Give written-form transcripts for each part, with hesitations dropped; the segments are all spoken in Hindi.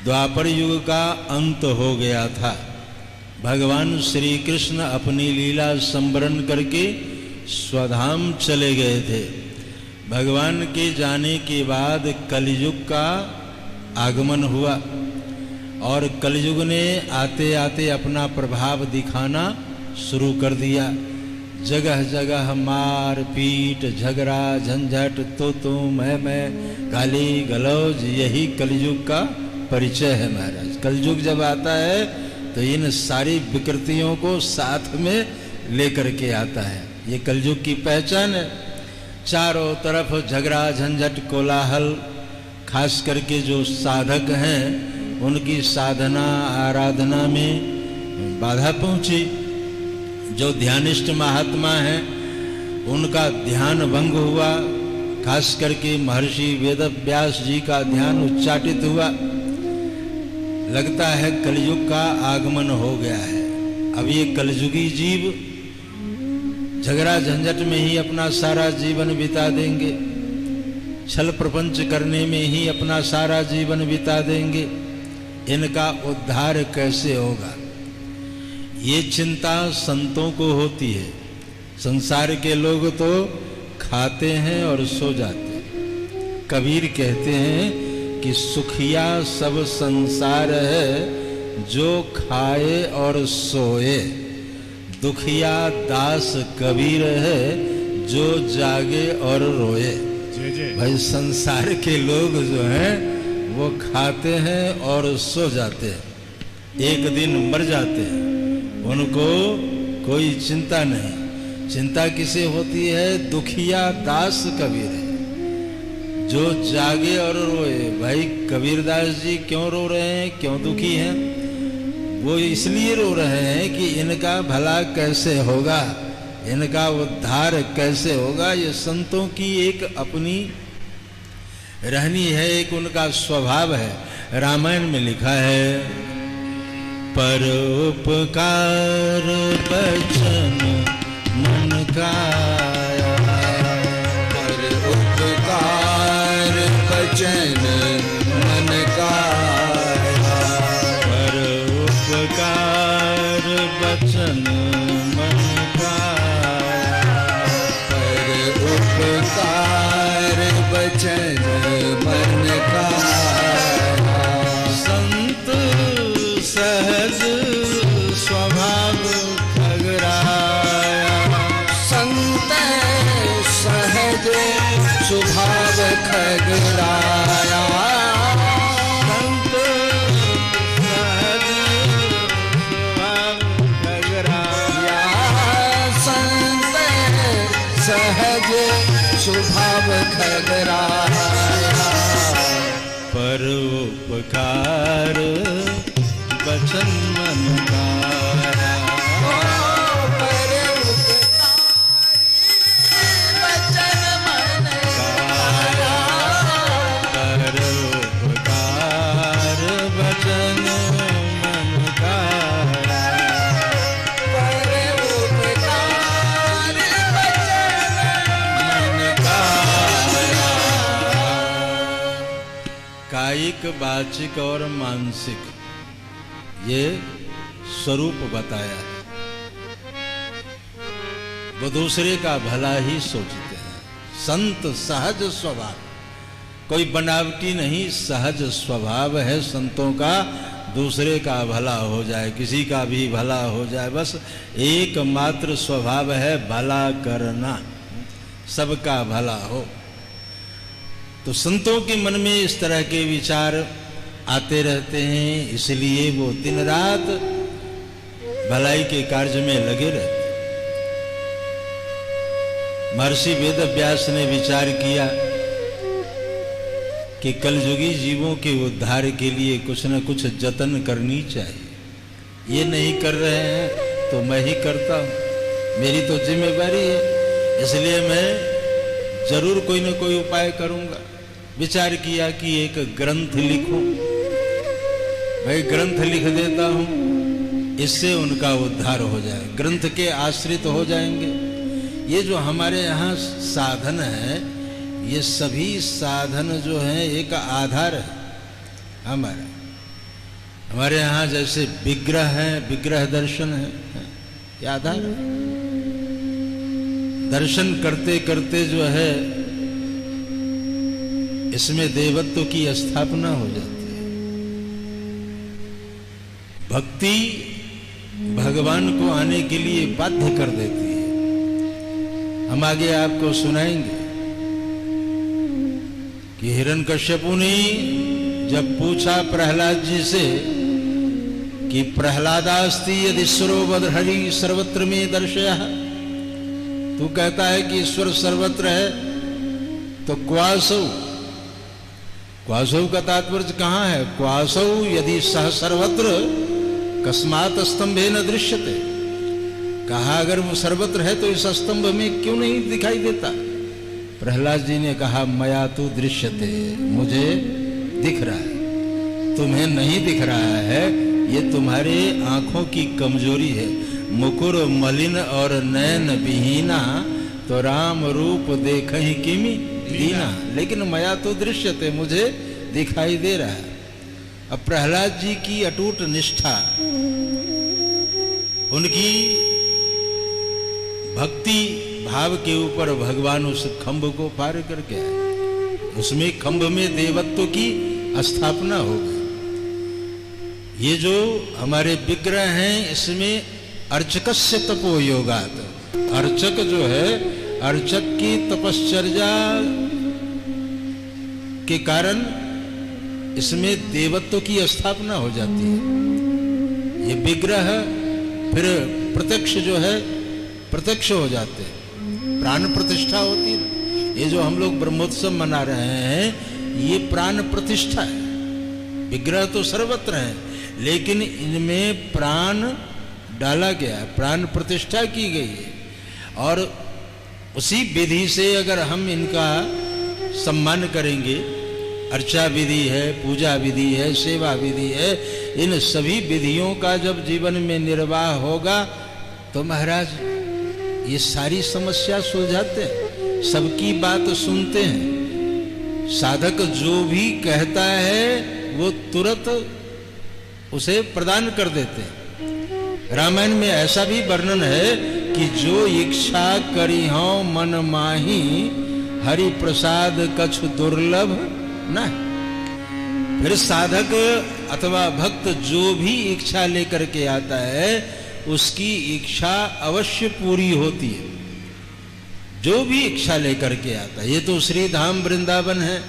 द्वापर युग का अंत हो गया था। भगवान श्री कृष्ण अपनी लीला संवरण करके स्वधाम चले गए थे। भगवान के जाने के बाद कलयुग का आगमन हुआ और कलयुग ने आते आते अपना प्रभाव दिखाना शुरू कर दिया। जगह जगह मार पीट, झगड़ा झंझट, तो मैं, गाली गलौज, यही कलयुग का परिचय है महाराज। कलयुग जब आता है तो इन सारी विकृतियों को साथ में लेकर के आता है। ये कलयुग की पहचान है। चारों तरफ झगड़ा झंझट कोलाहल, खास करके जो साधक हैं उनकी साधना आराधना में बाधा पहुंची। जो ध्यानिष्ठ महात्मा हैं उनका ध्यान भंग हुआ। खास करके महर्षि वेदव्यास जी का ध्यान उच्चाटित हुआ। लगता है कलयुग का आगमन हो गया है। अब ये कलयुगी जीव झगड़ा झंझट में ही अपना सारा जीवन बिता देंगे, छल प्रपंच करने में ही अपना सारा जीवन बिता देंगे। इनका उद्धार कैसे होगा, ये चिंता संतों को होती है। संसार के लोग तो खाते हैं और सो जाते हैं। कबीर कहते हैं कि सुखिया सब संसार है, जो खाए और सोए। दुखिया दास कबीर है, जो जागे और रोए। भाई संसार के लोग जो हैं वो खाते हैं और सो जाते हैं, एक दिन मर जाते हैं, उनको कोई चिंता नहीं। चिंता किसे होती है? दुखिया दास कबीर है, जो जागे और रोए। भाई कबीरदास जी क्यों रो रहे हैं, क्यों दुखी हैं? वो इसलिए रो रहे हैं कि इनका भला कैसे होगा, इनका उद्धार कैसे होगा। ये संतों की एक अपनी रहनी है, एक उनका स्वभाव है। रामायण में लिखा है, परोपकार बचन मन काया, परोपकार बचन मन काया, परोपकार बचन मन काया, परोपकार बचन मन काया। संत सहज स्वभाव खगराया, संत सहज स्वभाव खगराया, संत सहज स्वभाव खगराया, संत सहज स्वभाव खगराया। परोपकार बचन मन काया, परोपकार बचन मन काया, परोपकार बचन मन काया। कायिक, वाचिक और मानसिक ये स्वरूप बताया है। वो दूसरे का भला ही सोचते हैं। संत सहज स्वभाव, कोई बनावटी नहीं, सहज स्वभाव है संतों का। दूसरे का भला हो जाए, किसी का भी भला हो जाए, बस एकमात्र स्वभाव है भला करना, सबका भला हो। तो संतों के मन में इस तरह के विचार आते रहते हैं, इसलिए वो दिन रात भलाई के कार्य में लगे रहते। महर्षि वेदव्यास ने विचार किया कि कलयुगी जीवों के उद्धार के लिए कुछ न कुछ जतन करनी चाहिए। ये नहीं कर रहे हैं तो मैं ही करता हूँ, मेरी तो जिम्मेदारी है, इसलिए मैं जरूर कोई न कोई उपाय करूंगा। विचार किया कि एक ग्रंथ लिखूं। भाई ग्रंथ लिख देता हूं, इससे उनका उद्धार हो जाए, ग्रंथ के आश्रित हो जाएंगे। ये जो हमारे यहाँ साधन है, ये सभी साधन जो है एक आधार है हमारा। हमारे यहाँ जैसे विग्रह है, विग्रह दर्शन है, ये आधार है। दर्शन करते करते जो है इसमें देवत्व की स्थापना हो जाती है। भक्ति भगवान को आने के लिए बाध्य कर देती है। हम आगे आपको सुनाएंगे कि हिरण्यकश्यपु ने जब पूछा प्रहलाद जी से कि प्रहलादास्ति यदि सरोवरहरि सर्वत्र में दर्शया, तू कहता है कि ईश्वर सर्वत्र है, तो क्वासौ, क्वासौ का तात्पर्य कहां है? क्वासौ यदि सह सर्वत्र कस्मात स्तंभे न दृश्यते। कहा अगर वो सर्वत्र है तो इस स्तंभ में क्यों नहीं दिखाई देता? प्रहलाद जी ने कहा मया तु दृश्यते, मुझे दिख रहा है, तुम्हें नहीं दिख रहा है। ये तुम्हारे आंखों की कमजोरी है। मुकुर मलिन और नयन विहीना, तो राम रूप देखहि किमि दीना। लेकिन मया तो दृश्यते, मुझे दिखाई दे रहा है। अब प्रहलाद जी की अटूट निष्ठा, उनकी भक्ति भाव के ऊपर भगवान उस खंभ को पार करके आए। उसमें खंभ में देवत्व की स्थापना हो गई। ये जो हमारे विग्रह हैं इसमें अर्चकस्य तपो योगात, अर्चक जो है, अर्चक की तपश्चर्या के कारण इसमें देवत्व की स्थापना हो जाती है। ये विग्रह फिर प्रत्यक्ष जो है प्रत्यक्ष हो जाते हैं, प्राण प्रतिष्ठा होती है। ये जो हम लोग ब्रह्मोत्सव मना रहे हैं ये प्राण प्रतिष्ठा है। विग्रह तो सर्वत्र है, लेकिन इनमें प्राण डाला गया, प्राण प्रतिष्ठा की गई है। और उसी विधि से अगर हम इनका सम्मान करेंगे, अर्चा विधि है, पूजा विधि है, सेवा विधि है, इन सभी विधियों का जब जीवन में निर्वाह होगा तो महाराज ये सारी समस्या सुलझाते हैं, सबकी बात सुनते हैं। साधक जो भी कहता है वो तुरंत उसे प्रदान कर देते हैं। रामायण में ऐसा भी वर्णन है कि जो इच्छा करी हो मन माही, हरि प्रसाद कछु दुर्लभ न। फिर साधक अथवा भक्त जो भी इच्छा लेकर के आता है उसकी इच्छा अवश्य पूरी होती है। जो भी इच्छा लेकर के आता है, ये तो श्री धाम वृंदावन है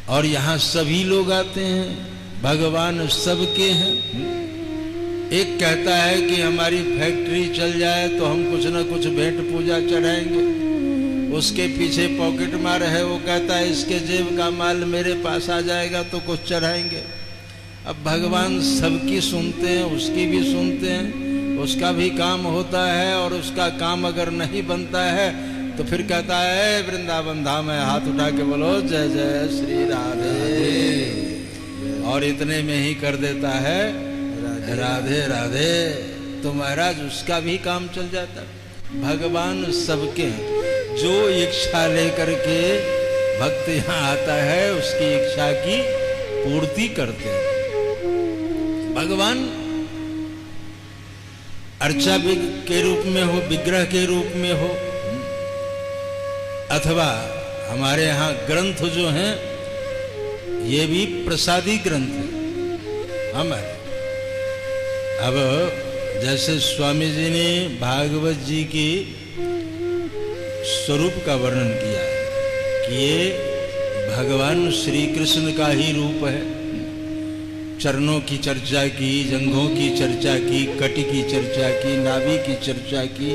और यहाँ सभी लोग आते हैं, भगवान सबके हैं। एक कहता है कि हमारी फैक्ट्री चल जाए तो हम कुछ ना कुछ भेंट पूजा चढ़ाएंगे, उसके पीछे पॉकेट मार है, वो कहता है इसके जेब का माल मेरे पास आ जाएगा तो कुछ चढ़ाएंगे। अब भगवान सबकी सुनते हैं, उसकी भी सुनते हैं, उसका भी काम होता है और उसका काम अगर नहीं बनता है तो फिर कहता है वृंदावन धाम है, हाथ उठा के बोलो जय जय श्री राधे, और इतने में ही कर देता है राधे राधे, तो महाराज उसका भी काम चल जाता। भगवान सबके हैं। जो इच्छा लेकर के भक्त यहाँ आता है उसकी इच्छा की पूर्ति करते हैं। भगवान अर्चा के रूप में हो, विग्रह के रूप में हो, अथवा हमारे यहाँ ग्रंथ जो हैं ये भी प्रसादी ग्रंथ है हमारे। अब जैसे स्वामी जी ने भागवत जी के स्वरूप का वर्णन किया है कि ये भगवान श्री कृष्ण का ही रूप है। चरणों की चर्चा की, जंघों की चर्चा की, कटी की चर्चा की, नाभि की चर्चा की,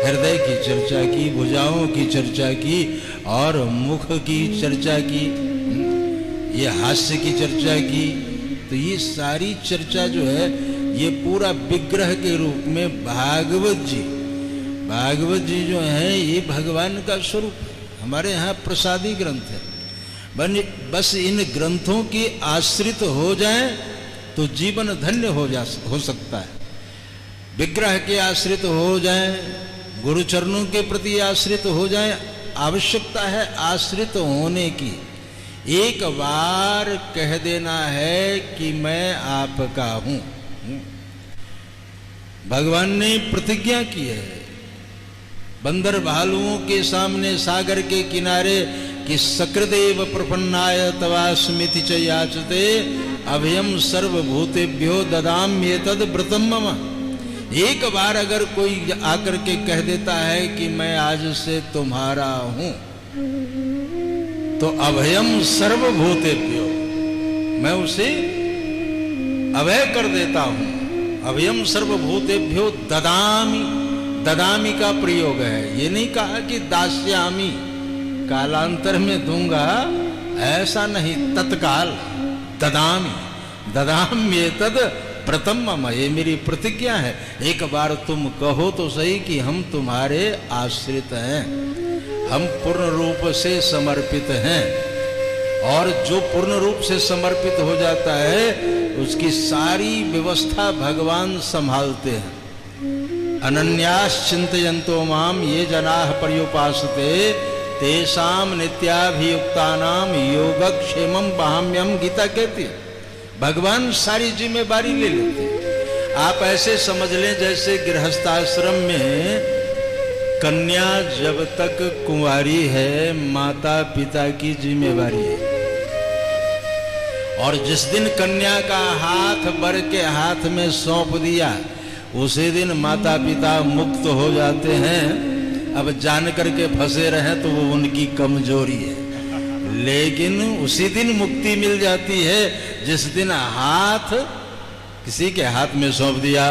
हृदय की चर्चा की, भुजाओं की चर्चा की और मुख की चर्चा की, ये हास्य की चर्चा की। तो ये सारी चर्चा जो है ये पूरा विग्रह के रूप में भागवत जी जो है ये भगवान का स्वरूप है। हमारे यहाँ प्रसादी ग्रंथ है। बस इन ग्रंथों के आश्रित हो जाए तो जीवन धन्य हो सकता है। विग्रह के आश्रित हो जाए, गुरु चरणों के प्रति आश्रित हो जाए, आवश्यकता है आश्रित होने की। एक बार कह देना है कि मैं आपका हूं। भगवान ने प्रतिज्ञा की है बंदर भालुओं के सामने सागर के किनारे कि सकृदेव प्रपन्नाय तवास्मिति च याचते अभयम सर्वभूतेभ्यो ददाम्येतद् व्रतम मम। एक बार अगर कोई आकर के कह देता है कि मैं आज से तुम्हारा हूं तो अभयम सर्वभूतेभ्यो, मैं उसे अभय कर देता हूं। अभयम सर्वभूतेभ्यो ददामि, ददामि का प्रयोग है, ये नहीं कहा कि दास्यामि कालांतर में दूंगा, ऐसा नहीं, तत्काल ददामि, ददाम्येतद् व्रतम मम, ये मेरी प्रतिज्ञा है। एक बार तुम कहो तो सही कि हम तुम्हारे आश्रित हैं, हम पूर्ण रूप से समर्पित हैं। और जो पूर्ण रूप से समर्पित हो जाता है उसकी सारी व्यवस्था भगवान संभालते हैं। अनन्यास चिंतयन्तो माम ये जनाः पर्युपासते तेषाम नित्याभियुक्तानाम योगक्षेमम वहाम्यहम्, गीता कहती है। भगवान सारी जिम्मेवारी ले लेते हैं। आप ऐसे समझ लें जैसे गृहस्थाश्रम में कन्या जब तक कुंवारी है माता पिता की जिम्मेवारी है, और जिस दिन कन्या का हाथ वर के हाथ में सौंप दिया उसी दिन माता पिता मुक्त हो जाते हैं। अब जान करके फंसे रहे तो वो उनकी कमजोरी है, लेकिन उसी दिन मुक्ति मिल जाती है जिस दिन हाथ किसी के हाथ में सौंप दिया।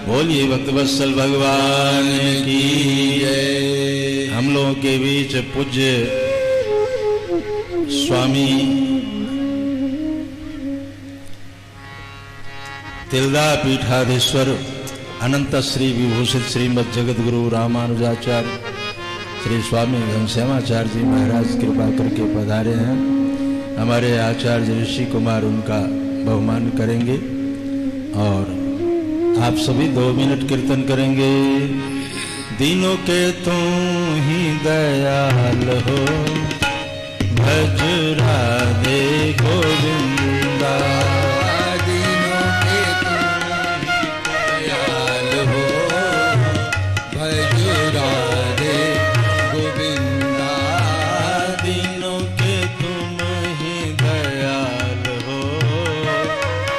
बोलिए भक्तवत्सल भगवान की जय। हम लोगों के बीच पूज्य स्वामी तिलदा पीठाधीश्वर अनंत श्री विभूषित श्रीमद जगत गुरु रामानुजाचार्य श्री स्वामी घनश्यामाचार्य जी महाराज कृपा करके पधारे हैं। हमारे आचार्य ऋषि कुमार उनका बहुमान करेंगे और आप सभी 2 मिनट कीर्तन करेंगे। दीनों के तुम ही दयाल हो, भज राधे गोविंदा। दीनों के तुम ही दयाल हो, भज राधे गोविंदा। दीनों के तुम ही दयाल हो,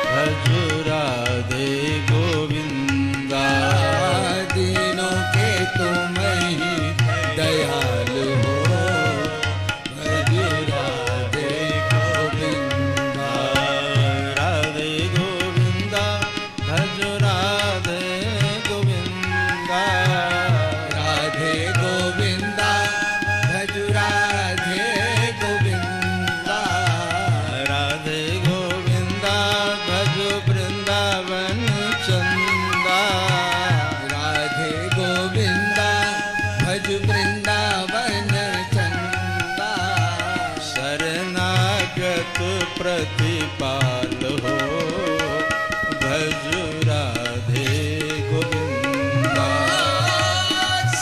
भज राधे गोविंदा। दीनों के तुम ही दयाल हो, भज राधे गोविंदा। राधे गोविंदा भज राधे गोविंदा। राधे गोविंदा भज राधे गोविंदा। राधे गोविंदा भज वृंदावन चंदा। राधे गोविंदा भज वृंदावन चंदा। शरणागत प्रतिपाल हो, भज राधे गोविंदा।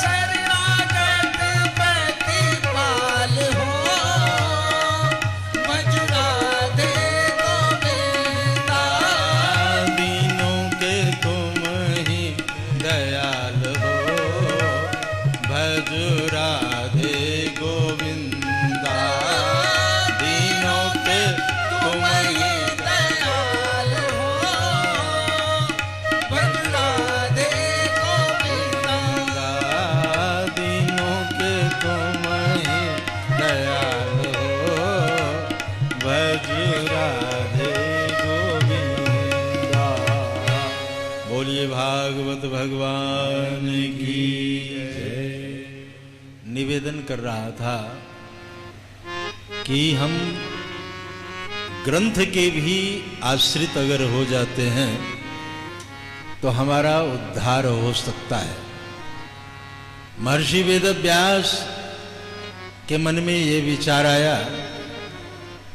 शरणागत प्रतिपाल हो, भज राधे गोविंदा। दीनों के तुम ही दयाल हो, भज राधे गोविंदा। दीनों के तुम ही दयाल हो, भज राधे गोविंदा। दीनों के तुम ही दयाल हो, भज राधे गोविंदा। बोलिए भागवत भगवान की जय। निवेदन कर रहा था कि हम ग्रंथ के भी आश्रित अगर हो जाते हैं तो हमारा उद्धार हो सकता है। महर्षि वेदव्यास के मन में ये विचार आया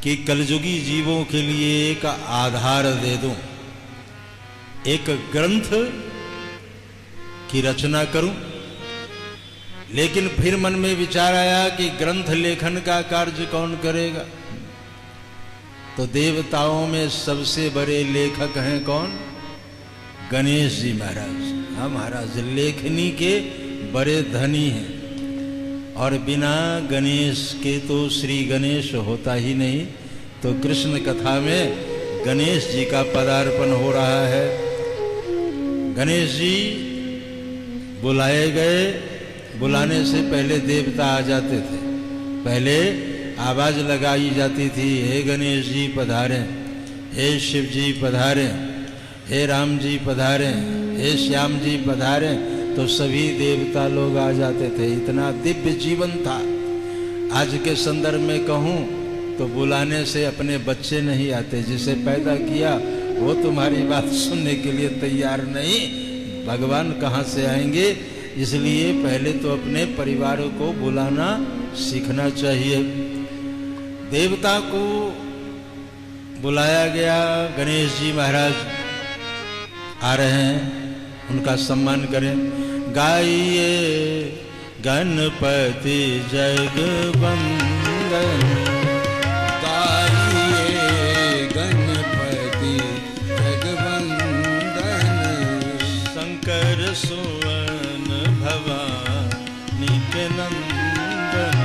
कि कलयुगी जीवों के लिए एक आधार दे दूं, एक ग्रंथ की रचना करूं। लेकिन फिर मन में विचार आया कि ग्रंथ लेखन का कार्य कौन करेगा। तो देवताओं में सबसे बड़े लेखक हैं कौन? गणेश जी महाराज। हाँ महाराज, लेखनी के बड़े धनी हैं, और बिना गणेश के तो श्री गणेश होता ही नहीं। तो कृष्ण कथा में गणेश जी का पदार्पण हो रहा है। गणेश जी बुलाए गए, बुलाने से पहले देवता आ जाते थे। पहले आवाज लगाई जाती थी, हे गणेश जी पधारे, हे शिव जी पधारे, हे राम जी पधारे, हे श्याम जी पधारे, तो सभी देवता लोग आ जाते थे। इतना दिव्य जीवन था। आज के संदर्भ में कहूँ तो बुलाने से अपने बच्चे नहीं आते, जिसे पैदा किया वो तुम्हारी बात सुनने के लिए तैयार नहीं, भगवान कहाँ से आएंगे? इसलिए पहले तो अपने परिवार को बुलाना सीखना चाहिए। देवता को बुलाया गया, गणेश जी महाराज आ रहे हैं, उनका सम्मान करें। गाइए गणपति जगवंदन, गाइए गणपति जगवंदन, शंकर सुवन भवानी के नंदन,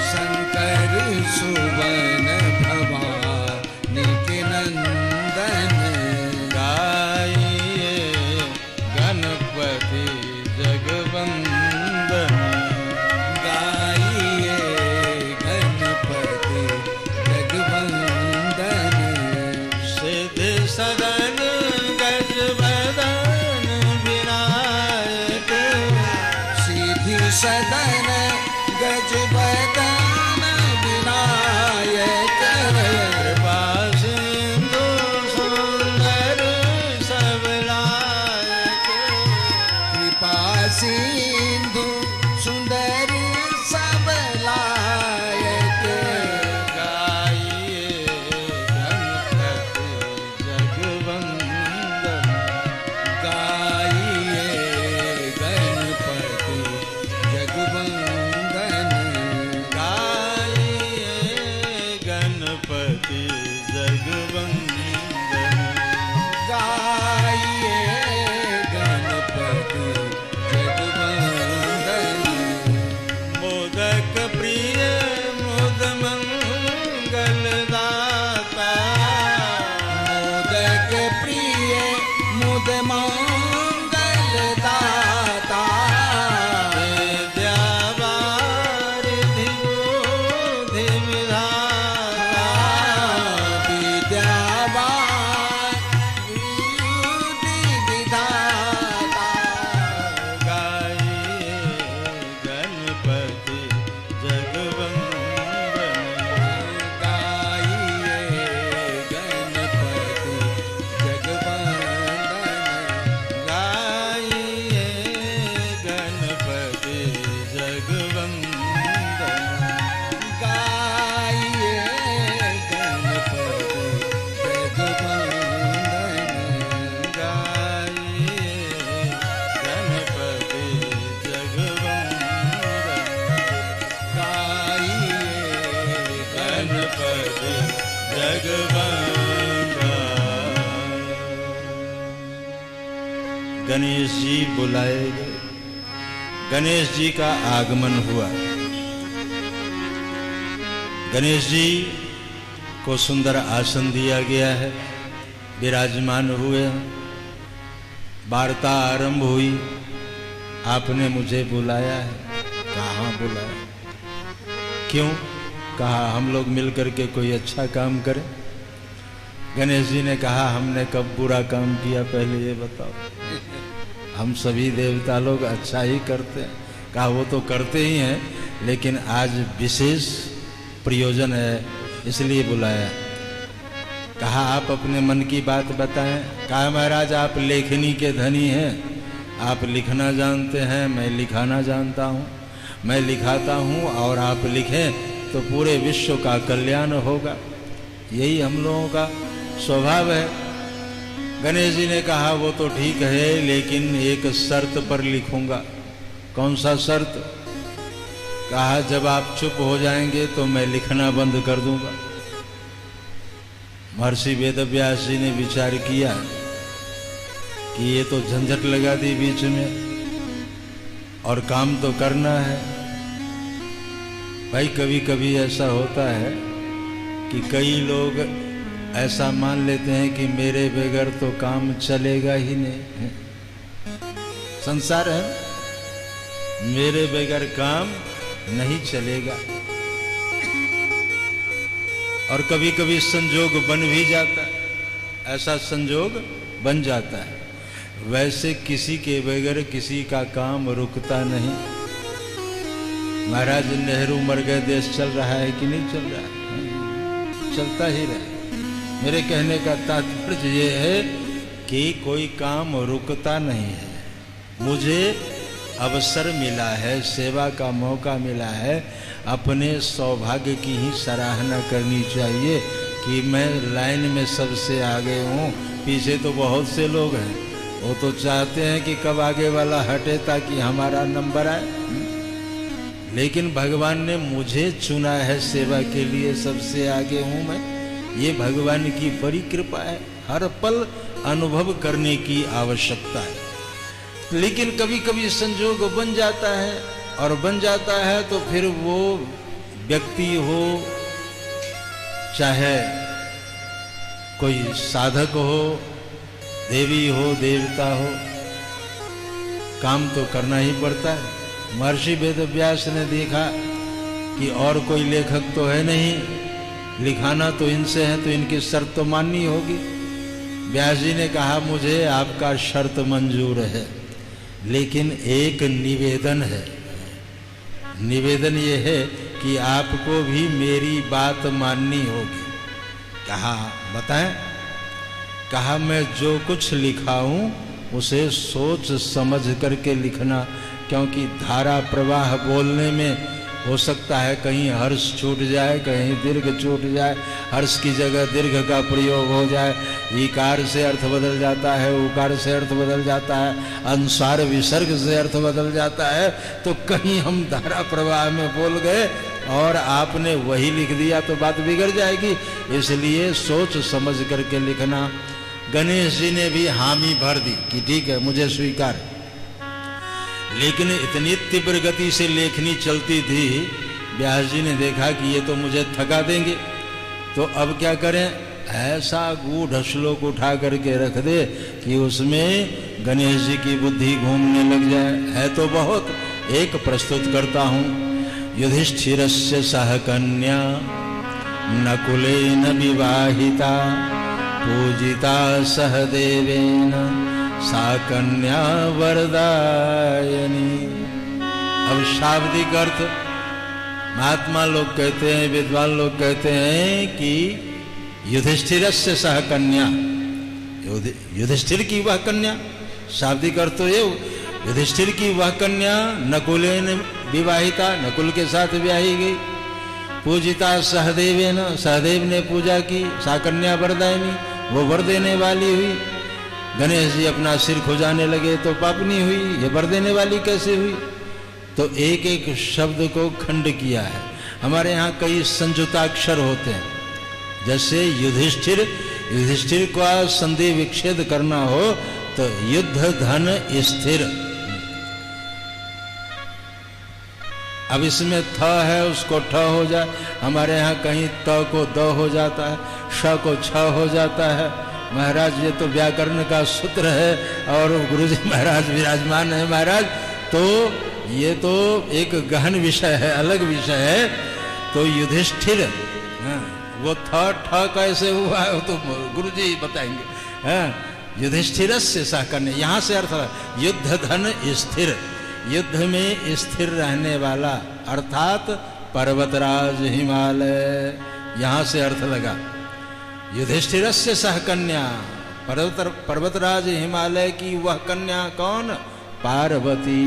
शंकर सुवन भवानी के नंदन, गाइए गणपति जगवंदन, गाइए गणपति जगवंदन, सिद्ध सदन गजबदन विनायक, सिद्धि सदन गजबदन विनायक, कृपा सिंधु सुंदर सब लायक, कृपा सिंधु सुंदर सब लायक, गाइए गणपति जगवंदन, गाइए गणपति जगवंदन, गाइए गणपति जगवंदन, गाइए गणपति जगवंदन, मोदक प्रिय मुद मंगल दाता, मोदक प्रिय मुद मंगल दाता, विद्यावारिधि बुद्धि विधाता, विद्यावारिधि विधाता, गाइए गणपति जगवंदन, गाइए गणपति जगवंदन, गाइए गणपति जगवंदन, गाइए गणपति जगवंदन, गाइए गणपति जगवंदन, गाइए गणपति जगवंदन। गणेश जी बुलाए गए, गणेश जी का आगमन हुआ। गणेश जी को सुंदर आसन दिया गया है, विराजमान हुए। वार्ता आरंभ हुई, आपने मुझे बुलाया है। कहाँ बुलाया? क्यों? कहा हम लोग मिलकर के कोई अच्छा काम करें। गणेश जी ने कहा हमने कब बुरा काम किया, पहले ये बताओ। हम सभी देवता लोग अच्छा ही करते हैं। कहा वो तो करते ही हैं, लेकिन आज विशेष प्रयोजन है इसलिए बुलाया। कहा आप अपने मन की बात बताएं। कहा महाराज आप लेखनी के धनी हैं, आप लिखना जानते हैं, मैं लिखाना जानता हूँ। मैं लिखाता हूँ और आप लिखें तो पूरे विश्व का कल्याण होगा, यही हम लोगों का स्वभाव है। गणेश जी ने कहा वो तो ठीक है, लेकिन एक शर्त पर लिखूंगा। कौन सा शर्त? कहा जब आप चुप हो जाएंगे तो मैं लिखना बंद कर दूंगा। महर्षि वेदव्यास जी ने विचार किया कि ये तो झंझट लगा दी बीच में और काम तो करना है। भाई कभी कभी ऐसा होता है कि कई लोग ऐसा मान लेते हैं कि मेरे बगैर तो काम चलेगा ही नहीं। संसार है, मेरे बगैर काम नहीं चलेगा। और कभी कभी संजोग बन भी जाता है, ऐसा संजोग बन जाता है। वैसे किसी के बगैर किसी का काम रुकता नहीं। महाराज नेहरू मर गए, देश चल रहा है कि नहीं चल रहा है? चलता ही रहे। मेरे कहने का तात्पर्य ये है कि कोई काम रुकता नहीं है। मुझे अवसर मिला है, सेवा का मौका मिला है, अपने सौभाग्य की ही सराहना करनी चाहिए कि मैं लाइन में सबसे आगे हूँ। पीछे तो बहुत से लोग हैं, वो तो चाहते हैं कि कब आगे वाला हटे ताकि हमारा नंबर आए। लेकिन भगवान ने मुझे चुना है सेवा के लिए, सबसे आगे हूँ मैं। ये भगवान की बड़ी कृपा है। हर पल अनुभव करने की आवश्यकता है। लेकिन कभी कभी संजोग बन जाता है, और बन जाता है तो फिर वो व्यक्ति हो, चाहे कोई साधक हो, देवी हो, देवता हो, काम तो करना ही पड़ता है। महर्षि वेदव्यास ने देखा कि और कोई लेखक तो है नहीं, लिखाना तो इनसे है, तो इनकी शर्त तो माननी होगी। व्यास जी ने कहा मुझे आपका शर्त मंजूर है, लेकिन एक निवेदन है। निवेदन ये है कि आपको भी मेरी बात माननी होगी। कहा बताएं? कहा मैं जो कुछ लिखा हूं उसे सोच समझ करके लिखना, क्योंकि धारा प्रवाह बोलने में हो सकता है कहीं हर्ष छूट जाए, कहीं दीर्घ छूट जाए, हर्ष की जगह दीर्घ का प्रयोग हो जाए, ईकार से अर्थ बदल जाता है, उकार से अर्थ बदल जाता है, अनुसार विसर्ग से अर्थ बदल जाता है। तो कहीं हम धारा प्रवाह में बोल गए और आपने वही लिख दिया तो बात बिगड़ जाएगी। इसलिए सोच समझ करके लिखना। गणेश जी ने भी हामी भर दी कि ठीक है, मुझे स्वीकार। लेकिन इतनी तीव्र गति से लेखनी चलती थी, व्यास जी ने देखा कि ये तो मुझे थका देंगे, तो अब क्या करें? ऐसा गूढ़ श्लोक उठा करके रख दे कि उसमें गणेश जी की बुद्धि घूमने लग जाए। है तो बहुत, एक प्रस्तुत करता हूँ। युधिष्ठिरस्य सह कन्या नकुलेन विवाहिता पूजिता सह देवेन सा कन्या वरदायनी। अब शाब्दिक अर्थ महात्मा लोग कहते हैं, विद्वान लोग कहते हैं कि युधिष्ठिरस्य सह कन्या, युधिष्ठिर की वह कन्या। शाब्दिक अर्थ तो ये, युधिष्ठिर की वह कन्या नकुलेन विवाहिता, नकुल के साथ ब्याही गई। पूजिता सहदेवेन, सहदेव ने पूजा की। सा कन्या वरदायनी, वो वर देने वाली हुई। गणेश जी अपना सिर खुजाने लगे तो पापनी हुई, ये वर देने वाली कैसे हुई? तो एक एक शब्द को खंड किया है। हमारे यहाँ कई संयुक्ताक्षर होते हैं, जैसे युधिष्ठिर, युधिष्ठिर का संधि विच्छेद करना हो तो युद्ध धन स्थिर। अब इसमें थ है, उसको ठ हो जाए। हमारे यहाँ कहीं त को द हो जाता है, श को छ हो जाता है। महाराज ये तो व्याकरण का सूत्र है और गुरुजी महाराज विराजमान है महाराज, तो ये तो एक गहन विषय है, अलग विषय है। तो युधिष्ठिर, वो ठ कैसे हुआ है वो तो गुरुजी बताएंगे। युधिष्ठिरस्य सह कन्या, यहाँ से अर्थ युद्ध धन स्थिर, युद्ध में स्थिर रहने वाला, अर्थात पर्वतराज हिमालय, यहाँ से अर्थ लगा। युधिष्ठिरस्य सह कन्या, पर्वतराज हिमालय की वह कन्या कौन? पार्वती।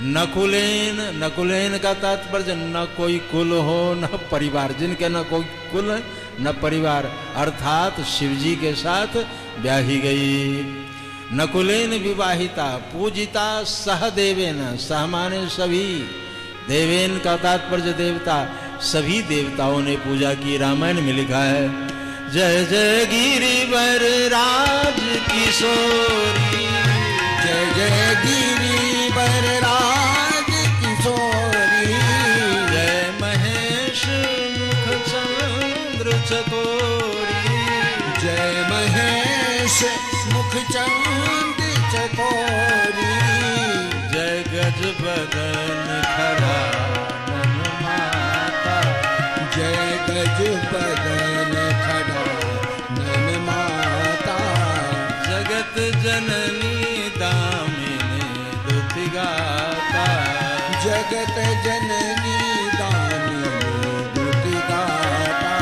नकुलेन, नकुलेन का तात्पर्य न कोई कुल हो न परिवार, जिनके न कोई कुल न परिवार, अर्थात शिवजी के साथ ब्याही गई। नकुलेन विवाहिता पूजिता सह देवेन, सह माने सभी, देवेन का तात्पर्य देवता, सभी देवताओं ने पूजा की। रामायण में लिखा है जय जय गिरिवर राज किशोरी, जय जय गिरिवर राज किशोरी, जय महेश मुख चंद्र चकोरी, जय महेश मुख चंद चकोरी, जय गज बदन खरानन माता, जय गज बदन खड़ानन माता, जगत जननी दामिनी दुति गाता, जगत जननी दामिनी दुति गाता,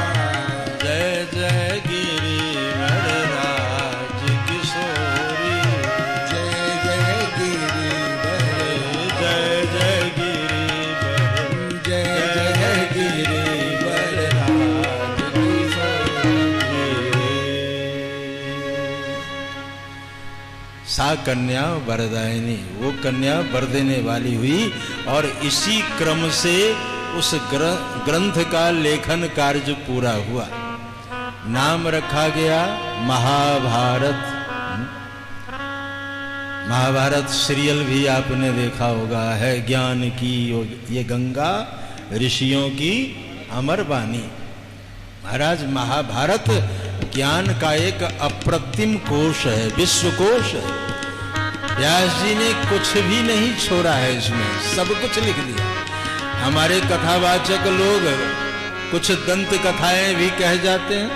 जय जय गिरिवर राज किशोरी, जय जय गिरिवर, जय जय गिरिवर, जय जय गिरिवर राज किशोरी। सा कन्या वरदायिनी, वो कन्या वर देने वाली हुई। और इसी क्रम से उस ग्रंथ का लेखन कार्य पूरा हुआ। नाम रखा गया महाभारत। महाभारत सीरियल भी आपने देखा होगा, है ज्ञान की ये गंगा, ऋषियों की अमर वाणी। महाराज महाभारत ज्ञान का एक अप्रतिम कोश है, विश्व कोश है। व्यास जी ने कुछ भी नहीं छोड़ा है, इसमें सब कुछ लिख दिया। हमारे कथावाचक लोग कुछ दंत कथाएं भी कह जाते हैं,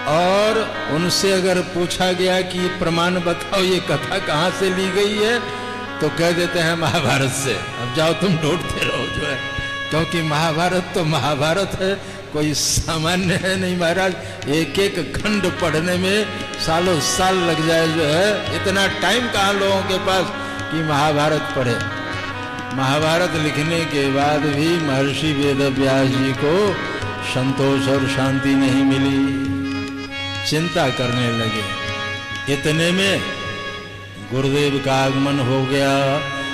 और उनसे अगर पूछा गया कि प्रमाण बताओ ये कथा कहाँ से ली गई है, तो कह देते हैं महाभारत से। अब जाओ तुम ढूंढते रहो जो है, क्योंकि महाभारत तो महाभारत है, कोई सामान्य है नहीं महाराज। एक एक खंड पढ़ने में सालों साल लग जाए जो है, इतना टाइम कहाँ लोगों के पास कि महाभारत पढ़े। महाभारत लिखने के बाद भी महर्षि वेदव्यास जी को संतोष और शांति नहीं मिली, चिंता करने लगे। इतने में गुरुदेव का आगमन हो गया।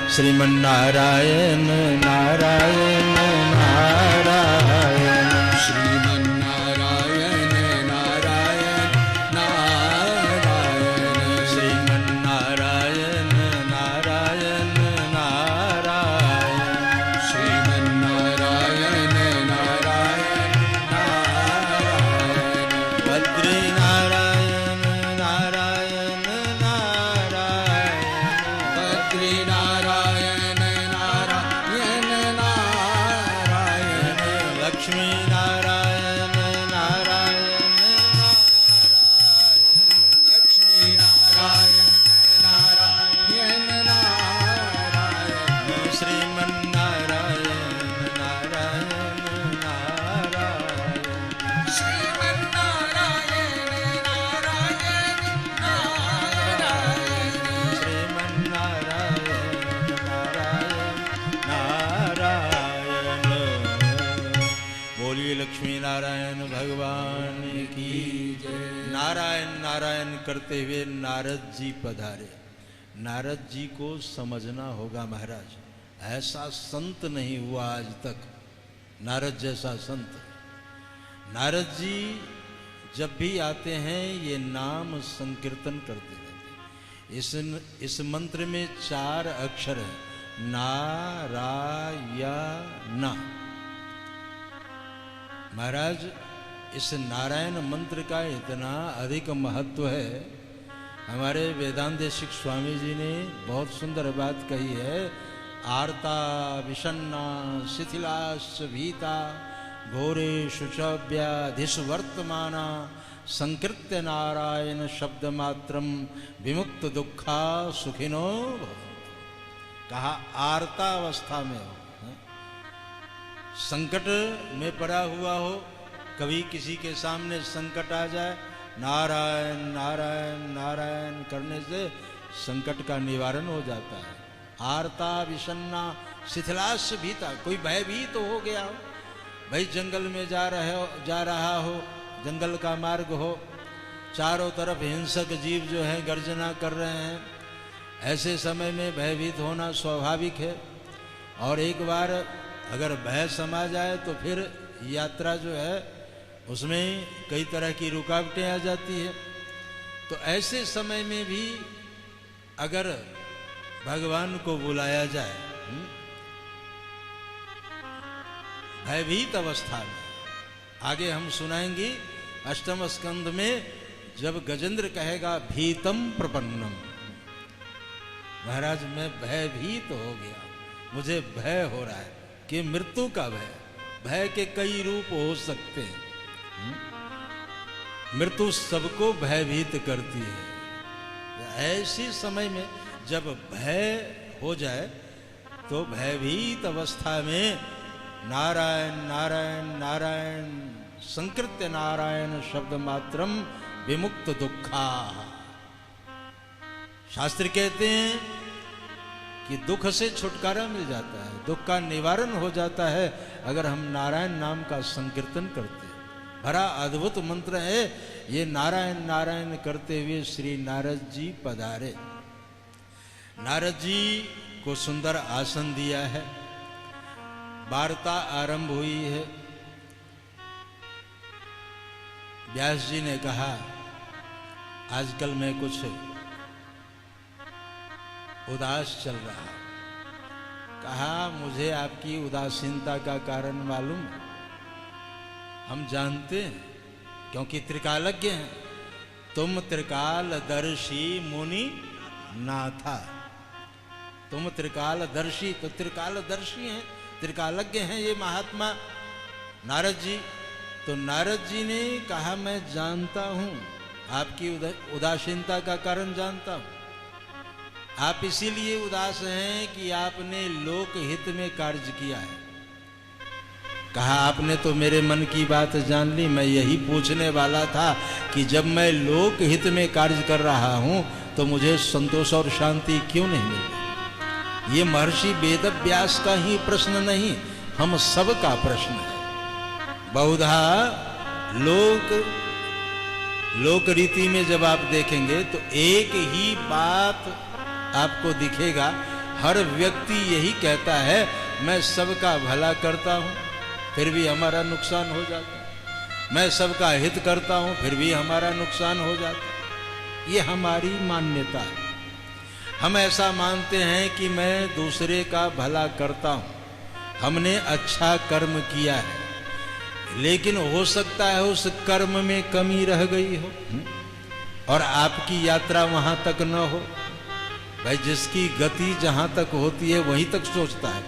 श्रीमन नारायण नारायण नारायण, श्रीमन नारायण नारायण नारायण, श्रीमन नारायण नारायण नारायण, श्रीमन नारायण नारायण नारायण, बद्री नारायण नारायण नारायण, बद्री नारायण नारायण नारायण, लक्ष्मी नारायण नारायण लक्ष्मी नारायण नारायण नारायण, श्रीमन नारायण नारायण नारायण, श्रीमन नारायण नारायण नारायण, श्रीमन नारायण नारायण नारायण। बोलिए लक्ष्मी नारायण भगवान की जय। नारायण नारायण करते हुए नारद जी पधारे। नारद जी को समझना होगा महाराज, ऐसा संत नहीं हुआ आज तक, नारद जैसा संत। नारद जी जब भी आते हैं ये नाम संकीर्तन करते रहते हैं। इस मंत्र में 4 अक्षर है, नारायण। महाराज इस नारायण मंत्र का इतना अधिक महत्व है। हमारे वेदांत देशिक स्वामी जी ने बहुत सुंदर बात कही है। आर्ता विषन्ना शिथिलाश्च भीता घोरेषु च व्याधिषु वर्तमाना संकीर्त्य नारायण शब्द मात्रम विमुक्त दुखा सुखिनो भवन्तु। कहा आर्ता अवस्था में हो, संकट में पड़ा हुआ हो, कभी किसी के सामने संकट आ जाए, नारायण नारायण नारायण करने से संकट का निवारण हो जाता है। आर्ता विषन्ना शिथिलाश भीता, कोई भयभीत तो हो गया हो, भाई जंगल में जा रहा हो, जंगल का मार्ग हो, चारों तरफ हिंसक जीव जो हैं गर्जना कर रहे हैं, ऐसे समय में भयभीत होना स्वाभाविक है। और एक बार अगर भय समा जाए तो फिर यात्रा जो है उसमें कई तरह की रुकावटें आ जाती है। तो ऐसे समय में भी अगर भगवान को बुलाया जाए भयभीत अवस्था में, आगे हम सुनाएंगे अष्टम स्कंद में जब गजेंद्र कहेगा भीतम प्रपन्नम, महाराज मैं भयभीत हो गया, मुझे भय हो रहा है कि मृत्यु का भय। भय के कई रूप हो सकते हैं। मृत्यु सबको भयभीत करती है। ऐसे समय में जब भय हो जाए तो भयभीत अवस्था में नारायण नारायण नारायण संकृत्य नारायण शब्द मात्रम विमुक्त दुखा। शास्त्र कहते हैं कि दुख से छुटकारा मिल जाता है, दुख का निवारण हो जाता है अगर हम नारायण नाम का संकीर्तन करते हैं। बड़ा अद्भुत मंत्र है ये। नारायण नारायण करते हुए श्री नारद जी पधारे। नारद जी को सुंदर आसन दिया है, वार्ता आरंभ हुई है। व्यास जी ने कहा आजकल मैं कुछ उदास चल रहा। कहा मुझे आपकी उदासीनता का कारण मालूम, हम जानते हैं क्योंकि त्रिकालज्ञ हैं। तुम त्रिकालदर्शी मुनि नाथा, तुम त्रिकालदर्शी, तो त्रिकालदर्शी हैं, त्रिकालज्ञ हैं ये महात्मा नारद जी। तो नारद जी ने कहा मैं जानता हूं आपकी उदासीनता का कारण जानता हूं। आप इसीलिए उदास हैं कि आपने लोक हित में कार्य किया है। कहा आपने तो मेरे मन की बात जान ली, मैं यही पूछने वाला था कि जब मैं लोक हित में कार्य कर रहा हूं तो मुझे संतोष और शांति क्यों नहीं मिल रही। ये महर्षि वेदव्यास का ही प्रश्न नहीं, हम सब का प्रश्न है। बहुधा लोक रीति में जब आप देखेंगे तो एक ही बात आपको दिखेगा। हर व्यक्ति यही कहता है मैं सबका भला करता हूं फिर भी हमारा नुकसान हो जाता है, मैं सबका हित करता हूं फिर भी हमारा नुकसान हो जाता है। ये हमारी मान्यता है। हम ऐसा मानते हैं कि मैं दूसरे का भला करता हूं, हमने अच्छा कर्म किया है, लेकिन हो सकता है उस कर्म में कमी रह गई हो और आपकी यात्रा वहां तक न हो। भाई जिसकी गति जहां तक होती है वहीं तक सोचता है।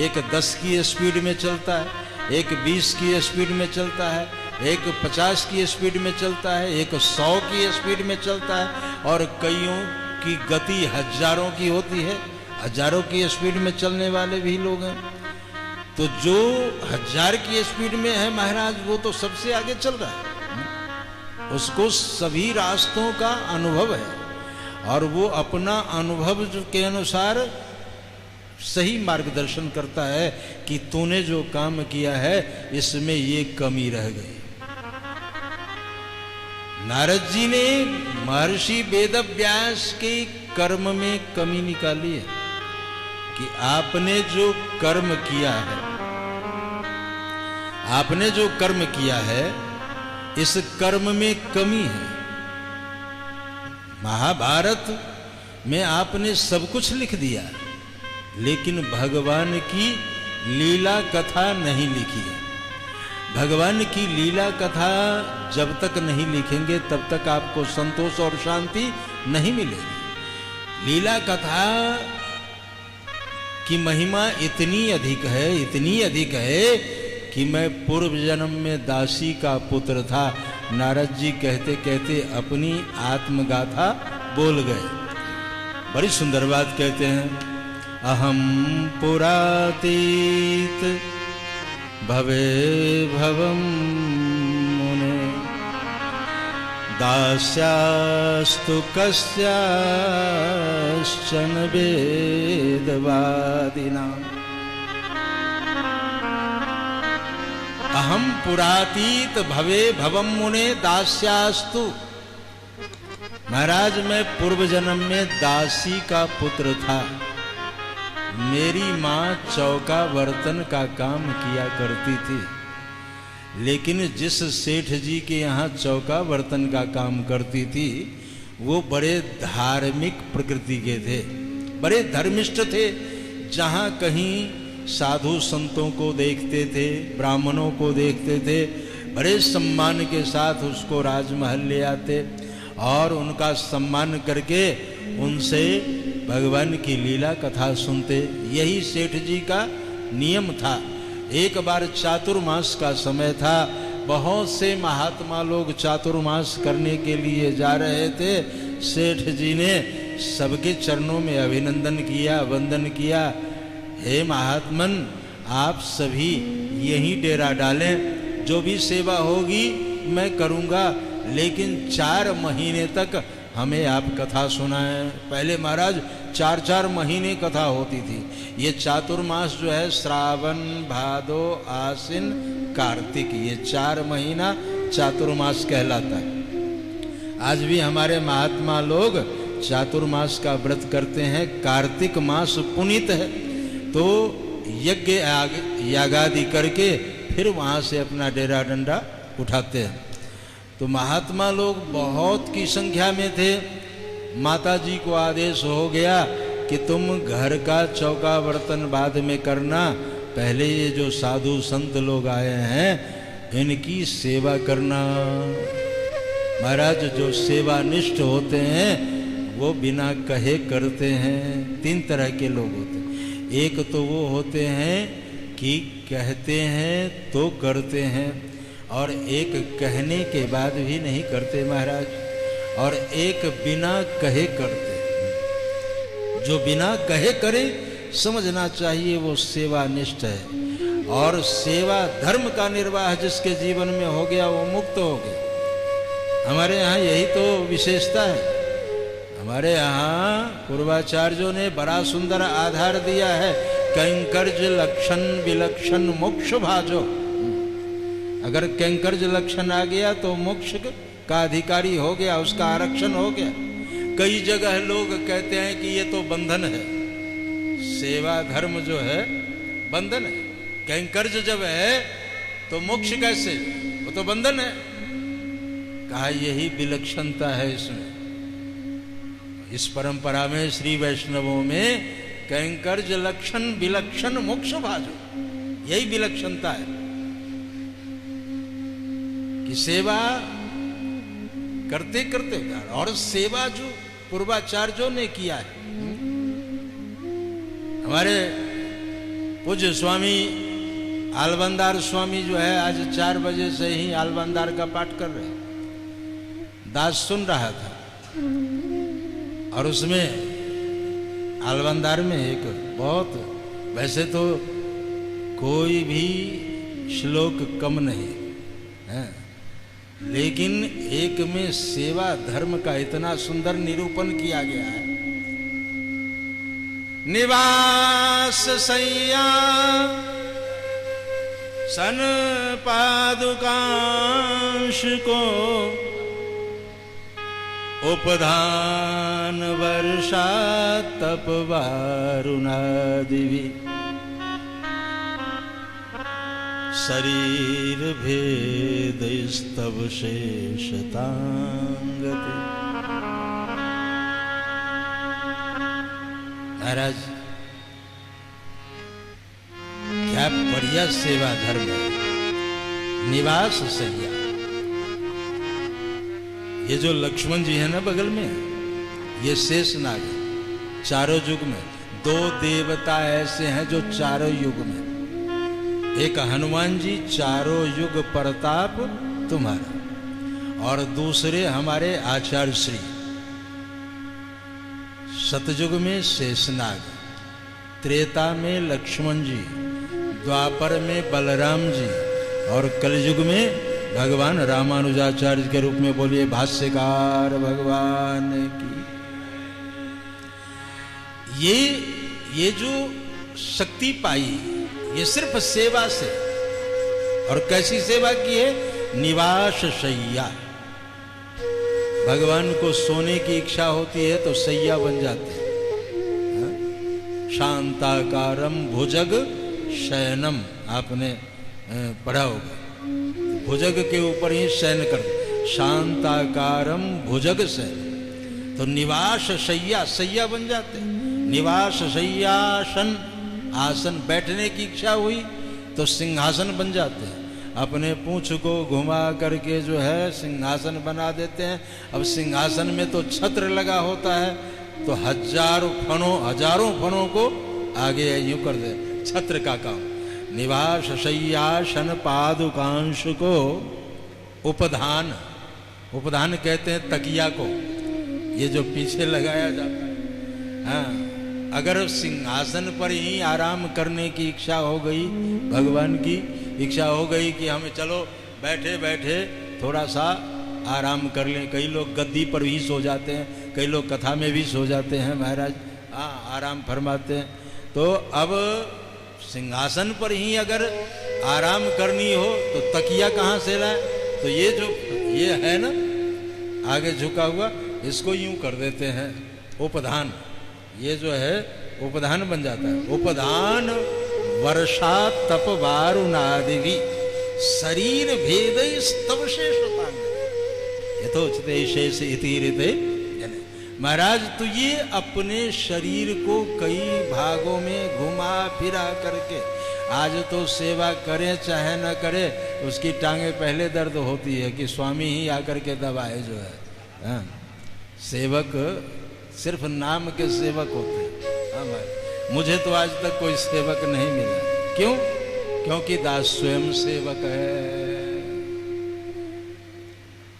एक 10 की स्पीड में चलता है, एक 20 की स्पीड में चलता है, एक 50 की स्पीड में चलता है, एक 100 की स्पीड में चलता है और कईयों की गति हजारों की होती है। हजारों की स्पीड में चलने वाले भी लोग हैं। तो जो 1000 की स्पीड में है महाराज वो तो सबसे आगे चल रहा है। उसको सभी रास्तों का अनुभव है और वो अपना अनुभव के अनुसार सही मार्गदर्शन करता है कि तूने जो काम किया है इसमें ये कमी रह गई। नारद जी ने महर्षि वेदव्यास के कर्म में कमी निकाली है कि आपने जो कर्म किया है, आपने जो कर्म किया है इस कर्म में कमी है। महाभारत में आपने सब कुछ लिख दिया लेकिन भगवान की लीला कथा नहीं लिखी है। भगवान की लीला कथा जब तक नहीं लिखेंगे तब तक आपको संतोष और शांति नहीं मिलेगी। लीला कथा की महिमा इतनी अधिक है, इतनी अधिक है कि मैं पूर्व जन्म में दासी का पुत्र था। नारद जी कहते कहते अपनी आत्मगाथा बोल गए। बड़ी सुंदर बात कहते हैं, अहम पुरातीत भवे भवम मुने दास्यास्तु कस्याश्चन वेदवादिना। अहम पुरातीत भवे भवम मुने दास्यास्तु। महाराज मैं पूर्व जन्म में दासी का पुत्र था। मेरी माँ चौका बर्तन का काम किया करती थी। लेकिन जिस सेठ जी के यहाँ चौका बर्तन का काम करती थी वो बड़े धार्मिक प्रकृति के थे, बड़े धर्मिष्ठ थे। जहाँ कहीं साधु संतों को देखते थे, ब्राह्मणों को देखते थे, बड़े सम्मान के साथ उसको राजमहल ले आते और उनका सम्मान करके उनसे भगवान की लीला कथा सुनते। यही सेठ जी का नियम था। एक बार चातुर्मास का समय था, बहुत से महात्मा लोग चातुर्मास करने के लिए जा रहे थे। सेठ जी ने सबके चरणों में अभिनंदन किया, वंदन किया। हे महात्मन, आप सभी यहीं डेरा डालें, जो भी सेवा होगी मैं करूँगा, लेकिन 4 महीने तक हमें आप कथा सुनाएं। पहले महाराज 4-4 महीने कथा होती थी। ये चातुर्मास जो है श्रावण, भादो, आश्विन, कार्तिक, ये 4 महीना चातुर्मास कहलाता है। आज भी हमारे महात्मा लोग चातुर्मास का व्रत करते हैं। कार्तिक मास पुनीत है तो यज्ञ यागादि करके फिर वहाँ से अपना डेरा डंडा उठाते हैं। तो महात्मा लोग बहुत की संख्या में थे। माता जी को आदेश हो गया कि तुम घर का चौका बर्तन बाद में करना, पहले ये जो साधु संत लोग आए हैं इनकी सेवा करना। महाराज, जो सेवानिष्ठ होते हैं वो बिना कहे करते हैं। 3 तरह के लोग होते हैं। एक तो वो होते हैं कि कहते हैं तो करते हैं, और एक कहने के बाद भी नहीं करते महाराज, और एक बिना कहे करते। जो बिना कहे करे समझना चाहिए वो सेवानिष्ठ है। और सेवा धर्म का निर्वाह जिसके जीवन में हो गया वो मुक्त हो गया। हमारे यहाँ यही तो विशेषता है। हमारे यहाँ पूर्वाचार्यों ने बड़ा सुंदर आधार दिया है, कैंकर्ज लक्षण विलक्षण मोक्ष भाजो। अगर कैंकर्ज लक्षण आ गया तो मोक्ष का अधिकारी हो गया, उसका आरक्षण हो गया। कई जगह लोग कहते हैं कि ये तो बंधन है। सेवा धर्म जो है बंधन है। कैंकर्ज जब है तो मोक्ष कैसे? वो तो बंधन है। कहा यही विलक्षणता है इसमें। इस परंपरा में श्री वैष्णवों में कैंकर्ज लक्षण विलक्षण मोक्ष भाजो, यही विलक्षणता है कि सेवा करते करते, और सेवा जो पूर्वाचार्यों ने किया है। हमारे पूज्य स्वामी आलवंदार स्वामी जो है आज 4 बजे से ही आलवंदार का पाठ कर रहे हैं। दास सुन रहा था और उसमें आलवंदार में एक बहुत, वैसे तो कोई भी श्लोक कम नहीं है, लेकिन एक में सेवा धर्म का इतना सुंदर निरूपण किया गया है। निवास सैया सन पादुकांश को उपधान वर्षा तप वारुणादिवि शरीर भेद स्तव शेषतांगति। महाराज क्या बढ़िया सेवा धर्म है। निवास सैया, ये जो लक्ष्मण जी है ना बगल में, ये शेषनाग है। चारों युग में 2 देवता ऐसे हैं जो चारों युग में, एक हनुमान जी चारों युग प्रताप तुम्हारा, और दूसरे हमारे आचार्य श्री। सतयुग में शेषनाग, त्रेता में लक्ष्मण जी, द्वापर में बलराम जी, और कलयुग में भगवान रामानुजाचार्य के रूप में बोलिए भाष्यकार भगवान की। ये जो शक्ति पाई ये सिर्फ सेवा से। और कैसी सेवा की है? निवास शैया। भगवान को सोने की इच्छा होती है तो सैया बन जाते हैं। शांताकारम भुजग शयनम आपने पढ़ा होगा। भुजग के ऊपर ही शयन कर, शांताकारम भुजग शयन। तो निवास शय्या, शय्या बन जाते, निवास शय्यासन, आसन बैठने की इच्छा हुई तो सिंहासन बन जाते हैं। अपने पूंछ को घुमा करके जो है सिंहासन बना देते हैं। अब सिंहासन में तो छत्र लगा होता है, तो हजारों फणों को आगे यूं कर दे, छत्र का काम। निवास शय्यासन पादुकांश को उपधान, उपधान कहते हैं तकिया को, ये जो पीछे लगाया जाता है। हाँ, अगर सिंहासन पर ही आराम करने की इच्छा हो गई, भगवान की इच्छा हो गई कि हमें चलो बैठे बैठे थोड़ा सा आराम कर लें, कई लोग गद्दी पर भी सो जाते हैं, कई लोग कथा में भी सो जाते हैं महाराज, हाँ आराम फरमाते हैं। तो अब सिंहासन पर ही अगर आराम करनी हो तो तकिया कहाँ से लाए? तो ये जो ये है ना आगे झुका हुआ, इसको यूं कर देते हैं उपधान, ये जो है उपधान बन जाता है। उपधान वर्षा तप वारुणादि शरीर भेद स्तव शेषतांग यथोचिते शेष इति ऋते। महाराज तो ये अपने शरीर को कई भागों में घुमा फिरा करके, आज तो सेवा करें चाहे न करे, उसकी टांगे पहले दर्द होती है कि स्वामी ही आकर के दबाए जो है। हाँ, सेवक सिर्फ नाम के सेवक होते हैं। हाँ भाई, मुझे तो आज तक कोई सेवक नहीं मिला। क्यों? क्योंकि दास स्वयं सेवक है।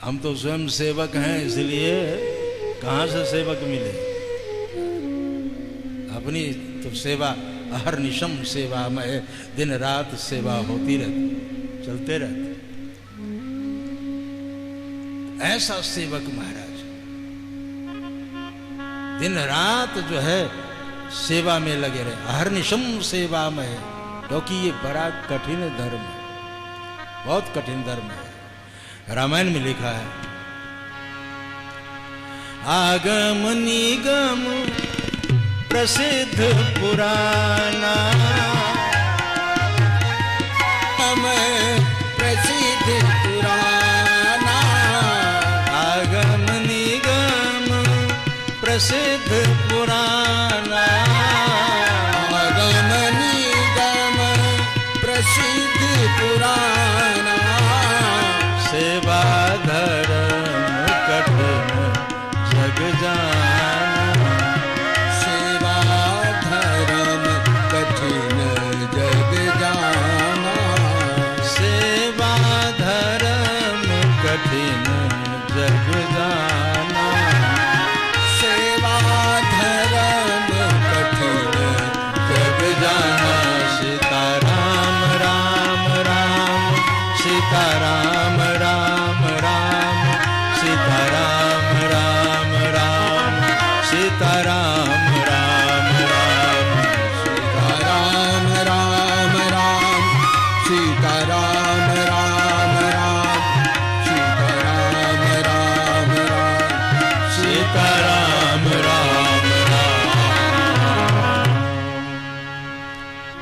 हम तो स्वयं सेवक हैं, इसलिए कहाँ से सेवक मिले? अपनी तो सेवा अहर्निशम सेवा में दिन रात सेवा होती रहती, चलते रहते। ऐसा सेवक महाराज दिन रात जो है सेवा में लगे रहे, अहर्निशम सेवा में, क्योंकि ये बड़ा कठिन धर्म है, बहुत कठिन धर्म है। रामायण में लिखा है, आगम निगम प्रसिद्ध पुराना, प्रसिद्ध पुराना, आगम निगम प्रसिद्ध पुराना, आगम निगम प्रसिद्ध पुराना, सेवा धर्म कठिन जग जाना, सेवा धर्म कठिन जग जाना, सेवा धर्म कठिन जग जाना, सेवा धर्म कठिन जग जाना। सीताराम राम राम, सीताराम राम राम, सीताराम राम राम, सीताराम राम राम, राम राम राम, सीताराम राम राम, सीताराम राम राम, सीताराम राम राम।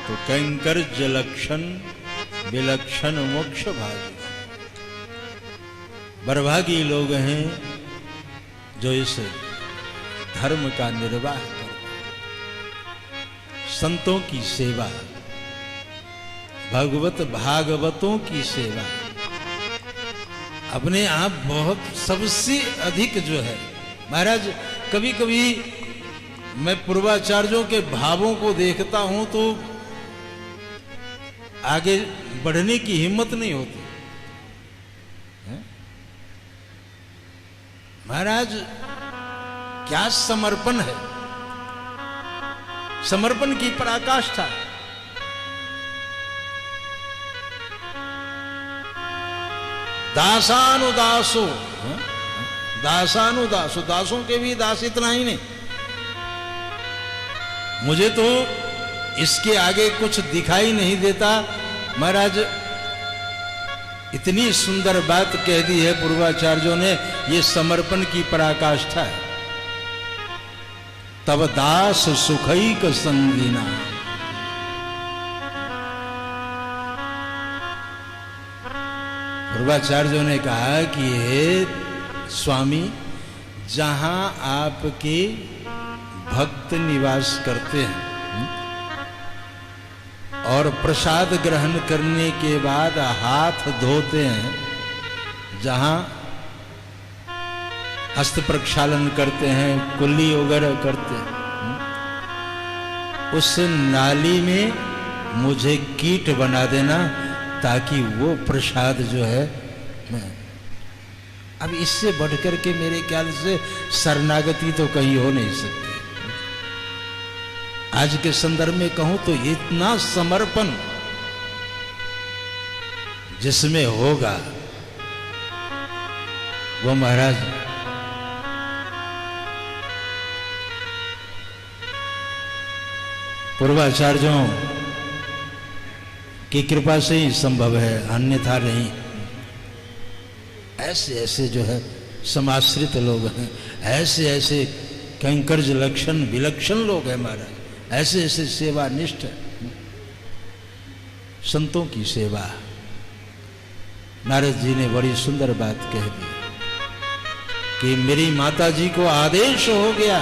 तो कंकर जलक्षण विलक्षण मोक्ष भागी, बरभागी लोग हैं जो इस धर्म का निर्वाह करते, संतों की सेवा, भगवत भागवतों की सेवा, अपने आप बहुत सबसे अधिक जो है महाराज। कभी कभी मैं पूर्वाचार्यों के भावों को देखता हूं तो आगे बढ़ने की हिम्मत नहीं होती है? महाराज क्या समर्पण है, समर्पण की पराकाष्ठा। दासानुदासो, दासानुदासो, दासों के भी दास इतना ही नहीं। मुझे तो इसके आगे कुछ दिखाई नहीं देता महाराज। इतनी सुंदर बात कह दी है पूर्वाचार्यों ने, ये समर्पण की पराकाष्ठा है। तब दास सुखैक संगीना, पूर्वाचार्यों ने कहा कि हे स्वामी, जहां आपके भक्त निवास करते हैं और प्रसाद ग्रहण करने के बाद हाथ धोते हैं, जहां हस्त प्रक्षालन करते हैं, कुल्ली वगैरह करते हैं, उस नाली में मुझे कीट बना देना, ताकि वो प्रसाद जो है अब इससे बढ़कर के मेरे ख्याल से शरणागति तो कहीं हो नहीं सकती। आज के संदर्भ में कहूं तो इतना समर्पण जिसमें होगा वो महाराज पूर्वाचार्यों की कृपा से ही संभव है, अन्यथा नहीं। ऐसे ऐसे जो है समाश्रित लोग हैं, ऐसे ऐसे कैंकर्ज लक्षण विलक्षण लोग हैं महाराज, ऐसे ऐसे सेवानिष्ठ संतों की सेवा। नारद जी ने बड़ी सुंदर बात कह दी कि मेरी माता जी को आदेश हो गया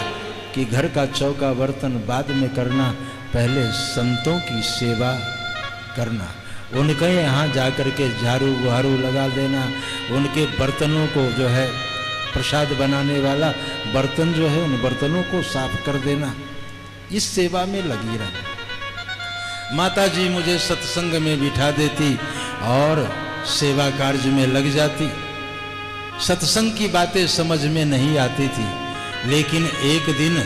कि घर का चौका बर्तन बाद में करना, पहले संतों की सेवा करना, उनके यहाँ जाकर के झाड़ू बुहारू लगा देना, उनके बर्तनों को जो है प्रसाद बनाने वाला बर्तन जो है उन बर्तनों को साफ कर देना, इस सेवा में लगी रहना। माता जी मुझे सत्संग में बिठा देती और सेवा कार्य में लग जाती। सत्संग की बातें समझ में नहीं आती थी, लेकिन एक दिन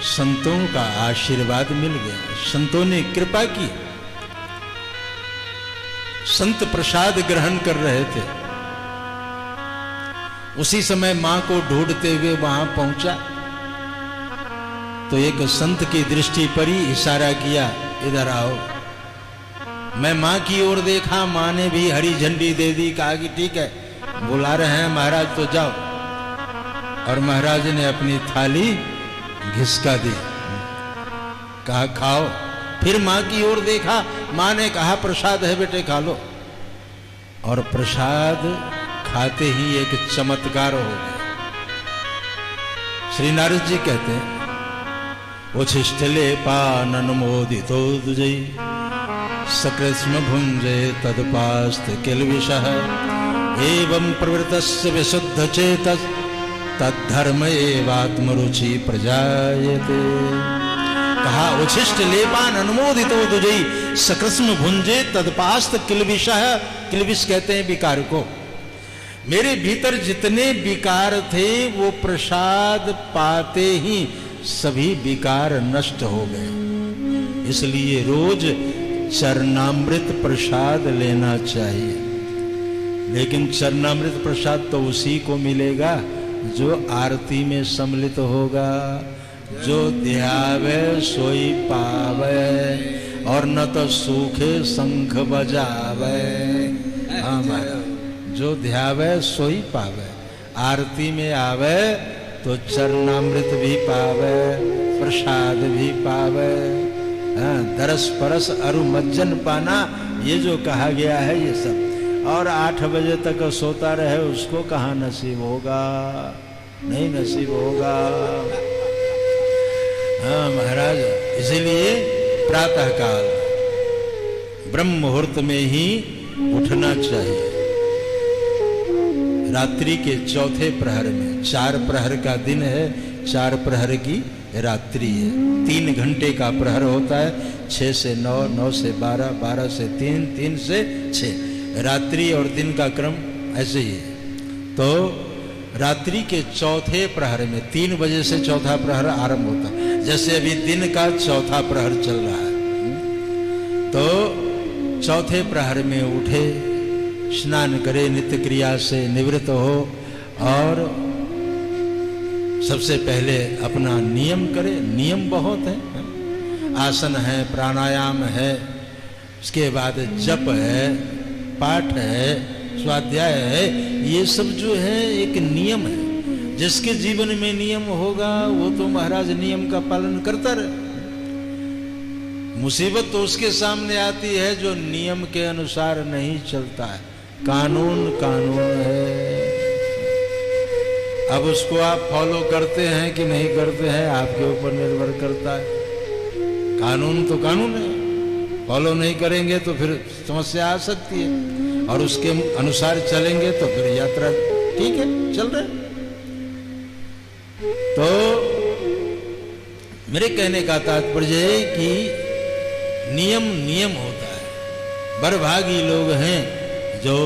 संतों का आशीर्वाद मिल गया, संतों ने कृपा की। संत प्रसाद ग्रहण कर रहे थे, उसी समय मां को ढूंढते हुए वहां पहुंचा तो एक संत की दृष्टि पड़ी, इशारा किया इधर आओ। मैं मां की ओर देखा, मां ने भी हरी झंडी दे दी, कहा कि ठीक है बुला रहे हैं महाराज तो जाओ। और महाराज ने अपनी थाली घिसका दी, कहा खाओ। फिर मां की ओर देखा, मां ने कहा प्रसाद है बेटे खा लो। और प्रसाद खाते ही एक चमत्कार हो गया। श्री नारद जी कहते हैं उच्छिष्टले पानन मोदितो दुजै सकृत्स्म भुंजे तदपास्त किल्बिषः एवं प्रवृत्तस्य विशुद्ध चेतस तद्धर्म एवात्मरुचि प्रजायते। कहा उच्छिष्ट लेपान अनुमोदितो दुजै सकृत्स्म भुंजे तदपास्त किल्बिषः। किल्बिष कहते हैं विकार को। मेरे भीतर जितने विकार थे वो प्रसाद पाते ही सभी विकार नष्ट हो गए। इसलिए रोज चरणामृत प्रसाद लेना चाहिए। लेकिन चरणामृत प्रसाद तो उसी को मिलेगा जो आरती में सम्मिलित होगा, जो ध्यावे सोई पावे और न तो सूखे शंख बजावे। हाँ महाराज, जो ध्यावे सोई पावे, आरती में आवे तो चरणामृत भी पावे, प्रसाद भी पावे। हाँ, दरस परस अरु मज्जन पाना, ये जो कहा गया है ये सब। और 8 बजे तक सोता रहे उसको कहाँ नसीब होगा, नहीं नसीब होगा। हाँ महाराज, इसीलिए प्रातः काल ब्रह्म मुहूर्त में ही उठना चाहिए। रात्रि के चौथे प्रहर में, 4 प्रहर का दिन है, 4 प्रहर की रात्रि है। 3 घंटे का प्रहर होता है, 6 से 9, 9 से 12, 12 से 3, 3 से 6। रात्रि और दिन का क्रम ऐसे ही है। तो रात्रि के चौथे प्रहर में 3 बजे से चौथा प्रहर आरंभ होता है। जैसे अभी दिन का चौथा प्रहर चल रहा है, तो चौथे प्रहर में उठे, स्नान करे, नित्य क्रिया से निवृत्त हो और सबसे पहले अपना नियम करे। नियम बहुत है, आसन है, प्राणायाम है, उसके बाद जप है, पाठ है, स्वाध्याय है। ये सब जो है एक नियम है। जिसके जीवन में नियम होगा वो तो महाराज नियम का पालन करता रहे। मुसीबत तो उसके सामने आती है जो नियम के अनुसार नहीं चलता है, कानून कानून है। अब उसको आप फॉलो करते हैं कि नहीं करते हैं आपके ऊपर निर्भर करता है। कानून तो कानून है, फॉलो नहीं करेंगे तो फिर समस्या आ सकती है, और उसके अनुसार चलेंगे तो फिर यात्रा ठीक है, चल रहे। तो मेरे कहने का तात्पर्य है कि नियम नियम होता है। बड़भागी लोग हैं जो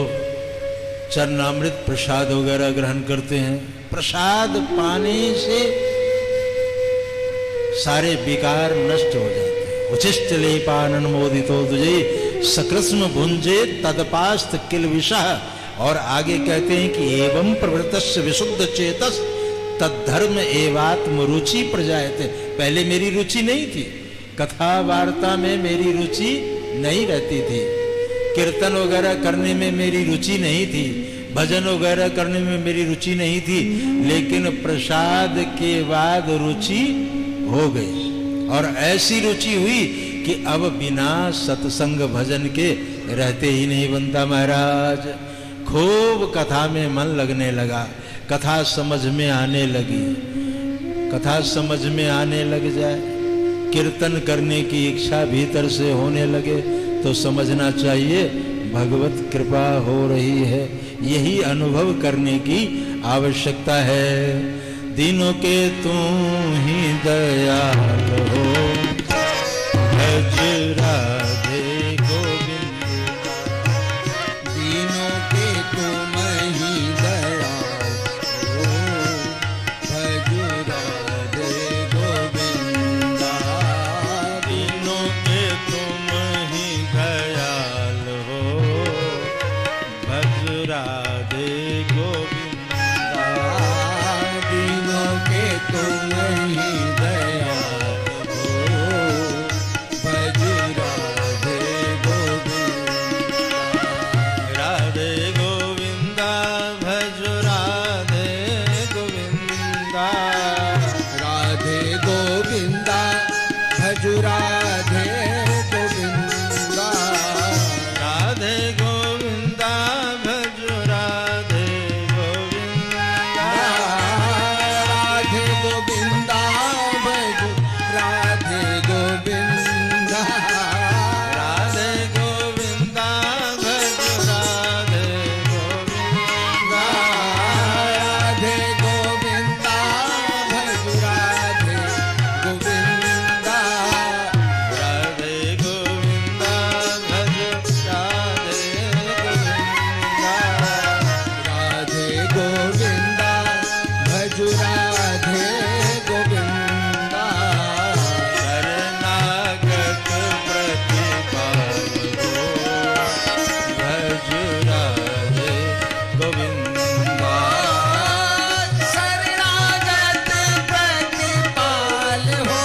चरणामृत प्रसाद वगैरह ग्रहण करते हैं। प्रसाद पाने से सारे विकार नष्ट हो जाते हैं। उचिष्ट लेपानन मोदितो तुझे सकृष्ण भुंजे तदपास्त किल विषः। और आगे कहते हैं कि एवं प्रवृत्तस्य विशुद्ध चेतस तद्धर्म एवात्म रुचि प्रजायते। पहले मेरी रुचि नहीं थी, कथा वार्ता में मेरी रुचि नहीं रहती थी, कीर्तन वगैरह करने में मेरी रुचि नहीं थी, भजन वगैरह करने में मेरी रुचि नहीं थी, लेकिन प्रसाद के बाद रुचि हो गई। और ऐसी रुचि हुई कि अब बिना सत्संग भजन के रहते ही नहीं बनता महाराज। खूब कथा में मन लगने लगा, कथा समझ में आने लगी। कथा समझ में आने लग जाए, कीर्तन करने की इच्छा भीतर से होने लगे तो समझना चाहिए भगवत कृपा हो रही है। यही अनुभव करने की आवश्यकता है। दीनों के तू ही दयाल हो, भज राधे गोविंद। दीनों के तुम ही दयाल हो, भज राधे गोविंदा। दीनों के तुम ही दयाल हो, भज राधे गोविंदा। दीनों के तुम ही दयाल हो, भज राधे गोविंदा। राधे गोविंदा भज राधे गोविंदा। राधे गोविंदा भज राधे गोविंदा। राधे गोविंदा भज राधे गोविंदा। राधे गोविंदा भज राधे गोविंदा। राधे गोविंदा भज राधे गोविंदा। राधे गोविंदा भज राधे गोविंदा। राधे गोविंदा भज राधे गोविंदा। राधे गोविंदा भज राधे गोविंदा। शरणागत प्रतिपाल हो, भज राधे गोविंदा। शरणागत प्रतिपाल हो,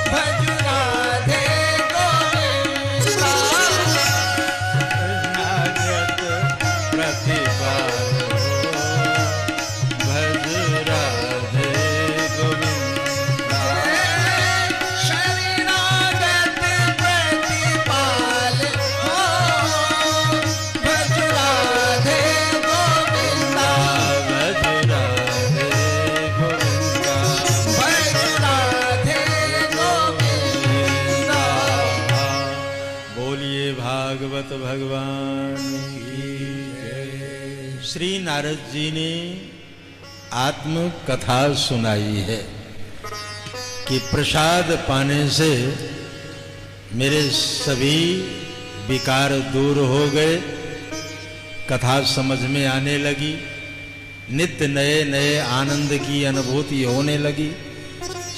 भज राधे गोविंदा। शरणागत प्रतिपाल हो, भज राधे गोविंदा। शरणागत प्रतिपाल हो, भज राधे गोविंदा। भज राधे गोविंदा। भज राधे गोविंदा। बोलिए भागवत भगवान की जय। श्री नारद जी ने आत्म कथा सुनाई है कि प्रसाद पाने से मेरे सभी विकार दूर हो गए, कथा समझ में आने लगी, नित्य नए नए आनंद की अनुभूति होने लगी,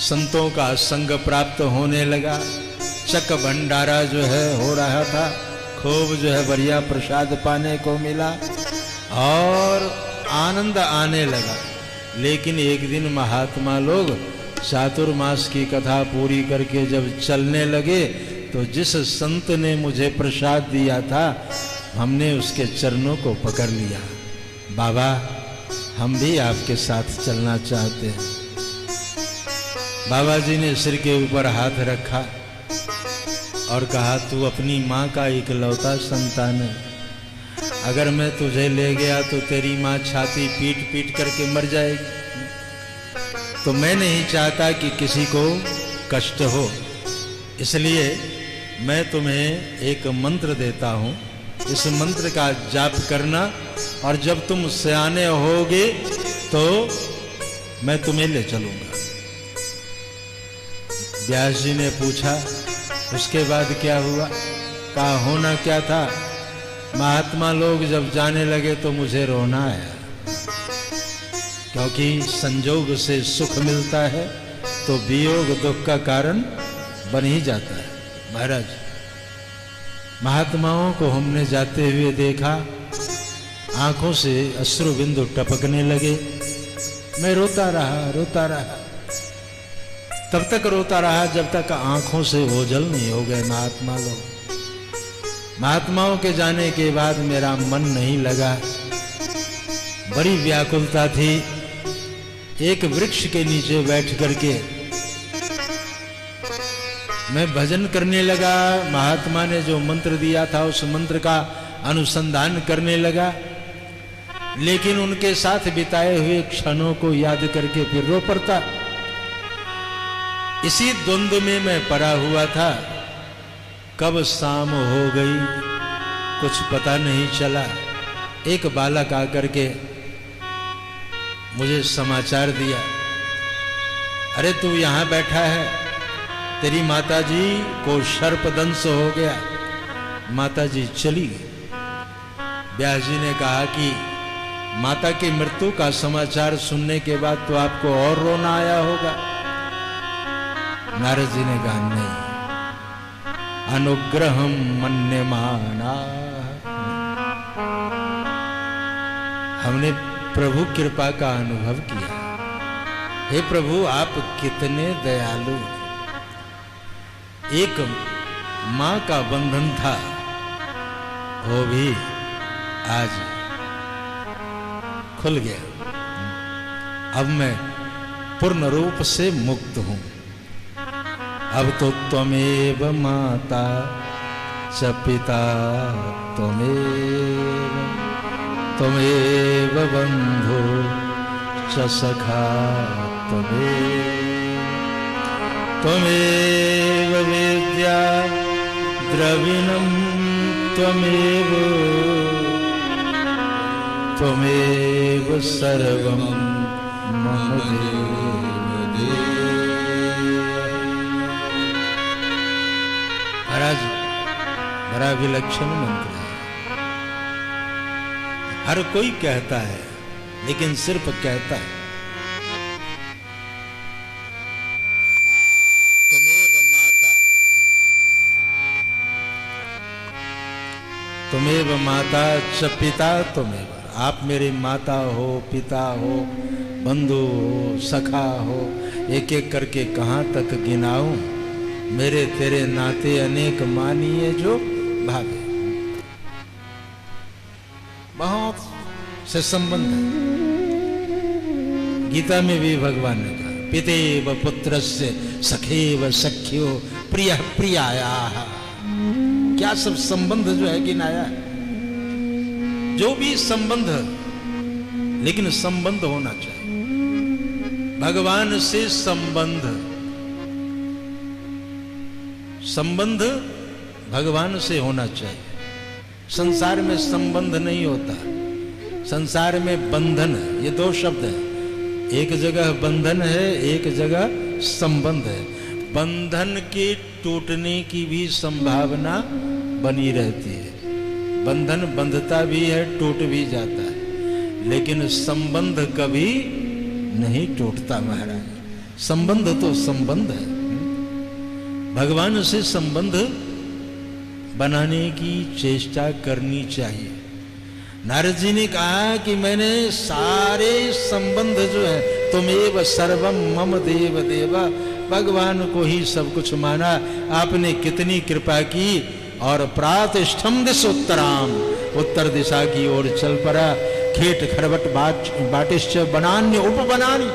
संतों का संग प्राप्त होने लगा, चक भंडारा जो है हो रहा था, खूब जो है बढ़िया प्रसाद पाने को मिला और आनंद आने लगा। लेकिन एक दिन महात्मा लोग चातुर्मास की कथा पूरी करके जब चलने लगे तो जिस संत ने मुझे प्रसाद दिया था हमने उसके चरणों को पकड़ लिया। बाबा हम भी आपके साथ चलना चाहते हैं। बाबा जी ने सिर के ऊपर हाथ रखा और कहा तू अपनी माँ का इकलौता संतान है, अगर मैं तुझे ले गया तो तेरी माँ छाती पीट पीट करके मर जाएगी। तो मैं नहीं चाहता कि किसी को कष्ट हो, इसलिए मैं तुम्हें एक मंत्र देता हूँ, इस मंत्र का जाप करना, और जब तुम सयाने होगे तो मैं तुम्हें ले चलूंगा। व्यास जी ने पूछा उसके बाद क्या हुआ? कहा होना क्या था? महात्मा लोग जब जाने लगे तो मुझे रोना आया, क्योंकि संजोग से सुख मिलता है तो वियोग दुख का कारण बन ही जाता है। महाराज, महात्माओं को हमने जाते हुए देखा, आंखों से अश्रु बिंदु टपकने लगे। मैं रोता रहा, तब तक रोता रहा जब तक आंखों से ओझल नहीं हो गए महात्मा लोग। महात्माओं के जाने के बाद मेरा मन नहीं लगा, बड़ी व्याकुलता थी। एक वृक्ष के नीचे बैठ करके मैं भजन करने लगा। महात्मा ने जो मंत्र दिया था उस मंत्र का अनुसंधान करने लगा, लेकिन उनके साथ बिताए हुए क्षणों को याद करके फिर रो पड़ता। इसी द्वंद्व में मैं पड़ा हुआ था। कब शाम हो गई कुछ पता नहीं चला। एक बालक आकर के मुझे समाचार दिया, अरे तू यहां बैठा है, तेरी माताजी को सर्पदंश हो गया, माताजी चली गई। व्यास जी ने कहा कि माता की मृत्यु का समाचार सुनने के बाद तो आपको और रोना आया होगा। नारद जी ने कहा नहीं, अनुग्रहम मन्यमाना, हमने प्रभु कृपा का अनुभव किया। हे प्रभु आप कितने दयालु। एक मां का बंधन था, वो भी आज खुल गया। अब मैं पूर्ण रूप से मुक्त हूं। अब तो त्वमेव माता च पिता त्वमेव बंधु च सखा त्वमेव विद्या द्रविणं त्वमेव सर्वं मम देव। महाराज, बड़ा विलक्षण मंत्र है। हर कोई कहता है, लेकिन सिर्फ कहता है। तुमेव माता च पिता तुमेव, आप मेरे माता हो, पिता हो, बंधु हो, सखा हो, एक एक करके कहां तक गिनाऊं। मेरे तेरे नाते अनेक मानिए जो भावे। बहुत से संबंध है। गीता में भी भगवान ने कहा पितेव पुत्रस्य सखेव सख्यो प्रिय प्रियाया। क्या सब संबंध जो है गिनाया, जो भी संबंध, लेकिन संबंध होना चाहिए भगवान से। संबंध भगवान से होना चाहिए। संसार में संबंध नहीं होता, संसार में बंधन, ये दो शब्द है। एक जगह बंधन है, एक जगह संबंध है। बंधन के टूटने की भी संभावना बनी रहती है। बंधन बंधता भी है, टूट भी जाता है, लेकिन संबंध कभी नहीं टूटता महाराज। संबंध तो संबंध है। भगवान से संबंध बनाने की चेष्टा करनी चाहिए। नारद जी ने कहा कि मैंने सारे संबंध जो है, तुमेव सर्वम मम देव देवा, भगवान को ही सब कुछ माना। आपने कितनी कृपा की। और प्रातिष्ठम दिश उत्तराम, उत्तर दिशा की ओर चल पड़ा। खेट खरबट बाटिश्च बनान्य उप बनानी।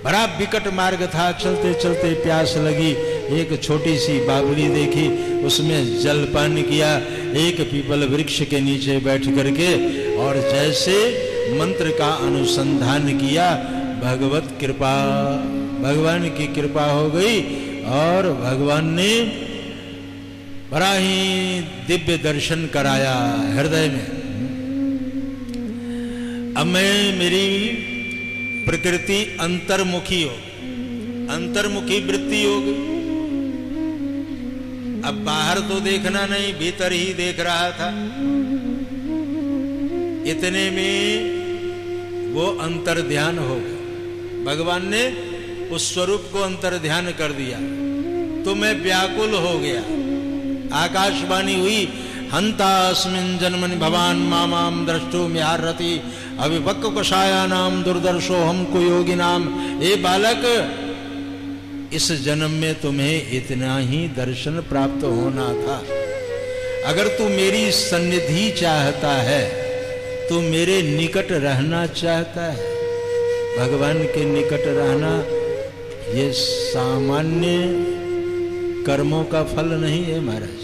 बड़ा विकट मार्ग था, चलते चलते प्यास लगी, एक छोटी सी बावली देखी, उसमें जलपान किया, एक पीपल वृक्ष के नीचे बैठ करके और जैसे मंत्र का अनुसंधान किया, भगवत कृपा, भगवान की कृपा हो गई और भगवान ने बड़ा ही दिव्य दर्शन कराया हृदय में। अब मैं, मेरी प्रकृति अंतर्मुखी हो, अंतर्मुखी वृत्ति हो गई। अब बाहर तो देखना नहीं, भीतर ही देख रहा था। इतने में वो अंतर ध्यान हो गया, भगवान ने उस स्वरूप को अंतर ध्यान कर दिया, तो मैं व्याकुल हो गया। आकाशवाणी हुई, हंतास्मिन् जन्मनि भवान मामाम द्रष्टुम यारति अविपक्व कषाया नाम दुर्दर्शो हमको योगी नाम। ए बालक, इस जन्म में तुम्हें इतना ही दर्शन प्राप्त होना था। अगर तू मेरी सन्निधि चाहता है, तू मेरे निकट रहना चाहता है, भगवान के निकट रहना ये सामान्य कर्मों का फल नहीं है महाराज,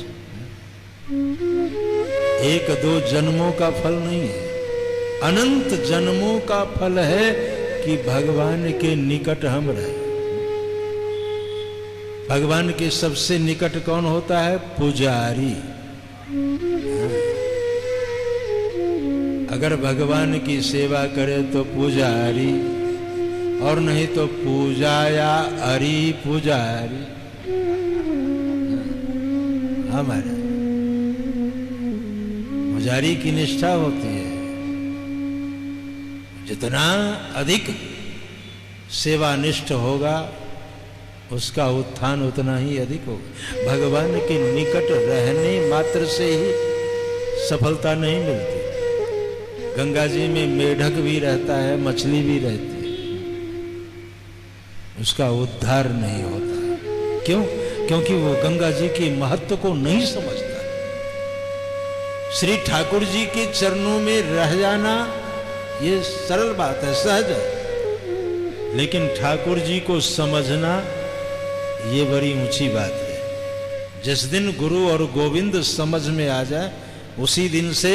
एक दो जन्मों का फल नहीं है, अनंत जन्मों का फल है कि भगवान के निकट हम रहे। भगवान के सबसे निकट कौन होता है? पुजारी। अगर भगवान की सेवा करे तो पुजारी, और नहीं तो पूजा या अरि पुजारी। हमारा पुजारी की निष्ठा होती है, जितना अधिक सेवानिष्ठ होगा उसका उत्थान उतना ही अधिक होगा। भगवान के निकट रहने मात्र से ही सफलता नहीं मिलती। गंगा जी में मेढक भी रहता है, मछली भी रहती है, उसका उद्धार नहीं होता। क्यों? क्योंकि वो गंगा जी के महत्व को नहीं समझता। श्री ठाकुर जी के चरणों में रह जाना ये सरल बात है, सहज है, लेकिन ठाकुर जी को समझना ये बड़ी ऊंची बात है। जिस दिन गुरु और गोविंद समझ में आ जाए, उसी दिन से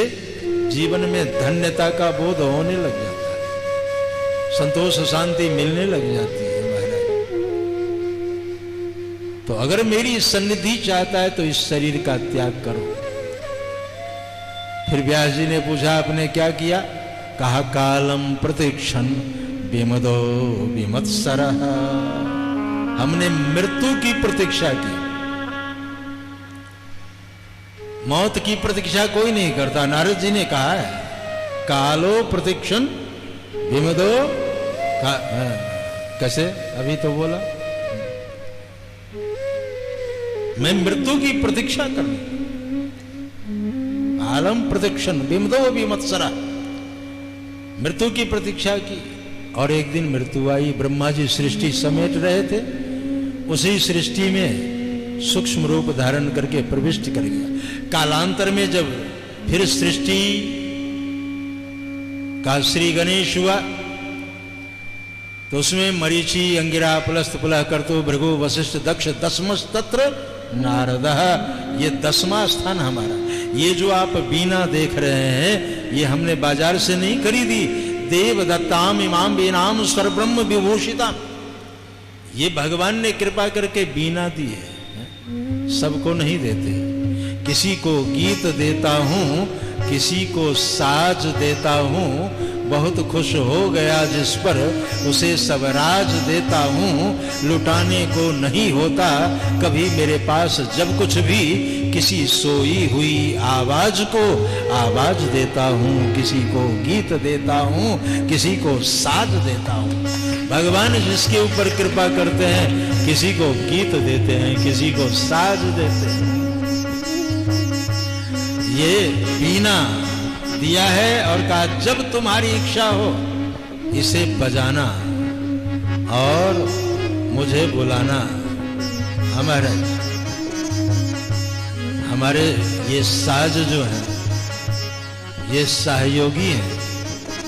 जीवन में धन्यता का बोध होने लग जाता है, संतोष शांति मिलने लग जाती है महाराज। तो अगर मेरी सन्निधि चाहता है तो इस शरीर का त्याग करो। फिर व्यास जी ने पूछा, आपने क्या किया? कहा, कालम प्रतीक्षण विमदो विमत्सरः। हमने मृत्यु की प्रतीक्षा की। मौत की प्रतीक्षा कोई नहीं करता। नारद जी ने कहा है, कालो प्रतीक्षण विमदो कैसे? अभी तो बोला, मैं मृत्यु की प्रतीक्षा करनी। कालम प्रतीक्षण विमदो विमत्सरः, मृत्यु की प्रतीक्षा की। और एक दिन मृत्यु आई। ब्रह्मा जी सृष्टि समेट रहे थे, उसी सृष्टि में सूक्ष्म रूप धारण करके प्रविष्ट कर गया। कालांतर में जब फिर सृष्टि का श्री गणेश हुआ, तो उसमें मरीचि, अंगिरा, पुलस्त, पुलह, कर्तु, भृगु, वशिष्ठ, दक्ष, दसमस तत्र नारदः। ये 10वां स्थान हमारा। ये जो आप बीना देख रहे हैं, ये हमने बाजार से नहीं खरीदी। देव दत्ताम इमाम बीनाम सर्वब्रह्म विभूषिता, ये भगवान ने कृपा करके बीना दी है। सबको नहीं देते। किसी को गीत देता हूं, किसी को साज देता हूं, बहुत खुश हो गया जिस पर उसे सब राज देता हूं। लुटाने को नहीं होता कभी मेरे पास जब कुछ भी, किसी सोई हुई आवाज को आवाज देता हूं, किसी को गीत देता हूं, किसी को साज देता हूं। भगवान जिसके ऊपर कृपा करते हैं, किसी को गीत देते हैं, किसी को साज देते हैं। ये बीना दिया है और कहा, जब तुम्हारी इच्छा हो इसे बजाना और मुझे बुलाना। हमारे ये साज जो हैं, ये सहयोगी हैं।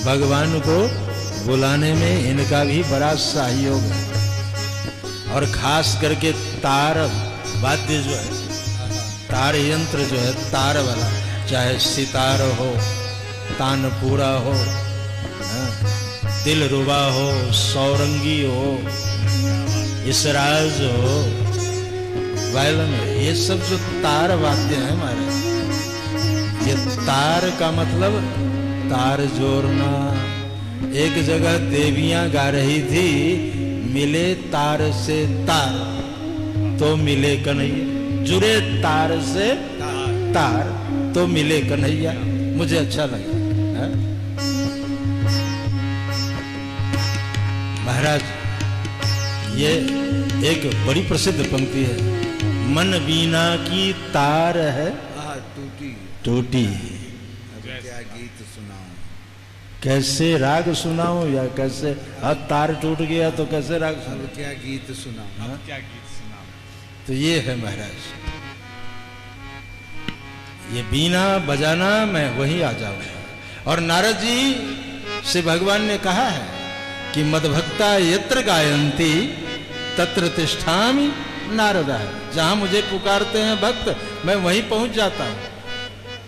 भगवान को बुलाने में इनका भी बड़ा सहयोग है। और खास करके तार वाद्य जो है, तार यंत्र जो है, तार वाला, चाहे सितार हो, तानपुरा हो, दिलरुबा हो, सौरंगी हो, इसराज हो, वायलिन, ये सब जो तार वाद्य है हमारे, ये तार का मतलब तार जोड़ना। एक जगह देवियां गा रही थी, मिले तार से तार तो मिले कन्हैया, जुड़े तार से तार तो मिले कन्हैया। मुझे अच्छा लगा है? महाराज, ये एक बड़ी प्रसिद्ध पंक्ति है, मन वीणा की तार है टूटी टूटी, क्या गीत सुनाऊं, कैसे राग सुनाऊं या कैसे, अब तार टूट गया तो कैसे राग सुनाऊं, अब क्या गीत सुनाऊं, अब क्या गीत सुनाऊं। तो ये है महाराज, ये बीना बजाना, मैं वहीं आ जाऊंगा। और नारद जी से भगवान ने कहा है कि मद्भक्ता यत्र गायन्ति तत्र तिष्ठामि नारद है, जहां मुझे पुकारते हैं भक्त, मैं वहीं पहुंच जाता हूं।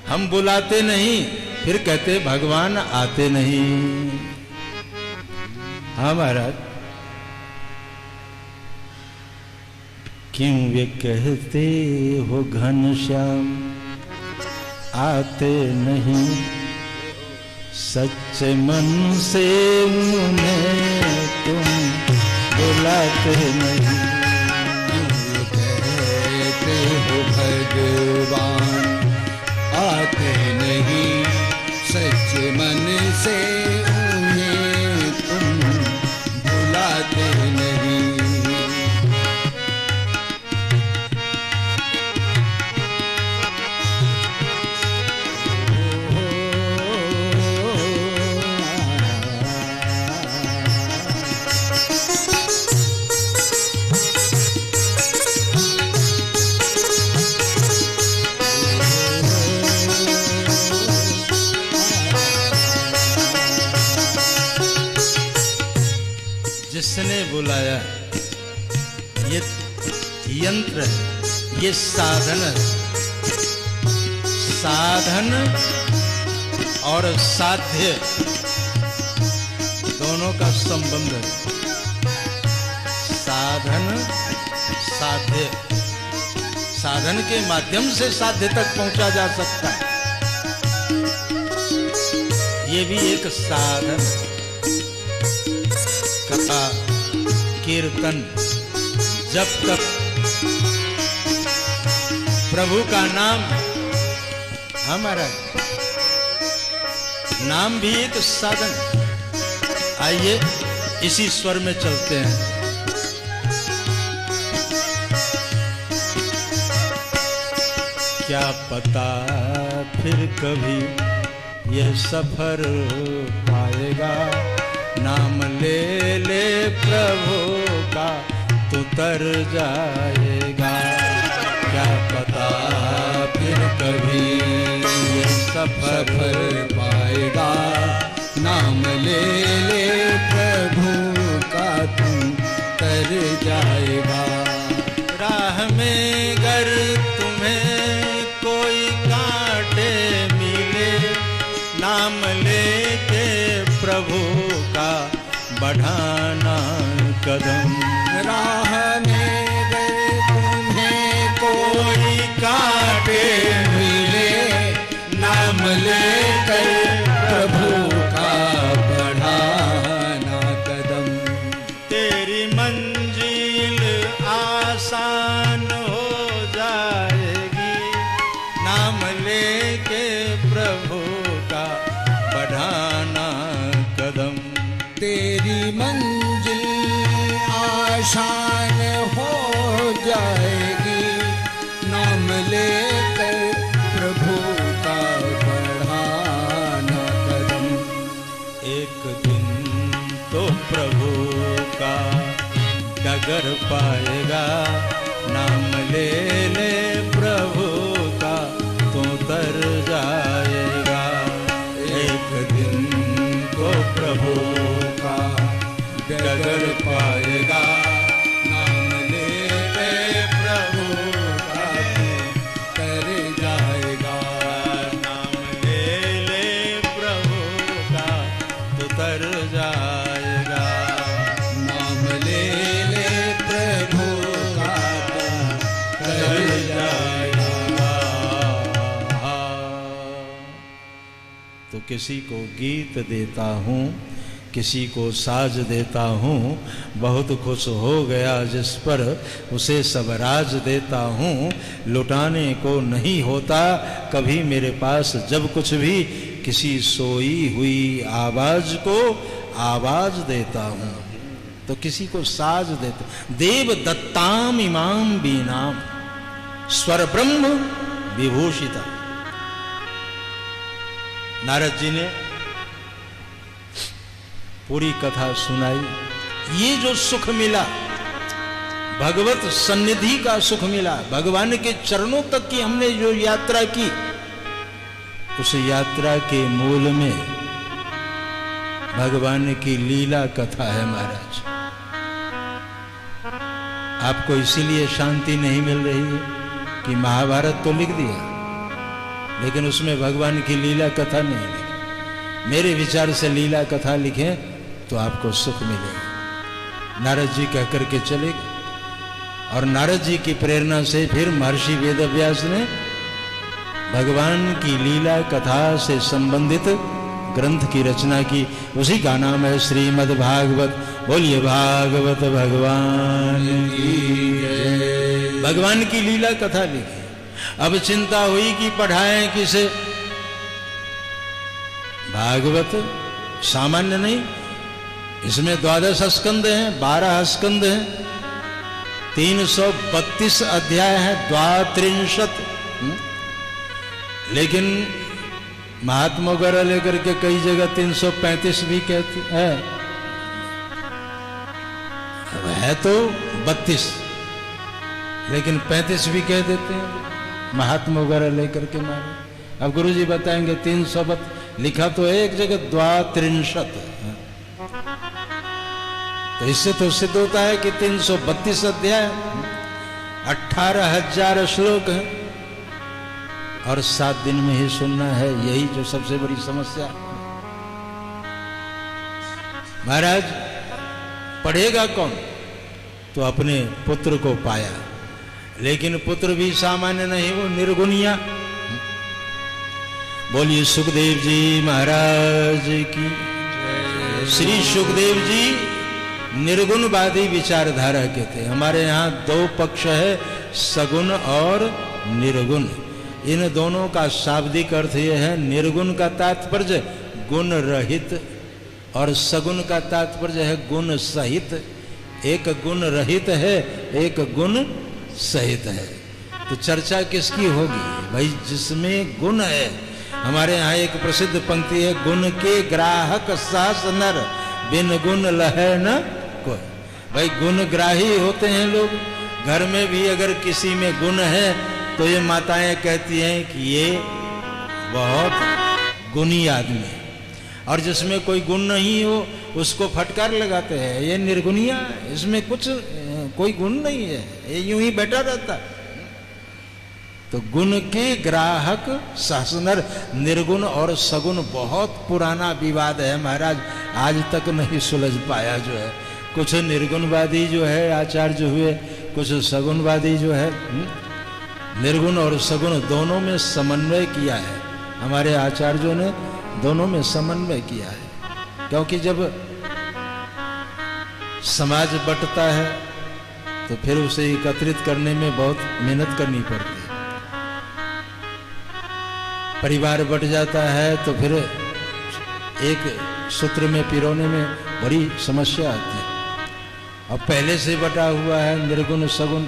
हम बुलाते नहीं, फिर कहते भगवान आते नहीं। हाँ महाराज, क्यों वे कहते हो घनश्याम आते नहीं, सच्चे मन से उन्हें तुम बुलाते नहीं। कहते हो भगवान आते नहीं, सच्चे मन से उन्हें तुम बुलाते नहीं। जिसने बुलाया, ये यंत्र है, ये साधन है। साधन और साध्य दोनों का संबंध है। साधन साध्य, साधन के माध्यम से साध्य तक पहुंचा जा सकता है, ये भी एक साधन। कथा कीर्तन, जब तक प्रभु का नाम, हमारा नाम भी एक साधन। आइए इसी स्वर में चलते हैं। क्या पता फिर कभी यह सफर पाएगा, नाम ले ले प्रभु का तू तर जाएगा। क्या पता फिर कभी ये सफर पाएगा, नाम ले ले प्रभु का तू तर जाएगा। राह में गर तुम्हें कोई कांटे मिले, नाम लेके प्रभु का बढ़ाना कदम। राह में अगर तुम्हें कोई कांटे मिले, नाम लेकर प्रभु का बढ़ाना कदम। तेरी मंजिल आसान हो जाएगी, नाम लेके प्रभु का बढ़ाना कदम। तेरी मंजिल आसान हो जाएगी, नाम लेकर प्रभु का बढ़ाना कदम। एक दिन तो प्रभु का डगर पाएगा, नाम ले ले प्रभु का तो तर जाएगा। एक दिन तो प्रभु का डगर पाएगा, नाम किसी को गीत देता हूँ, किसी को साज देता हूँ, बहुत खुश हो गया जिस पर उसे सब राज देता हूँ। लुटाने को नहीं होता कभी मेरे पास जब कुछ भी, किसी सोई हुई आवाज को आवाज देता हूँ। तो किसी को साज देता, देव दत्ताम इमाम बीनाम स्वर ब्रह्म विभूषिता। नारद जी ने पूरी कथा सुनाई। ये जो सुख मिला, भगवत सन्निधि का सुख मिला, भगवान के चरणों तक की हमने जो यात्रा की, उस यात्रा के मूल में भगवान की लीला कथा है महाराज। आपको इसीलिए शांति नहीं मिल रही है कि महाभारत तो लिख दिया, लेकिन उसमें भगवान की लीला कथा नहीं लिखी। मेरे विचार से लीला कथा लिखें तो आपको सुख मिलेगा। नारद जी कह करके चले गए, और नारद जी की प्रेरणा से फिर महर्षि वेदव्यास ने भगवान की लीला कथा से संबंधित ग्रंथ की रचना की। उसी का नाम है श्रीमद् भागवत। बोलिए भागवत भगवान की जय। भगवान की लीला कथा लिखी। अब चिंता हुई कि पढ़ाएं किसे। भागवत सामान्य नहीं, इसमें 12 स्कंद हैं, 12 स्कंद हैं, 332 अध्याय है, 32। लेकिन महात्मा वगैरह लेकर के कई जगह 335 भी कहती है। अब है तो 32, लेकिन 35 भी कह देते हैं महात्मा वगैरह लेकर के मारे। अब गुरुजी बताएंगे 332 लिखा तो एक जगह 32। तो इससे तो सिद्ध होता है कि 332 अध्याय, 18,000 श्लोक हैं, और 7 दिन में ही सुनना है। यही जो सबसे बड़ी समस्या। महाराज पढ़ेगा कौन? तो अपने पुत्र को पाया, लेकिन पुत्र भी सामान्य नहीं, वो निर्गुणिया। बोलिए सुखदेव जी महाराज की। श्री सुखदेव जी निर्गुणवादी विचारधारा के थे। हमारे यहाँ 2 पक्ष है, सगुण और निर्गुण। इन दोनों का शाब्दिक अर्थ यह है, निर्गुण का तात्पर्य गुण रहित और सगुण का तात्पर्य है गुण सहित। एक गुण रहित है, एक गुण सहित है। तो चर्चा किसकी होगी भाई? जिसमें गुण है। हमारे यहाँ एक प्रसिद्ध पंक्ति है, गुण के ग्राहक सास नर, बिन गुण लहे न कोई। भाई गुणग्राही होते हैं लोग। घर में भी अगर किसी में गुण है तो ये माताएं कहती हैं कि ये बहुत गुणी आदमी है, और जिसमें कोई गुण नहीं हो उसको फटकार लगाते हैं, ये निर्गुणिया, इसमें कुछ कोई गुण नहीं है, ये यूं ही बैठा रहता। तो गुण के ग्राहक सहसनर, निर्गुण और सगुण बहुत पुराना विवाद है महाराज, आज तक नहीं सुलझ पाया। जो है कुछ निर्गुणवादी जो है आचार्य हुए, कुछ सगुणवादी जो है। निर्गुण और सगुण दोनों में समन्वय किया है हमारे आचार्यों ने, दोनों में समन्वय किया है। क्योंकि जब समाज बंटता है तो फिर उसे एकत्रित करने में बहुत मेहनत करनी पड़ती है। परिवार बंट जाता है तो फिर एक सूत्र में पिरोने में बड़ी समस्या आती है। अब पहले से बटा हुआ है निर्गुण सगुण,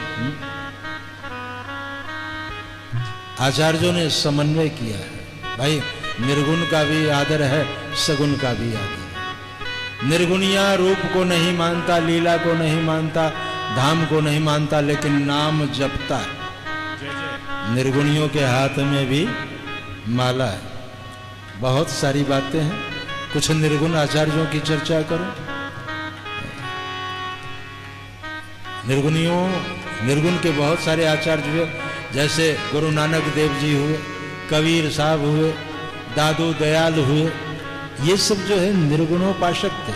आचार्यों ने समन्वय किया है। भाई निर्गुण का भी आदर है, सगुण का भी आदर है। निर्गुणिया रूप को नहीं मानता, लीला को नहीं मानता, धाम को नहीं मानता, लेकिन नाम जपता है। निर्गुणियों के हाथ में भी माला है। बहुत सारी बातें हैं, कुछ निर्गुण आचार्यों की चर्चा करो। निर्गुण के बहुत सारे आचार्य हुए, जैसे गुरु नानक देव जी हुए, कबीर साहब हुए, दादू दयाल हुए। ये सब जो है निर्गुणोपासक थे,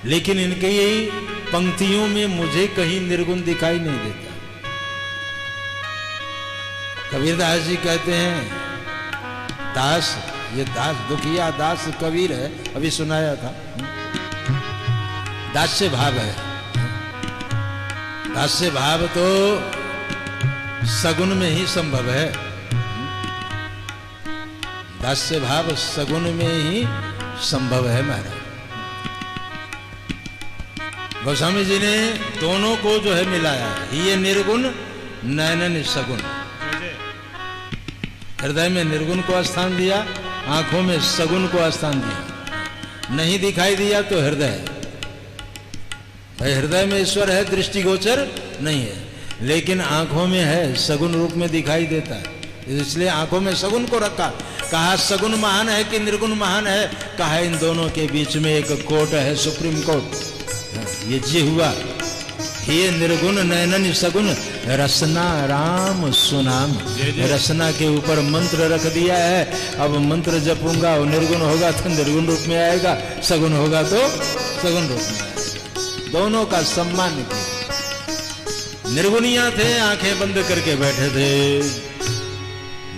लेकिन इनके यही पंक्तियों में मुझे कहीं निर्गुण दिखाई नहीं देता। कबीरदास जी कहते हैं, दास ये दास दुखिया दास कबीर है, अभी सुनाया था। दास्य भाव है। दास्य भाव तो सगुन में ही संभव है। दास्य भाव सगुन में ही संभव है महाराज। गोस्वामी जी ने दोनों को जो है मिलाया, ये निर्गुण नयन सगुन। हृदय में निर्गुण को स्थान दिया, आंखों में सगुन को स्थान दिया। नहीं दिखाई दिया तो हृदय, भाई हृदय में ईश्वर है, दृष्टिगोचर नहीं है, लेकिन आंखों में है, सगुन रूप में दिखाई देता है, इसलिए आंखों में सगुन को रखा। कहा सगुन महान है कि निर्गुण महान है? कहा इन दोनों के बीच में एक कोर्ट है, सुप्रीम कोर्ट। ये जी हुआ, ये निर्गुण नयनन सगुन रसना राम सुनाम। रसना के ऊपर मंत्र रख दिया है। अब मंत्र जपूंगा, वो निर्गुण होगा तो निर्गुण रूप में आएगा, सगुन होगा तो सगुन रूप में आएगा। दोनों का सम्मान किया। निर्गुणिया थे, आंखें बंद करके बैठे थे।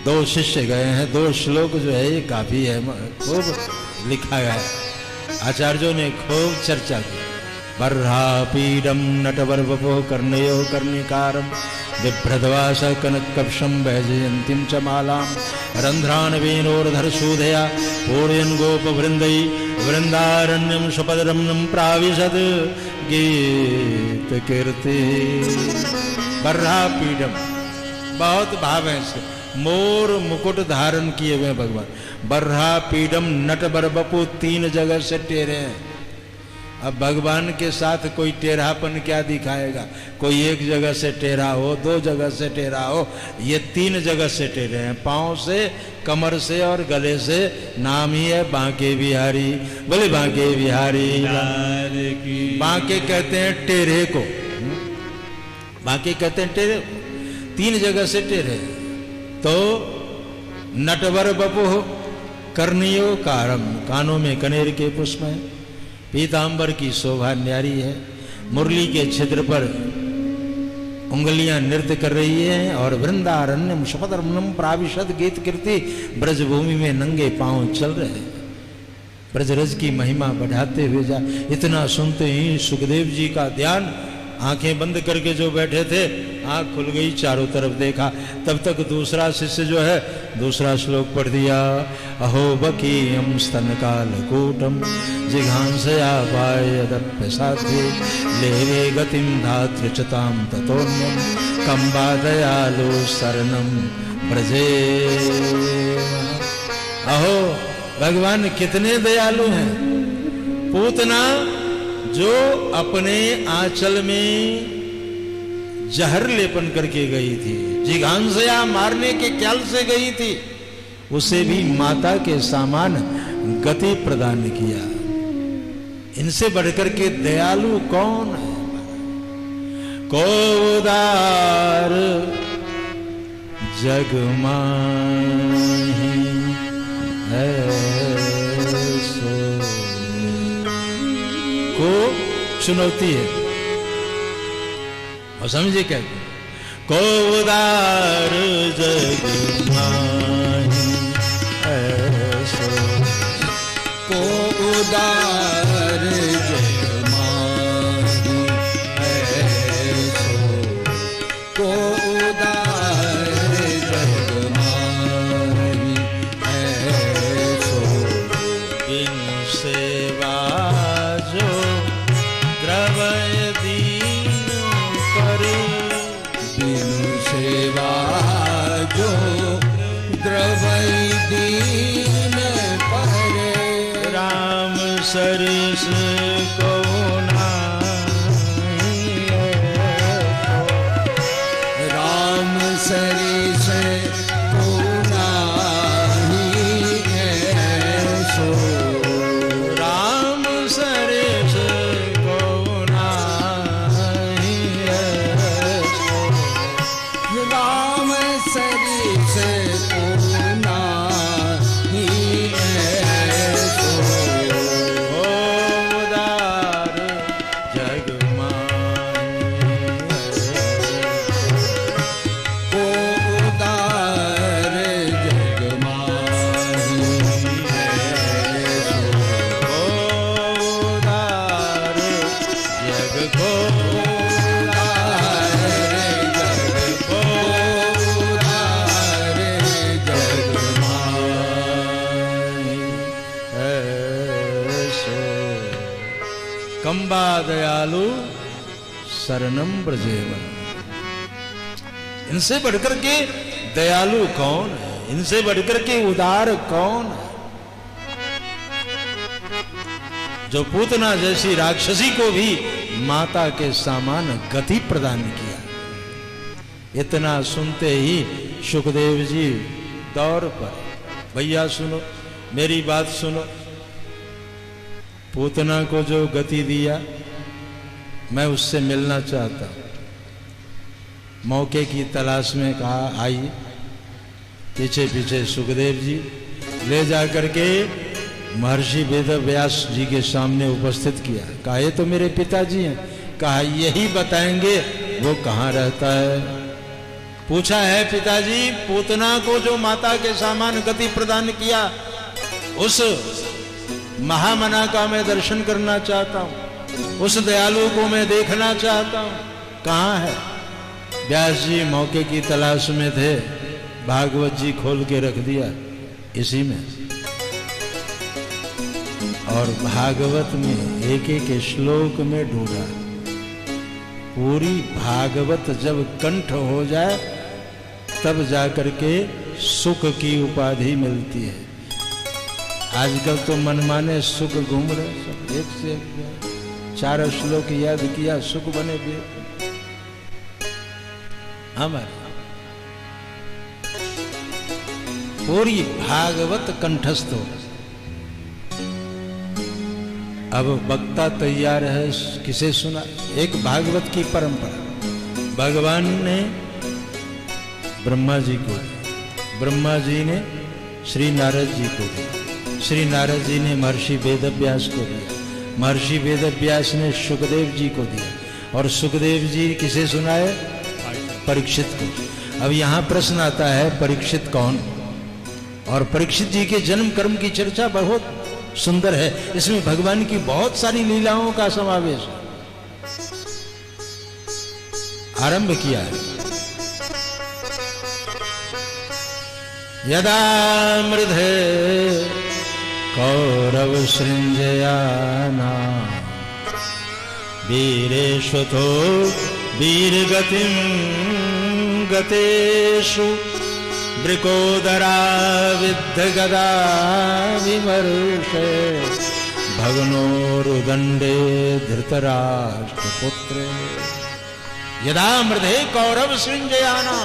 दो शिष्य गए हैं, 2 श्लोक जो है ये काफी है, खूब लिखा गया है, आचार्यों ने खूब चर्चा की। बर्हापीडम नटवर्वपो कर्णयो कर्णिकारम बिभ्रद्वास कनकपशम वैजयंतीम च मालाम रंध्रान वेणोर्धरसूधया पूर्यन गोपवृंदई वृंदारण्यम सुपदरम्यम प्राविशद गीत कीर्ति। बर्हापीडम बहुत भाव है इससे। मोर मुकुट धारण किए हुए भगवान। बर्हा पीडम नट बरबपू 3 जगह से टेढ़े हैं। अब भगवान के साथ कोई टेढ़ापन क्या दिखाएगा? कोई एक जगह से टेढ़ा हो, 2 जगह से टेढ़ा हो, ये 3 जगह से टेढ़े हैं, पांव से, कमर से और गले से। नाम ही है बांके बिहारी। बोले बांके बिहारी। बांके कहते हैं टेढ़े को, बांके कहते हैं टेढ़े को। 3 जगह से टेढ़े। तो नटवर बपुह कर्णियो कारम, कानों में कनेर के पुष्प है, पीतांबर की शोभा न्यारी है, मुरली के छिद्र पर उंगलियां नृत्य कर रही हैं, और वृंदारण्यम शपथरम्यम प्राविशद गीत कीर्ति, ब्रजभूमि में नंगे पांव चल रहे, ब्रजरज की महिमा बढ़ाते हुए जा। इतना सुनते ही सुखदेव जी का ध्यान, आंखें बंद करके जो बैठे थे, आंख खुल गई, चारों तरफ देखा। तब तक दूसरा शिष्य जो है दूसरा श्लोक पढ़ दिया। अहो बकीयम स्तन कालकूटम जिघांसया पायदप्य साध्वे लेवे गतिम धात्र चताम ततोन्यम कंबा दयालु शरणम ब्रजे। अहो भगवान कितने दयालु हैं। पूतना जो अपने आंचल में जहर लेपन करके गई थी, जिघांसया मारने के ख्याल से गई थी, उसे भी माता के समान गति प्रदान किया। इनसे बढ़कर के दयालु कौन है? को उदार जग माहि ऐसो। को चुनौती है, और समझिए क्या, को उदार जग माहि ऐसो, को उदार जग माहि ऐसो, को उदार जग माहि ऐसो। बिन सेवा जो द्रवय दीन पर, बिनु सेवा जो द्रवय दीन पर, राम को उधारे, जग को उधारे, जग माही ऐसो। कंबा दयालु शरणम ब्रजेवन। इनसे बढ़कर के दयालु कौन है, इनसे बढ़कर के उदार कौन है? जो पूतना जैसी राक्षसी को भी माता के समान गति प्रदान किया। इतना सुनते ही सुखदेव जी दौड़ पर, भैया सुनो, मेरी बात सुनो, पूतना को जो गति दिया मैं उससे मिलना चाहता हूं। मौके की तलाश में कहा आइए। पीछे पीछे सुखदेव जी ले जाकर के महर्षि वेद व्यास जी के सामने उपस्थित किया। कहा ये तो मेरे पिताजी हैं। कहा यही बताएंगे वो कहाँ रहता है। पूछा है पिताजी, पूतना को जो माता के समान गति प्रदान किया उस महामना का मैं दर्शन करना चाहता हूं, उस दयालु को मैं देखना चाहता हूं, कहाँ है? व्यास जी मौके की तलाश में थे, भागवत जी खोल के रख दिया इसी में। और भागवत में एक एक श्लोक में ढूंढा। पूरी भागवत जब कंठ हो जाए तब जाकर के सुख की उपाधि मिलती है। आजकल तो मनमाने सुख घूम रहे, सब एक से एक 4 श्लोक याद किया सुख बने भी हमारे। पूरी भागवत कंठस्थ हो। अब वक्ता तैयार है, किसे सुना? एक भागवत की परंपरा। भगवान ने ब्रह्मा जी को, ब्रह्मा जी ने श्री नारद जी को दिया, श्री नारद जी ने महर्षि वेदव्यास को दिया, महर्षि वेदव्यास ने सुखदेव जी को दिया, और सुखदेव जी किसे सुनाए? परीक्षित को। अब यहाँ प्रश्न आता है परीक्षित कौन? और परीक्षित जी के जन्म कर्म की चर्चा बहुत सुंदर है। इसमें भगवान की बहुत सारी लीलाओं का समावेश है। आरंभ किया है। यदा मृधे कौरव सृंजयाना वीरेश्वतो वीरगतिं गतेषु वृकोदरा विद्ध गदा विमर्शे भगनोरुदंडे धृतराष्ट्रपुत्रे। यदा मृधे कौरव सृंजयाना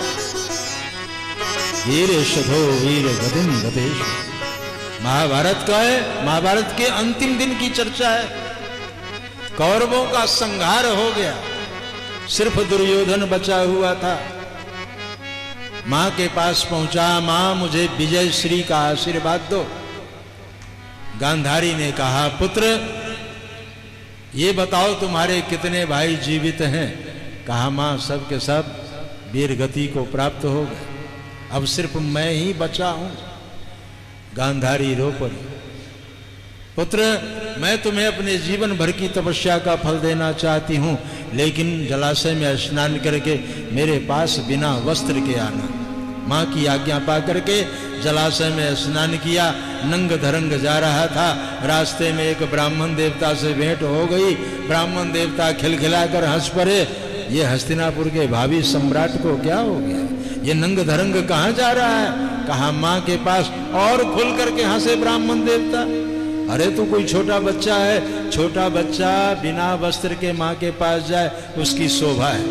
वीरेशधो वीर गतिं गतेषु। महाभारत का है, महाभारत के अंतिम दिन की चर्चा है। कौरवों का संहार हो गया, सिर्फ दुर्योधन बचा हुआ था। मां के पास पहुंचा, मां मुझे विजय श्री का आशीर्वाद दो। गांधारी ने कहा पुत्र ये बताओ तुम्हारे कितने भाई जीवित हैं? कहा मां सब के सब वीर गति को प्राप्त हो गए, अब सिर्फ मैं ही बचा हूं। गांधारी रो पड़ी। पुत्र मैं तुम्हें अपने जीवन भर की तपस्या का फल देना चाहती हूं, लेकिन जलाशय में स्नान करके मेरे पास बिना वस्त्र के आना। मां की आज्ञा पा करके जलाशय में स्नान किया। नंग धरंग जा रहा था, रास्ते में एक ब्राह्मण देवता से भेंट हो गई। ब्राह्मण देवता खिलखिलाकर हंस पड़े, ये हस्तिनापुर के भावी सम्राट को क्या हो गया? ये नंग धरंग कहाँ जा रहा है? कहा मां के पास। और खुल करके हंसे ब्राह्मण देवता। अरे तू कोई छोटा बच्चा है, छोटा बच्चा बिना वस्त्र के मां के पास जाए उसकी शोभा है,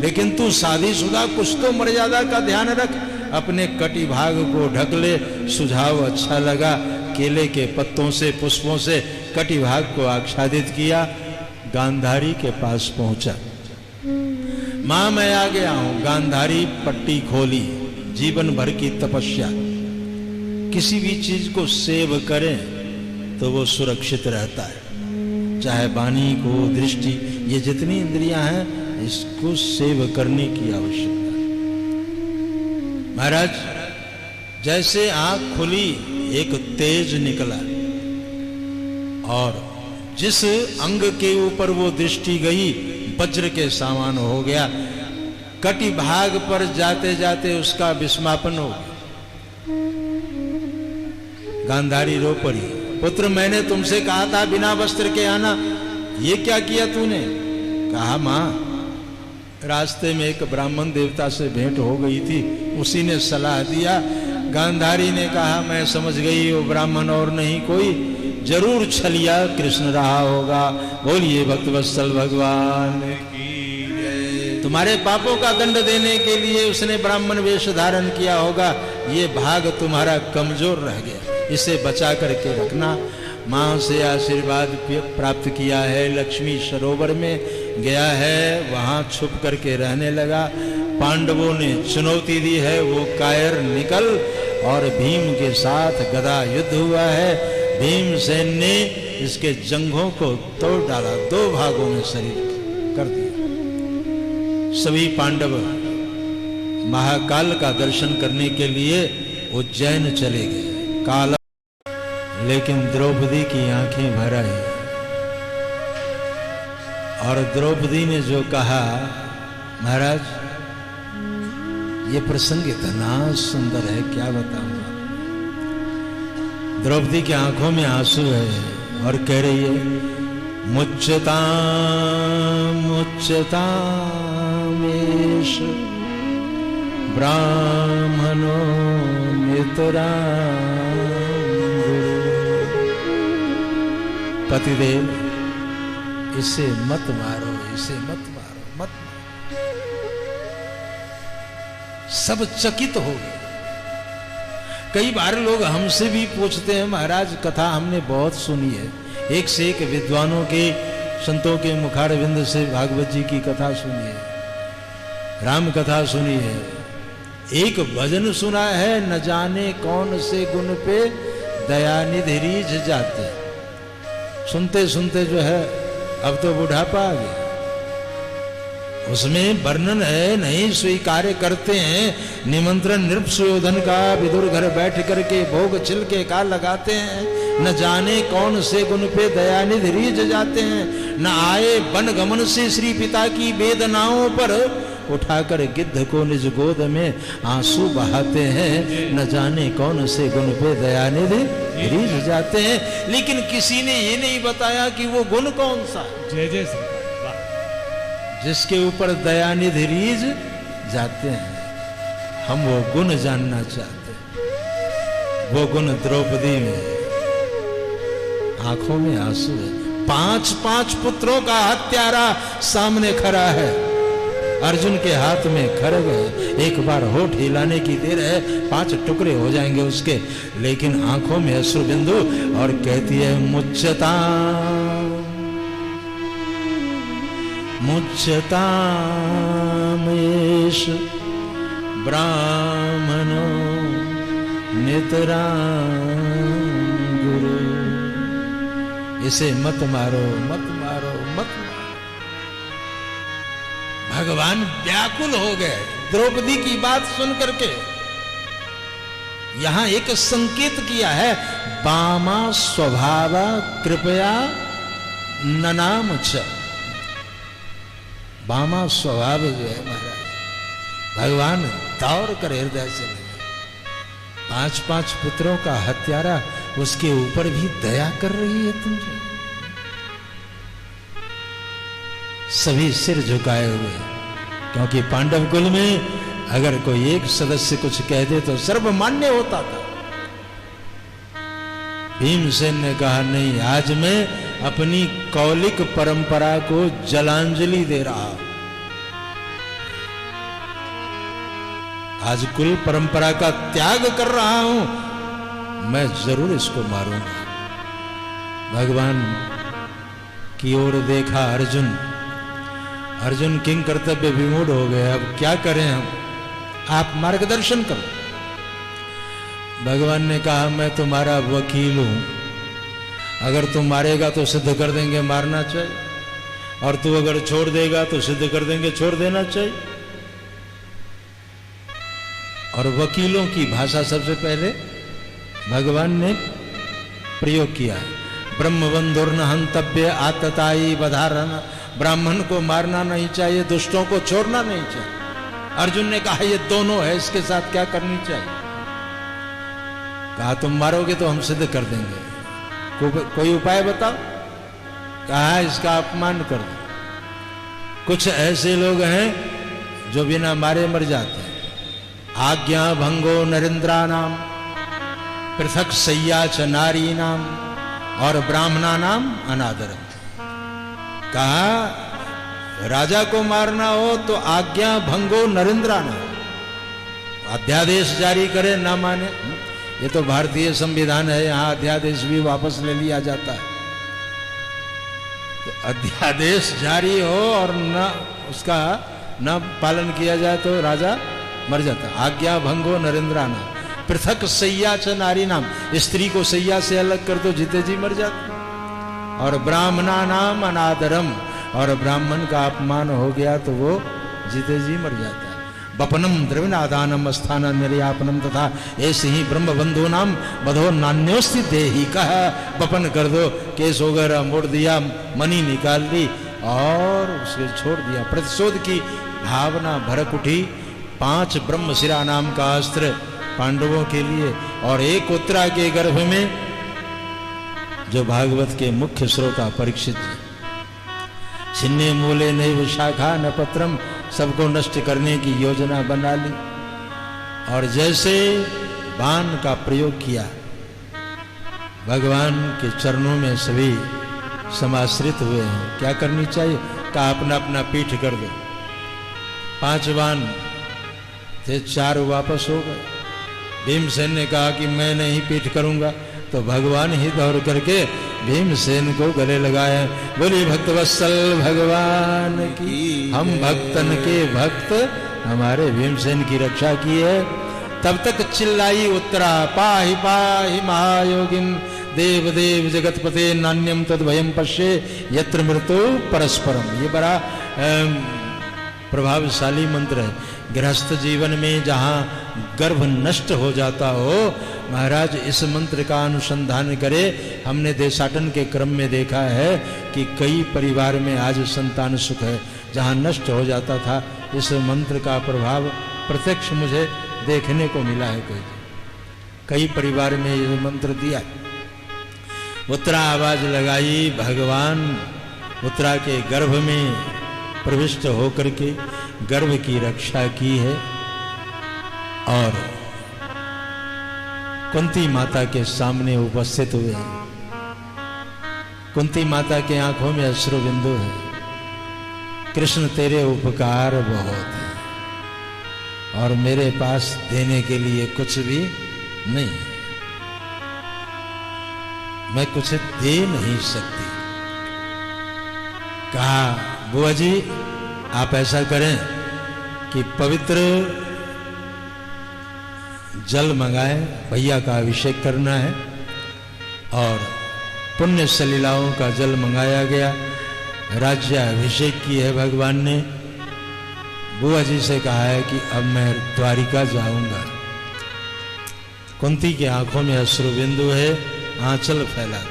लेकिन तू शादीशुदा, कुछ तो मर्यादा का ध्यान रख, अपने कटी भाग को ढक ले। सुझाव अच्छा लगा, केले के पत्तों से पुष्पों से कटी भाग को आच्छादित किया। गांधारी के पास पहुंचा। मां मैं आ गया हूं। गांधारी पट्टी खोली। जीवन भर की तपस्या, किसी भी चीज को सेव करें तो वो सुरक्षित रहता है, चाहे वाणी को, दृष्टि, ये जितनी इंद्रियां हैं इसको सेव करने की आवश्यकता। महाराज जैसे आंख खुली एक तेज निकला और जिस अंग के ऊपर वो दृष्टि गई वज्र के समान हो गया। कटि भाग पर जाते जाते उसका विस्मापन हो गया। गांधारी रो पड़ी, पुत्र मैंने तुमसे कहा था बिना वस्त्र के आना, ये क्या किया तूने? कहा मां, रास्ते में एक ब्राह्मण देवता से भेंट हो गई थी, उसी ने सलाह दिया। गांधारी ने कहा मैं समझ गई वो ब्राह्मण और नहीं कोई, जरूर छलिया कृष्ण रहा होगा। बोलिए भक्तवत्सल भगवान की जय। तुम्हारे पापों का दंड देने के लिए उसने ब्राह्मण वेश धारण किया होगा। ये भाग तुम्हारा कमजोर रह गया, इसे बचा करके रखना। मां से आशीर्वाद प्राप्त किया है, लक्ष्मी सरोवर में गया है, वहां छुप करके रहने लगा। पांडवों ने चुनौती दी है, वो कायर निकल और भीम के साथ गदा युद्ध हुआ है। भीमसेन ने इसके जंघों को तोड़ डाला, 2 भागों में शरीर कर दिया। सभी पांडव महाकाल का दर्शन करने के लिए उज्जैन चले गए। काल लेकिन द्रौपदी की आंखें भर आई और द्रौपदी ने जो कहा, महाराज ये प्रसंग इतना सुंदर है, क्या बताऊं। द्रौपदी की आंखों में आंसू है और कह रही है, मुच्यता मुच्यता मेष ब्राह्मणो नितरा। पतिदेव इसे मत मारो, इसे मत मारो, मत मारो। सब चकित हो गए। कई बार लोग हमसे भी पूछते हैं, महाराज कथा हमने बहुत सुनी है, एक से एक विद्वानों के संतों के मुखारविंद से भागवत जी की कथा सुनी है, राम कथा सुनी है, एक भजन सुना है, न जाने कौन से गुण पे दयानिधि रीझ जाते। सुनते सुनते जो है अब तो बुढ़ापा आ गया। उसमें वर्णन है, नहीं स्वीकार करते हैं। निमंत्रण नृप सुयोधन का, विदुर घर बैठ करके भोग छिलके का लगाते हैं। न जाने कौन से गुण पे दयानिधि रीझ जाते हैं। न आए वन गमन से श्री पिता की वेदनाओं पर उठाकर गिद्ध को निज गोद में आंसू बहाते हैं। न जाने कौन से गुण पे दयानिधि रीझ जाते हैं। लेकिन किसी ने ये नहीं बताया कि वो गुण कौन सा। जय जय श्री जिसके ऊपर दयानिधि रीझ जाते हैं, हम वो गुण जानना चाहते हैं। वो गुण द्रौपदी में आंखों में आंसू है। 5 पुत्रों का हत्यारा सामने खड़ा है, अर्जुन के हाथ में खड़ग है। एक बार होठ हिलाने की देर है, 5 टुकड़े हो जाएंगे उसके, लेकिन आंखों में अश्रु बिंदु और कहती है, मुच्यता मुच्यतामेष ब्राह्मणो नितरां गुरु। इसे मत मारो, मत मारो, मत मारो। भगवान व्याकुल हो गए द्रौपदी की बात सुन करके। यहां एक संकेत किया है, बामा स्वभावा कृपया ननाम च। बामा स्वभाव जो है महाराज, भगवान दौड़ कर हृदय से लगे। 5 पुत्रों का हत्यारा, उसके ऊपर भी दया कर रही है तुमसे। सभी सिर झुकाए हुए, क्योंकि पांडव कुल में अगर कोई एक सदस्य कुछ कह दे तो सर्वमान्य होता था। भीमसेन ने कहा, नहीं, आज मैं अपनी कौलिक परंपरा को जलांजलि दे रहा हूं। आज कुल परंपरा का त्याग कर रहा हूं, मैं जरूर इसको मारूंगा। भगवान की ओर देखा अर्जुन। अर्जुन किंग कर्तव्य विमूढ़ हो गए। अब क्या करें हम, आप मार्गदर्शन करो। भगवान ने कहा, मैं तुम्हारा वकील हूं। अगर तुम मारेगा तो सिद्ध कर देंगे मारना चाहिए, और तू अगर छोड़ देगा तो सिद्ध कर देंगे छोड़ देना चाहिए। और वकीलों की भाषा सबसे पहले भगवान ने प्रयोग किया है। ब्रह्मबंधुर्न हंतव्य आतताई बधारन, ब्राह्मण को मारना नहीं चाहिए, दुष्टों को छोड़ना नहीं चाहिए। अर्जुन ने कहा ये दोनों है, इसके साथ क्या करनी चाहिए? कहा तुम मारोगे तो हम सिद्ध कर देंगे, कोई उपाय बताओ। कहा इसका अपमान कर दो। कुछ ऐसे लोग हैं जो बिना मारे मर जाते हैं। आज्ञा भंगो नरेंद्रा नाम, पृथक सैया च नारी नाम, और ब्राह्मणा नाम अनादरम। कहा राजा को मारना हो तो आज्ञा भंगो नरेंद्रा नाम, अध्यादेश जारी करे ना माने। ये तो भारतीय संविधान है, यहां अध्यादेश भी वापस ले लिया जाता है। तो अध्यादेश जारी हो और न उसका न पालन किया जाए तो राजा मर जाता। आज्ञा भंगो नरेंद्राना, पृथक सैया च नारी नाम, स्त्री को सैया से अलग कर दो, जीते जी मर जाते। और ब्राह्मणा नाम अनादरम, और ब्राह्मण का अपमान हो गया तो वो जीते जी मर जाता है। बपनम द्रविनादानम स्थान निर्यापनम, तथा ऐसे ही ब्रह्म बंधु नाम बधो नान्योस्ति देही। कहा बपन कर दो, केस वगैरह मोड़ दिया, मनी निकाल ली और उसे छोड़ दिया। प्रतिशोध की भावना भड़क उठी। 5 ब्रह्मशिरा नाम का अस्त्र पांडवों के लिए, और एक उत्तरा के गर्भ में जो भागवत के मुख्य श्रोता परीक्षित, छिन्ने मूले नैव शाखा न पत्रम, सबको नष्ट करने की योजना बना ली। और जैसे बाण का प्रयोग किया, भगवान के चरणों में सभी समाश्रित हुए हैं। क्या करनी चाहिए? कहा अपना अपना पीठ कर दो। 5 बाण थे, 4 वापस हो गए। भीमसेन ने कहा कि मैं नहीं पीठ करूंगा, तो भगवान ही दौड़ करके भीमसेन को गले लगाए। बोली भक्तवत्सल भगवान की, हम भक्तन के भक्त, हमारे भीमसेन की रक्षा की है। तब तक चिल्लाई उत्तरा, पाहि पाहि महायोगिम देव देव जगतपते नान्यम तद भयम पश्ये यत्र मृत्यु परस्परम। ये बड़ा प्रभावशाली मंत्र है। गृहस्थ जीवन में जहाँ गर्भ नष्ट हो जाता हो, महाराज इस मंत्र का अनुसंधान करे। हमने देशाटन के क्रम में देखा है कि कई परिवार में आज संतान सुख है, जहाँ नष्ट हो जाता था। इस मंत्र का प्रभाव प्रत्यक्ष मुझे देखने को मिला है। कई परिवार में ये मंत्र दिया। उत्तरा आवाज लगाई, भगवान उत्तरा के गर्भ में प्रविष्ट होकर के गर्भ की रक्षा की है। और कुंती माता के सामने उपस्थित हुए हैं। कुंती माता के आंखों में अश्रु बिंदु है। कृष्ण तेरे उपकार बहुत है और मेरे पास देने के लिए कुछ भी नहीं, मैं कुछ दे नहीं सकती। कहा बुआ जी आप ऐसा करें कि पवित्र जल मंगाए, भैया का अभिषेक करना है। और पुण्य सलीलाओं का जल मंगाया गया, राज्य अभिषेक की है भगवान ने। बुआ जी से कहा है कि अब मैं द्वारिका जाऊंगा। कुंती के आंखों में अश्रु बिंदु है, आंचल फैला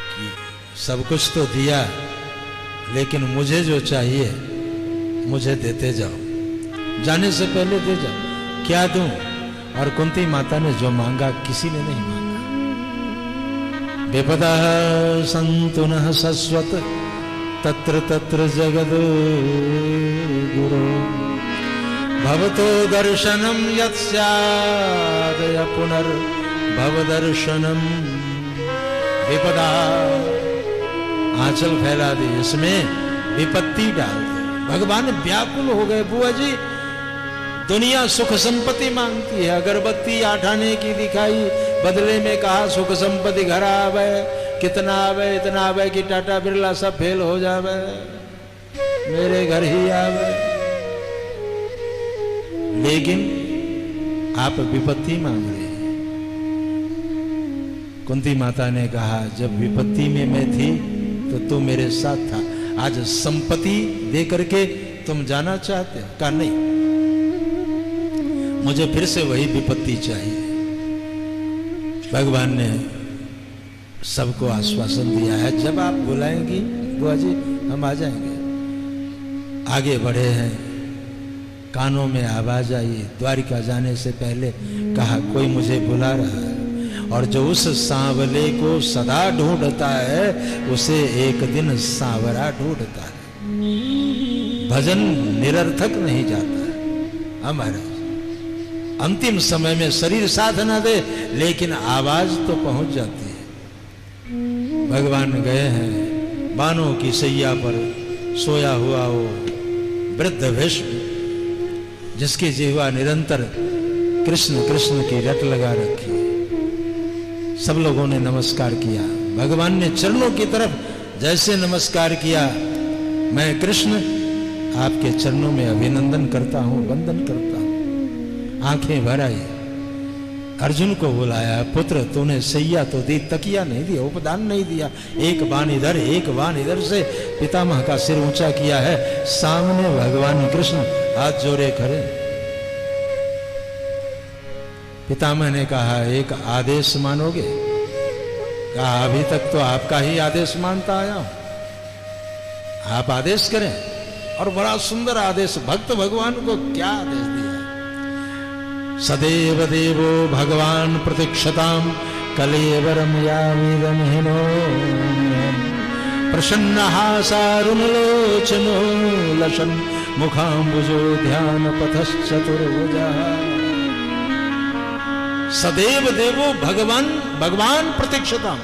कि सब कुछ तो दिया, लेकिन मुझे जो चाहिए मुझे देते जाओ, जाने से पहले दे जाओ। क्या दूं? और कुंती माता ने जो मांगा किसी ने नहीं मांगा। विपदा संतु नः शश्वत तत्र तत्र जगद गुरु भवतो दर्शनम यत् स्यादय पुनर्भव दर्शनम। विपदा आंचल फैला दी, इसमें विपत्ति डाल दो। भगवान व्याकुल हो गए। बुआ जी दुनिया सुख संपत्ति मांगती है, अगरबत्ती 8 आने की दिखाई, बदले में कहा सुख संपत्ति घर आवे, कितना आवे, इतना आवे कि टाटा बिरला सब फेल हो जावे, मेरे घर ही आवे। लेकिन आप विपत्ति मांग रहे हैं। कुंती माता ने कहा जब विपत्ति में मैं थी तो तू मेरे साथ था, आज संपत्ति दे करके तुम जाना चाहते हो? कहा नहीं, मुझे फिर से वही विपत्ति चाहिए। भगवान ने सबको आश्वासन दिया है, जब आप बुलाएंगी बुआ जी हम आ जाएंगे। आगे बढ़े हैं, कानों में आवाज आई, द्वारिका जाने से पहले कहा कोई मुझे बुला रहा है, और जो उस सांवले को सदा ढूंढता है उसे एक दिन सांवरा ढूंढता है। भजन निरर्थक नहीं जाता। हमारा अंतिम समय में शरीर साथ न दे लेकिन आवाज तो पहुंच जाती है। भगवान गए हैं, बानों की सैया पर सोया हुआ वो वृद्ध भीष्म, जिसकी जिह्वा निरंतर कृष्ण कृष्ण की रट लगा रखी। सब लोगों ने नमस्कार किया। भगवान ने चरणों की तरफ जैसे नमस्कार किया, मैं कृष्ण आपके चरणों में अभिनंदन करता हूं, वंदन करता हूं। आंखें भर आई। अर्जुन को बुलाया, पुत्र तूने सैया तो दी, तकिया नहीं दिया, उपदान नहीं दिया। एक बाण इधर एक बाण इधर से पितामह का सिर ऊंचा किया है। सामने भगवान कृष्ण हाथ जोड़े खड़े। पितामह ने कहा एक आदेश मानोगे? कहा अभी तक तो आपका ही आदेश मानता आया हूं, आप आदेश करें। और बड़ा सुंदर आदेश, भक्त भगवान को क्या आदेश दिया? सदैव देवो भगवान प्रतीक्षताम कलेवरम यामिदमहिनो प्रसन्नहासारुणलोचनो लसन मुखाम्बुजो ध्यान पथश्चतुर्भुजः। सदैव देवो भगवान प्रतीक्षताम,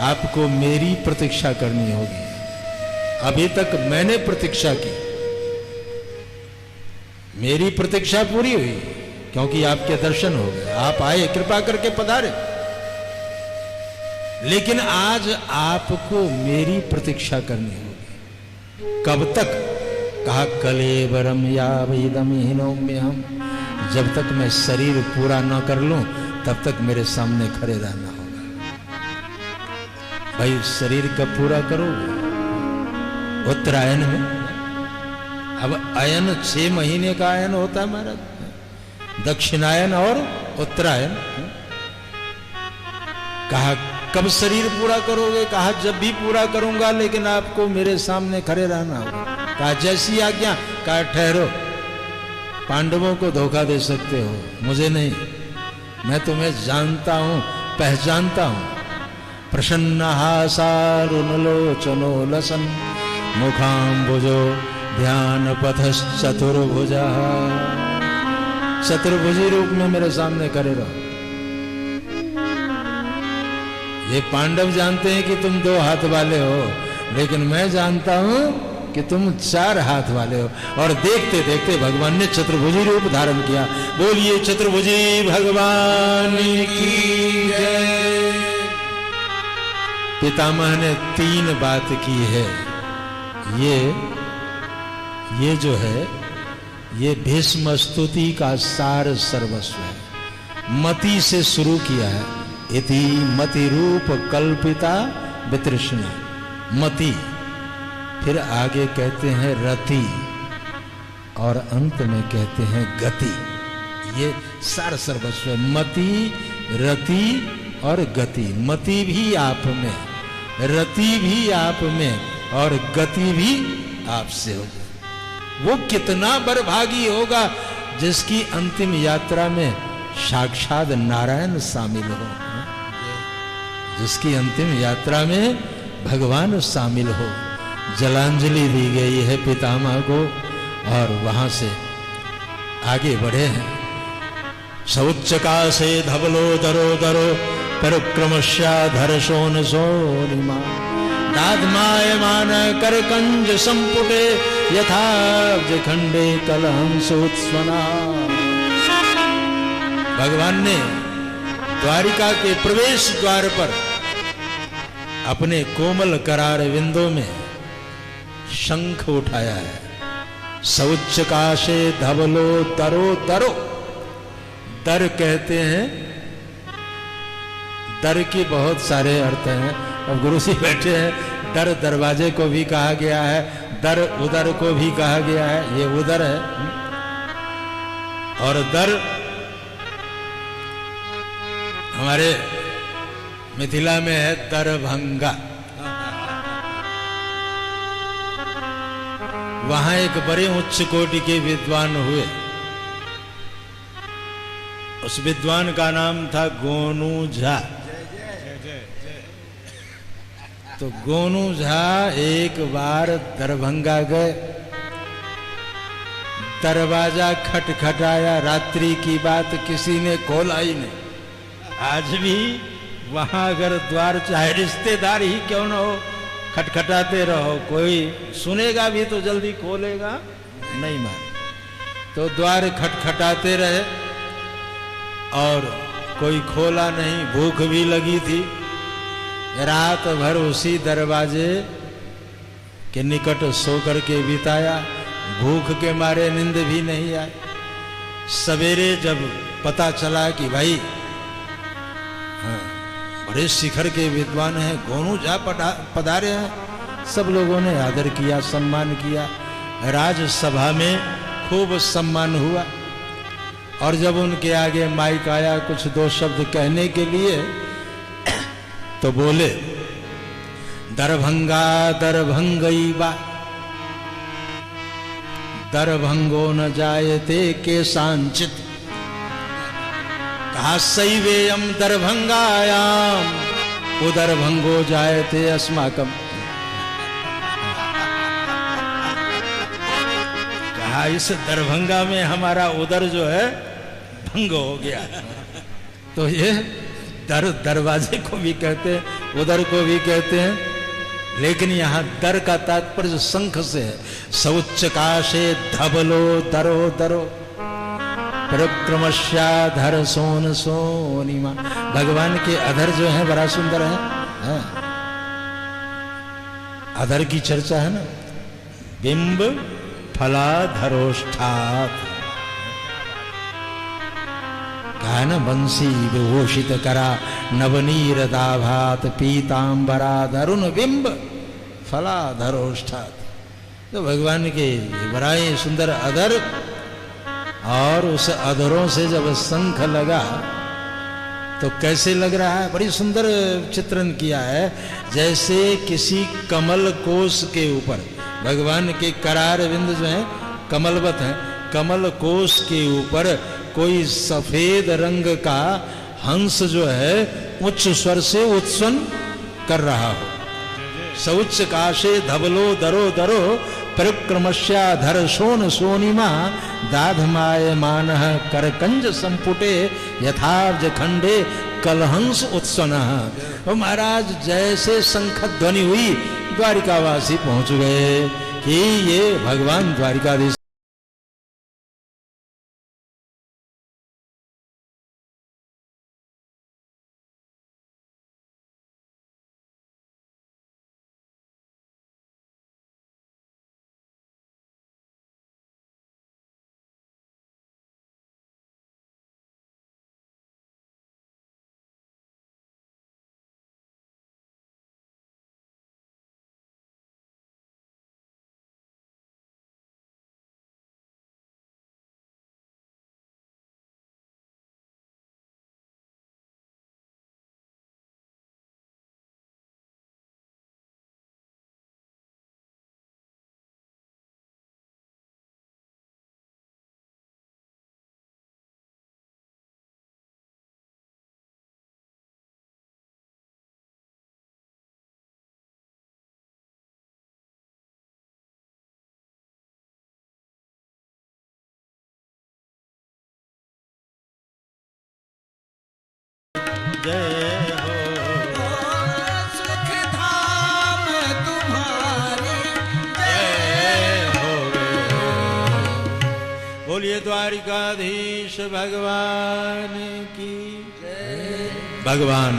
आपको मेरी प्रतीक्षा करनी होगी। अभी तक मैंने प्रतीक्षा की, मेरी प्रतीक्षा पूरी हुई क्योंकि आपके दर्शन हो गए, आप आए, कृपा करके पधारे। लेकिन आज आपको मेरी प्रतीक्षा करनी होगी। कब तक? कहा कलेवरम यावदमहिनोम्यहम्, जब तक मैं शरीर पूरा न कर लूं तब तक मेरे सामने खड़े रहना होगा। भाई शरीर कब पूरा करोगे? उत्तरायण में। अब अयन 6 महीने का अयन होता है महाराज, दक्षिणायन और उत्तरायण। कहा कब शरीर पूरा करोगे? कहा जब भी पूरा करूंगा, लेकिन आपको मेरे सामने खड़े रहना होगा। कहा जैसी आज्ञा। कहा ठहरो, पांडवों को धोखा दे सकते हो, मुझे नहीं। मैं तुम्हें जानता हूं, पहचानता हूं। प्रसन्नहासारुणलोचनो लसन मुखाम्बुजो ध्यान पथश्चतुर्भुजः। चतुर्भुजी रूप में मेरे सामने खड़े रहो। ये पांडव जानते हैं कि तुम 2 हाथ वाले हो, लेकिन मैं जानता हूं कि तुम 4 हाथ वाले हो। और देखते देखते भगवान ने चतुर्भुजी रूप धारण किया। बोलिए चतुर्भुजी भगवान की जय। पितामह ने 3 बात की है। ये जो है ये भीष्म स्तुति का सार सर्वस्व है। मति से शुरू किया है, इति मति रूप कल्पिता वितृष्णा। मति, फिर आगे कहते हैं रति, और अंत में कहते हैं गति। ये सार सर्वस्व है, मति, रति और गति। मति भी आप में, रति भी आप में, और गति भी आपसे होगी। वो कितना बड़भागी होगा जिसकी अंतिम यात्रा में साक्षात नारायण शामिल हो, जिसकी अंतिम यात्रा में भगवान शामिल हो। जलांजलि दी गई है पितामह को, और वहां से आगे बढ़े हैं। सौच्चका से धवलो दरो दरो परिक्रमश्याधर सोन सोनिमा दादमायमान करकंज संपुटे यथाब्ज खंडे कलहंसोत्स्वना। भगवान ने द्वारिका के प्रवेश द्वार पर अपने कोमल करार विंदों में शंख उठाया है। सौच्चकाशे धवलो दरो दरो। दर कहते हैं, दर के बहुत सारे अर्थ हैं। अब गुरु जी बैठे हैं, दर दरवाजे को भी कहा गया है, दर उदर को भी कहा गया है। ये उदर है, और दर हमारे मिथिला में है दरभंगा। वहां एक बड़े उच्च कोटि के विद्वान हुए। उस विद्वान का नाम था गोनू झा। तो गोनू झा एक बार दरभंगा गए, दरवाजा खटखटाया, रात्रि की बात, किसी ने खोला ही नहीं। आज भी वहां अगर द्वार चाहे रिश्तेदार ही क्यों न हो, खटखटाते रहो, कोई सुनेगा भी तो जल्दी खोलेगा नहीं मान। तो द्वार खटखटाते रहे और कोई खोला नहीं। भूख भी लगी थी, रात भर उसी दरवाजे के निकट सो करके बिताया। भूख के मारे नींद भी नहीं आई। सवेरे जब पता चला कि भाई बड़े शिखर के विद्वान हैं, गोनू झा पधारे हैं, सब लोगों ने आदर किया, सम्मान किया। राजसभा में खूब सम्मान हुआ। और जब उनके आगे माइक आया कुछ दो शब्द कहने के लिए, तो बोले, दरभंगा दरभंगई बा, दरभंगो न जायते के सांचित, कहा सैवेयम दरभंगायाम उदरभंगो जायते अस्माकम। कहा इस दरभंगा में हमारा उदर जो है भंग हो गया। तो ये दरवाजे को भी कहते हैं, उदर को भी कहते हैं, लेकिन यहाँ दर का तात्पर्य शंख से है। सउच्च काशे धबलो दरो दरो परिक्रमश्याधर सोन सोनिमा। भगवान के अधर जो है बड़ा सुंदर है। अधर की चर्चा है ना, बिंब फलाधरोष्ठात्, कहा ना, बंसी विभूषित करा नवनीर दाभात पीतांबरा धरुण बिंब फलाधरोष्ठात्। तो भगवान के बड़ा ही सुंदर अधर, और उस अधरों से जब शंख लगा तो कैसे लग रहा है, बड़ी सुंदर चित्रण किया है। जैसे किसी कमल कोश के ऊपर, भगवान के करार बिंद जो है कमलवत है, कमल कोश के ऊपर कोई सफेद रंग का हंस जो है उच्च स्वर से उत्सन्न कर रहा हो। सउच्च काशे धबलो दरो दरो परिक्रमश्याधर सोन सोनिमा दाधमायमान करकंज संपुटे यथार्ज खंडे कलहंस उत्सनः। महाराज जैसे शंख ध्वनि हुई, द्वारिकावासी पहुंच गए कि ये भगवान द्वारिकाधीश। जय हो सुख धाम तुम्हारी जय हो। बोलिए द्वारिकाधीश भगवान की जय। भगवान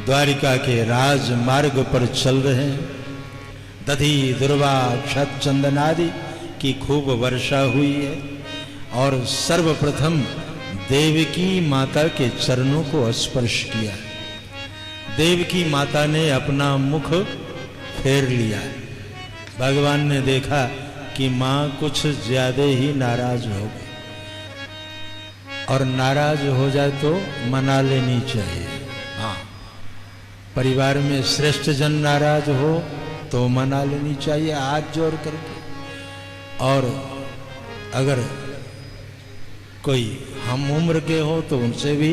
द्वारिका के राजमार्ग पर चल रहे हैं। दधि दुर्वा क्षत चंदन आदि की खूब वर्षा हुई है और सर्वप्रथम देवकी माता के चरणों को स्पर्श किया। देवकी माता ने अपना मुख फेर लिया। भगवान ने देखा कि माँ कुछ ज्यादा ही नाराज हो गई, और नाराज हो जाए तो मना लेनी चाहिए। हाँ, परिवार में श्रेष्ठ जन नाराज हो तो मना लेनी चाहिए हाथ जोड़ करके, और अगर कोई हम उम्र के हो तो उनसे भी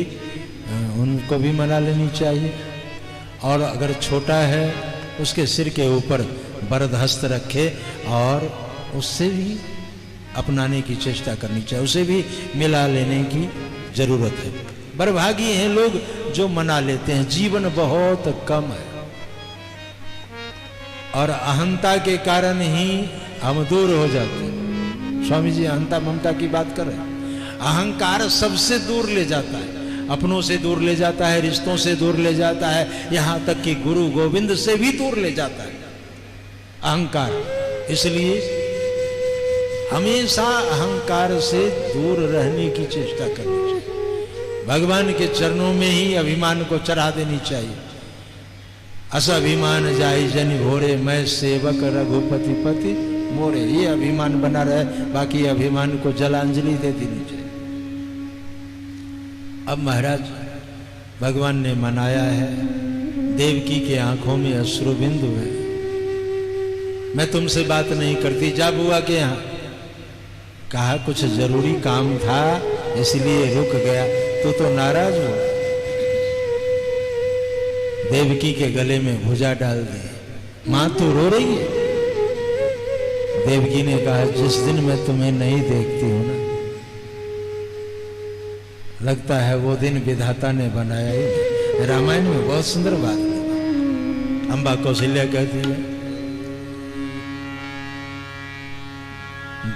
उनको भी मना लेनी चाहिए, और अगर छोटा है उसके सिर के ऊपर वरद हस्त रखे और उससे भी अपनाने की चेष्टा करनी चाहिए, उसे भी मिला लेने की जरूरत है। बर्भागी हैं लोग जो मना लेते हैं, जीवन बहुत कम है और अहंता के कारण ही हम दूर हो जाते हैं। स्वामी जी अहंता ममता की बात कर रहे हैं। अहंकार सबसे दूर ले जाता है, अपनों से दूर ले जाता है, रिश्तों से दूर ले जाता है, यहां तक कि गुरु गोविंद से भी दूर ले जाता है अहंकार। इसलिए हमेशा अहंकार से दूर रहने की चेष्टा करनी चाहिए। भगवान के चरणों में ही अभिमान को चढ़ा देनी चाहिए। असभिमान जाई जन भोरे, मैं सेवक रघुपति पति मोरे, ये अभिमान बना रहे, बाकी अभिमान को जलांजलि दे देनी चाहिए। अब महाराज भगवान ने मनाया है, देवकी के आंखों में अश्रु बिंदु है। मैं तुमसे बात नहीं करती, जा बुआ के यहाँ। कहा कुछ जरूरी काम था इसलिए रुक गया, तो नाराज हो। देवकी के गले में भुजा डाल दी। मां तू रो रही है? देवकी ने कहा जिस दिन मैं तुम्हें नहीं देखती हूं ना, लगता है वो दिन विधाता ने बनाया ही। रामायण में बहुत सुंदर बात है। अंबा कौशल्या कहती है,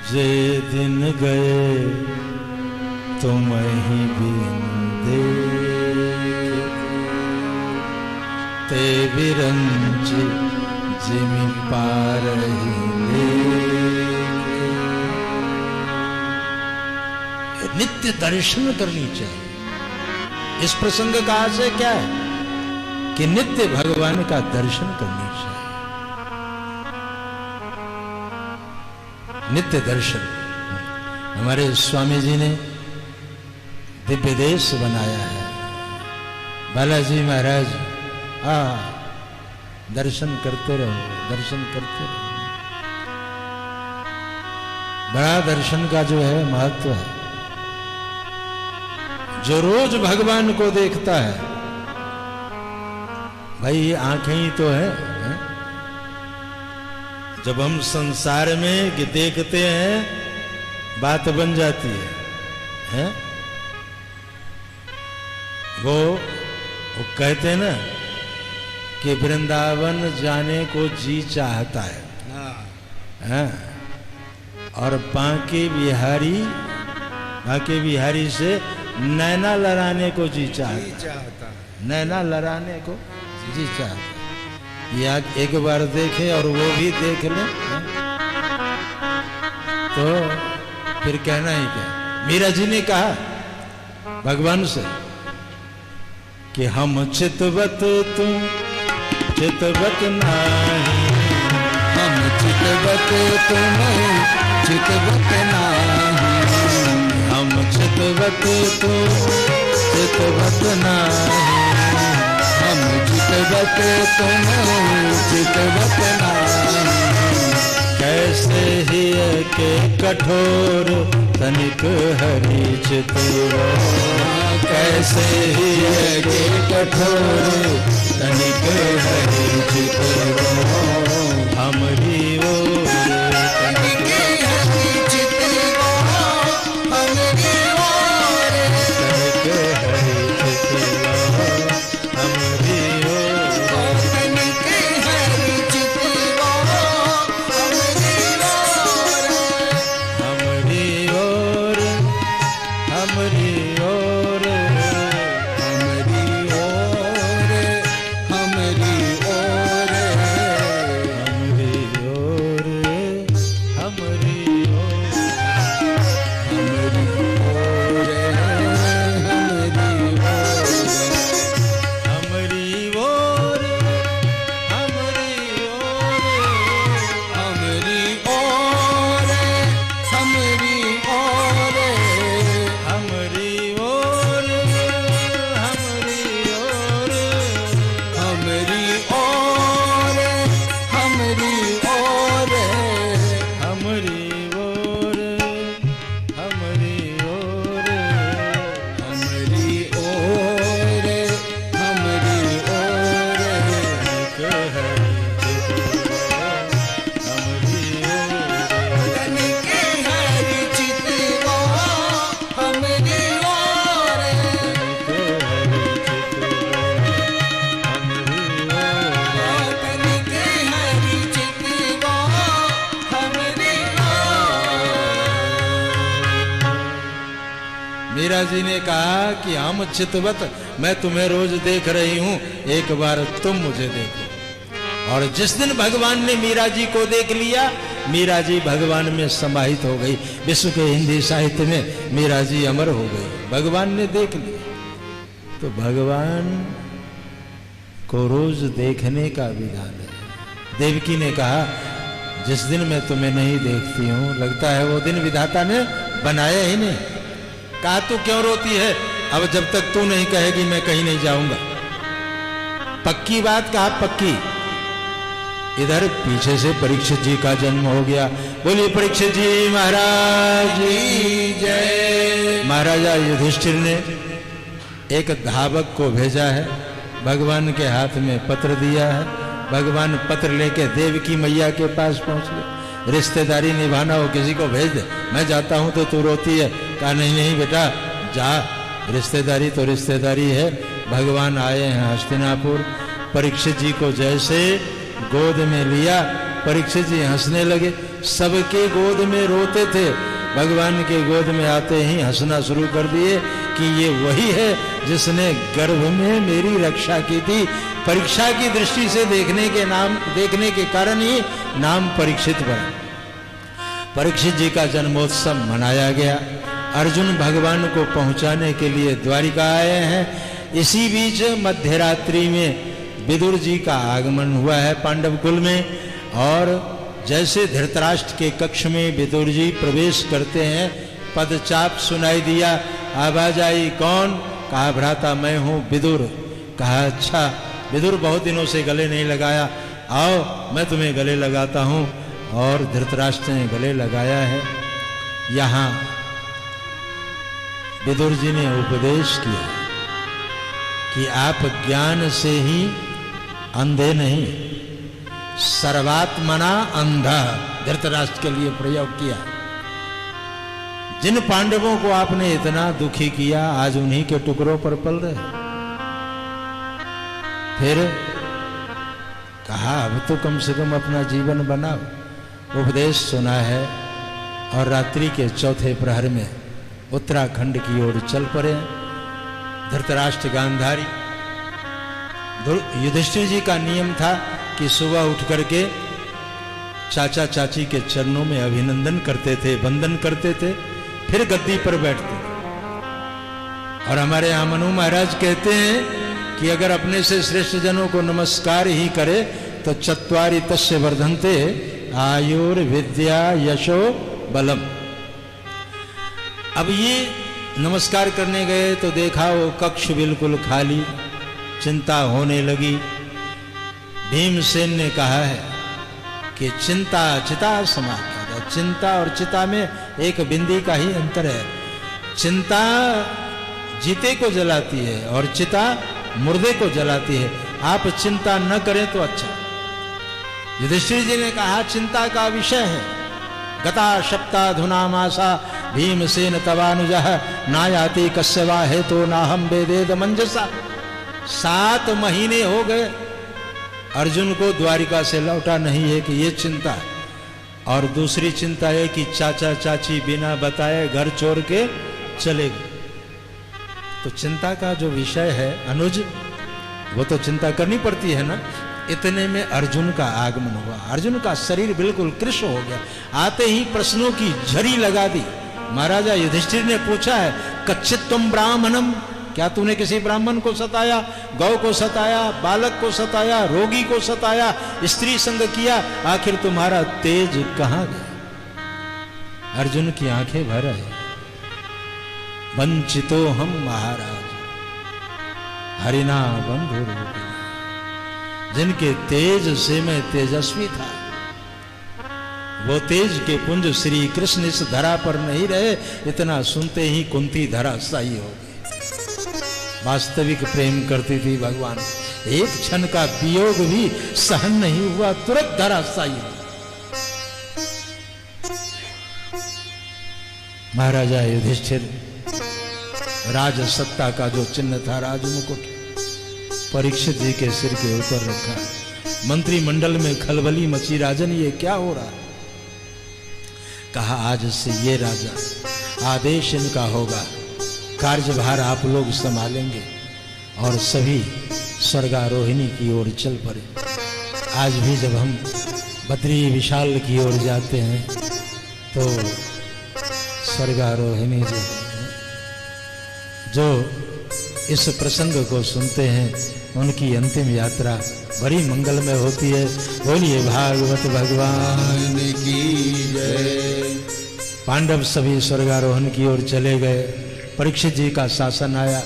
जे दिन गए तुम ही बिन देखे, ते बिरंज जिमि पार ही नित्य दर्शन करनी चाहिए। इस प्रसंग का आशय क्या है कि नित्य भगवान का दर्शन करनी चाहिए। नित्य दर्शन। हमारे स्वामी जी ने दिव्य देश बनाया है, बालाजी महाराज। दर्शन करते रहो, दर्शन करते रहो। बड़ा दर्शन का जो है महत्व है। जो रोज भगवान को देखता है, भाई आंखें ही तो है। जब हम संसार में देखते हैं बात बन जाती है? वो कहते हैं ना कि वृंदावन जाने को जी चाहता है, और बांके बिहारी से नैना लड़ाने को जी चाहता है। नैना लड़ाने को जी चाहता है। या एक बार देखे और वो भी देख ले तो फिर कहना ही क्या। मीरा जी ने कहा भगवान से कि हम चितवत तुम चितवत नाही, हम चितवत तुम चितवत नाही, हम चितवत तुम चितवत नाही, हम चितवत तुम चितवत नाही। कैसे ही के कठोर तनिक हरि चितवो, कैसे ही के कठोर तनिक हरि चितवो, हमरी ओर तनिक हरि चितवो, हमरी ओर तनिक हरि चितवो, हमरी ओर तनिक हरि चितवो, हमरी ओर, हमरी ओर, हमरी ओर, हमरी ओर, हमरी ओर, मीरा जी ने कहा कि हम चितवत, मैं तुम्हें रोज देख रही हूं, एक बार तुम मुझे देखो। और जिस दिन भगवान ने मीरा जी को देख लिया, मीरा जी भगवान में समाहित हो गई। विश्व के हिंदी साहित्य में मीरा जी अमर हो गई, भगवान ने देख लिया। तो भगवान को रोज देखने का विधान है। देवकी ने कहा, जिस दिन मैं तुम्हें नहीं देखती हूं, लगता है वो दिन विधाता ने बनाया ही नहीं। कहा, तू क्यों रोती है? अब जब तक तू नहीं कहेगी मैं कहीं नहीं जाऊंगा। पक्की बात कहा, पक्की। इधर पीछे से परीक्षित जी का जन्म हो गया। बोलिए परीक्षित जी महाराज की जय। महाराजा युधिष्ठिर ने एक धावक को भेजा है, भगवान के हाथ में पत्र दिया है। भगवान पत्र लेके देवकी मैया के पास पहुंच गए। रिश्तेदारी निभाना हो, किसी को भेज दे, मैं जाता हूं तो तू रोती है। कहा, नहीं नहीं बेटा जा, रिश्तेदारी तो रिश्तेदारी है। भगवान आए हैं हस्तिनापुर। परीक्षित जी को जैसे गोद में लिया, परीक्षित जी हंसने लगे। सबके गोद में रोते थे, भगवान के गोद में आते ही हंसना शुरू कर दिए कि ये वही है जिसने गर्भ में मेरी रक्षा की थी। परीक्षा की दृष्टि से देखने के कारण ही नाम परीक्षित बना। परीक्षित जी का जन्मोत्सव मनाया गया। अर्जुन भगवान को पहुंचाने के लिए द्वारिका आए हैं। इसी बीच मध्यरात्रि में विदुर जी का आगमन हुआ है पांडव कुल में। और जैसे धृतराष्ट्र के कक्ष में विदुर जी प्रवेश करते हैं, पदचाप सुनाई दिया, आवाज आई, कौन? कहा, भ्राता मैं हूं विदुर। कहा, अच्छा विदुर, बहुत दिनों से गले नहीं लगाया, आओ मैं तुम्हें गले लगाता हूं। और धृतराष्ट्र ने गले लगाया है। यहां विदुर जी ने उपदेश किया कि आप ज्ञान से ही अंधे नहीं, सर्वात्मना अंधा, धृतराष्ट्र के लिए प्रयोग किया। जिन पांडवों को आपने इतना दुखी किया, आज उन्हीं के टुकड़ों पर पल रहे। फिर कहा, अब तो कम से कम अपना जीवन बनाओ। उपदेश सुना है और रात्रि के चौथे प्रहर में उत्तराखंड की ओर चल पड़े। धृतराष्ट्र गांधारी। युधिष्ठिर जी का नियम था कि सुबह उठ करके चाचा चाची के चरणों में अभिनंदन करते थे, वंदन करते थे, फिर गद्दी पर बैठते थे। और हमारे यहाँ मनु महाराज कहते हैं कि अगर अपने से श्रेष्ठ जनों को नमस्कार ही करे तो चत्वारि तस्य वर्धन्ते आयुर विद्या यशो बलम। अब ये नमस्कार करने गए तो देखा वो कक्ष बिल्कुल खाली, चिंता होने लगी। भीमसेन ने कहा है कि चिंता चिता समाख्या। चिंता और चिता में एक बिंदी का ही अंतर है। चिंता जीते को जलाती है और चिता मुर्दे को जलाती है। आप चिंता न करें तो अच्छा। युधिष्ठिर जी ने कहा, चिंता का विषय है। गता सप्ताधुना मासा भीमसेन तवानुजः नायाति कस्य वा हेतो नाहं वेदेद मंजसा। 7 महीने हो गए, अर्जुन को द्वारिका से लौटा नहीं है कि ये चिंता। और दूसरी चिंता है कि चाचा चाची बिना बताए घर छोड़ के चले गए। तो चिंता का जो विषय है अनुज, वो तो चिंता करनी पड़ती है ना। इतने में अर्जुन का आगमन हुआ। अर्जुन का शरीर बिल्कुल कृश हो गया। आते ही प्रश्नों की झड़ी लगा दी। महाराजा युधिष्ठिर ने पूछा है, कच्चित तुम ब्राह्मणम, क्या तूने किसी ब्राह्मण को सताया, गौ को सताया, बालक को सताया, रोगी को सताया, स्त्री संग किया, आखिर तुम्हारा तेज कहां गया? अर्जुन की आंखें भर आई। वंचितो हम महाराज हरिना बंधु रूपिणा। जिनके तेज से मैं तेजस्वी था, वो तेज के पुंज श्री कृष्ण इस धरा पर नहीं रहे, इतना सुनते ही कुंती धराशायी हो गई। वास्तविक प्रेम करती थी भगवान, एक क्षण का वियोग भी सहन नहीं हुआ, तुरंत धराशायी हो। महाराजा युधिष्ठिर, राज सत्ता का जो चिन्ह था राजमुकुट, परीक्षित जी के सिर के ऊपर रखा। मंत्रिमंडल में खलबली मची। राजन ये क्या हो रहा? कहा, आज से ये राजा, आदेश इनका होगा कार्यभार आप लोग संभालेंगे। और सभी स्वर्गारोहिणी की ओर चल पड़े। आज भी जब हम बद्री विशाल की ओर जाते हैं तो स्वर्गारोहिणी जो इस प्रसंग को सुनते हैं उनकी अंतिम यात्रा बड़ी मंगलमय होती है। बोलिए भागवत भगवान की जय। पांडव सभी स्वर्गारोहण की ओर चले गए। परीक्षित जी का शासन आया।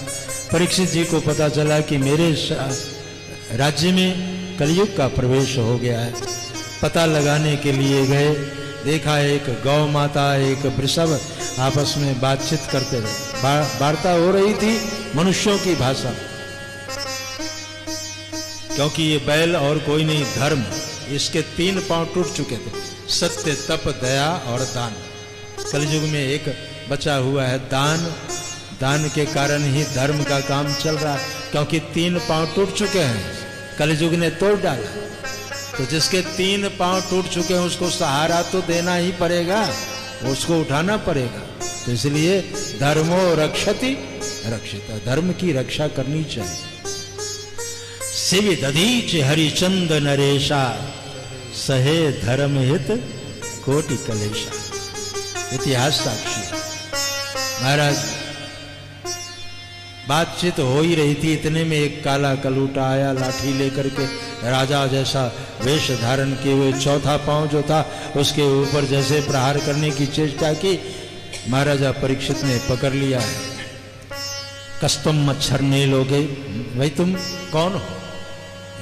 परीक्षित जी को पता चला कि मेरे राज्य में कलयुग का प्रवेश हो गया है। पता लगाने के लिए गए। देखा एक गौ माता एक वृषभ आपस में बातचीत करते रहे। वार्ता हो रही थी मनुष्यों की भाषा, क्योंकि ये बैल और कोई नहीं, धर्म। इसके 3 पांव टूट चुके थे, सत्य, तप, दया और दान। कलयुग में एक बचा हुआ है दान। दान के कारण ही धर्म का काम चल रहा है, क्योंकि 3 पांव टूट चुके हैं, कलयुग ने तोड़ डाला। तो जिसके 3 पांव टूट चुके हैं उसको सहारा तो देना ही पड़ेगा, उसको उठाना पड़ेगा। तो इसलिए धर्मो रक्षति रक्षिता, धर्म की रक्षा करनी चाहिए। शिव दधीच हरिचंद नरेशा सहे धर्म हित कोटि कलेशा। इतिहास साक्षी। महाराज बातचीत हो ही रही थी, इतने में एक काला कलूटा आया लाठी लेकर के, राजा जैसा वेश धारण किए हुए, चौथा पांव जो था उसके ऊपर जैसे प्रहार करने की चेष्टा की। महाराजा परीक्षित ने पकड़ लिया है। कस्तम मच्छर ने लोगे, भाई तुम कौन हो?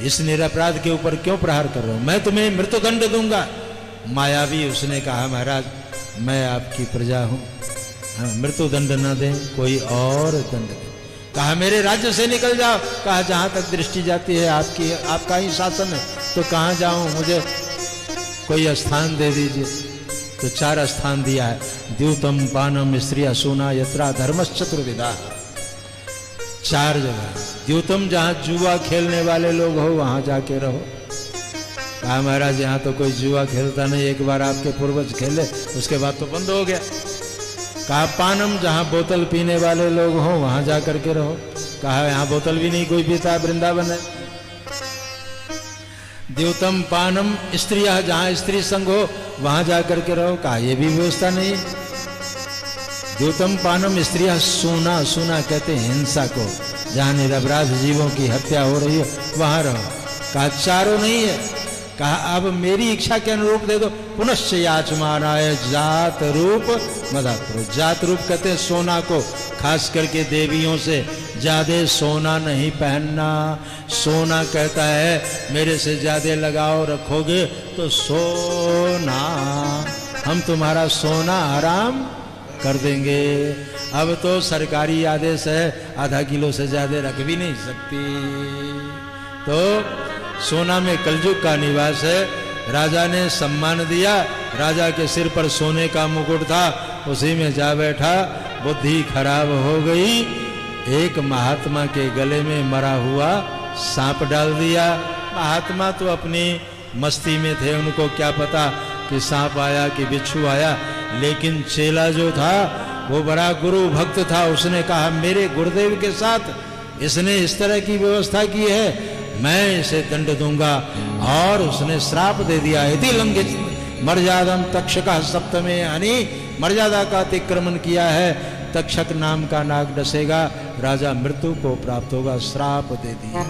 इस निरपराध के ऊपर क्यों प्रहार कर रहे हो? मैं तुम्हें मृत्युदंड दूंगा। मायावी उसने कहा, महाराज मैं आपकी प्रजा हूं, मृत्युदंड न दें, कोई और दंड दें। कहा मेरे राज्य से निकल जाओ। कहा जहां तक दृष्टि जाती है आपका ही शासन है, तो कहां जाऊं, मुझे कोई स्थान दे दीजिए। तो 4 स्थान दिया है। द्यूतम पानम स्त्रिया सोना यत्रा धर्मश्चतुर्विधा। 4 जगह। द्यूतम जहां जुआ खेलने वाले लोग हो वहां जाके रहो। कहा महाराज यहाँ तो कोई जुआ खेलता नहीं, एक बार आपके पूर्वज खेले उसके बाद तो बंद हो गया। कहा पानम जहां बोतल पीने वाले लोग हो वहां जाकर के रहो। कहा यहाँ बोतल भी नहीं कोई पीता, वृंदावन है। द्यूतम पानम स्त्रिया, जहां स्त्री संग हो वहां जाकर के रहो। कहा ये भी व्यवस्था नहीं। द्यूतम पानम स्त्रिया सोना, सोना कहते हैं हिंसा को, जहां निरपराध जीवों की हत्या हो रही है वहां रहो। कहा 4 नहीं है। कहा अब मेरी इच्छा के अनुरूप दे दो। पुनश्च याचमानाय जात रूप मदापुर। जात रूप कहते हैं सोना को, खास करके देवियों से ज्यादा सोना नहीं पहनना। सोना कहता है मेरे से ज्यादा लगाव रखोगे तो सोना, हम तुम्हारा सोना हराम कर देंगे। अब तो सरकारी आदेश है, आधा किलो से ज्यादा रख भी नहीं सकती। तो सोना में कलयुग का निवास है। राजा ने सम्मान दिया। राजा के सिर पर सोने का मुकुट था, उसी में जा बैठा। बुद्धि खराब हो गई। एक महात्मा के गले में मरा हुआ सांप डाल दिया। महात्मा तो अपनी मस्ती में थे, उनको क्या पता कि सांप आया कि बिच्छू आया। लेकिन चेला जो था वो बड़ा गुरु भक्त था। उसने कहा मेरे गुरुदेव के साथ इसने इस तरह की व्यवस्था की है, मैं इसे दंड दूंगा। और उसने श्राप दे दिया, यदि लंघित मर्यादम तक्षका सप्तमे, यानी मर्यादा का अतिक्रमण किया है, तक्षक नाम का नाग डसेगा, राजा मृत्यु को प्राप्त होगा। श्राप दे दिया।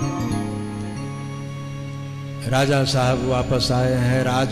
राजा साहब वापस आए हैं। राज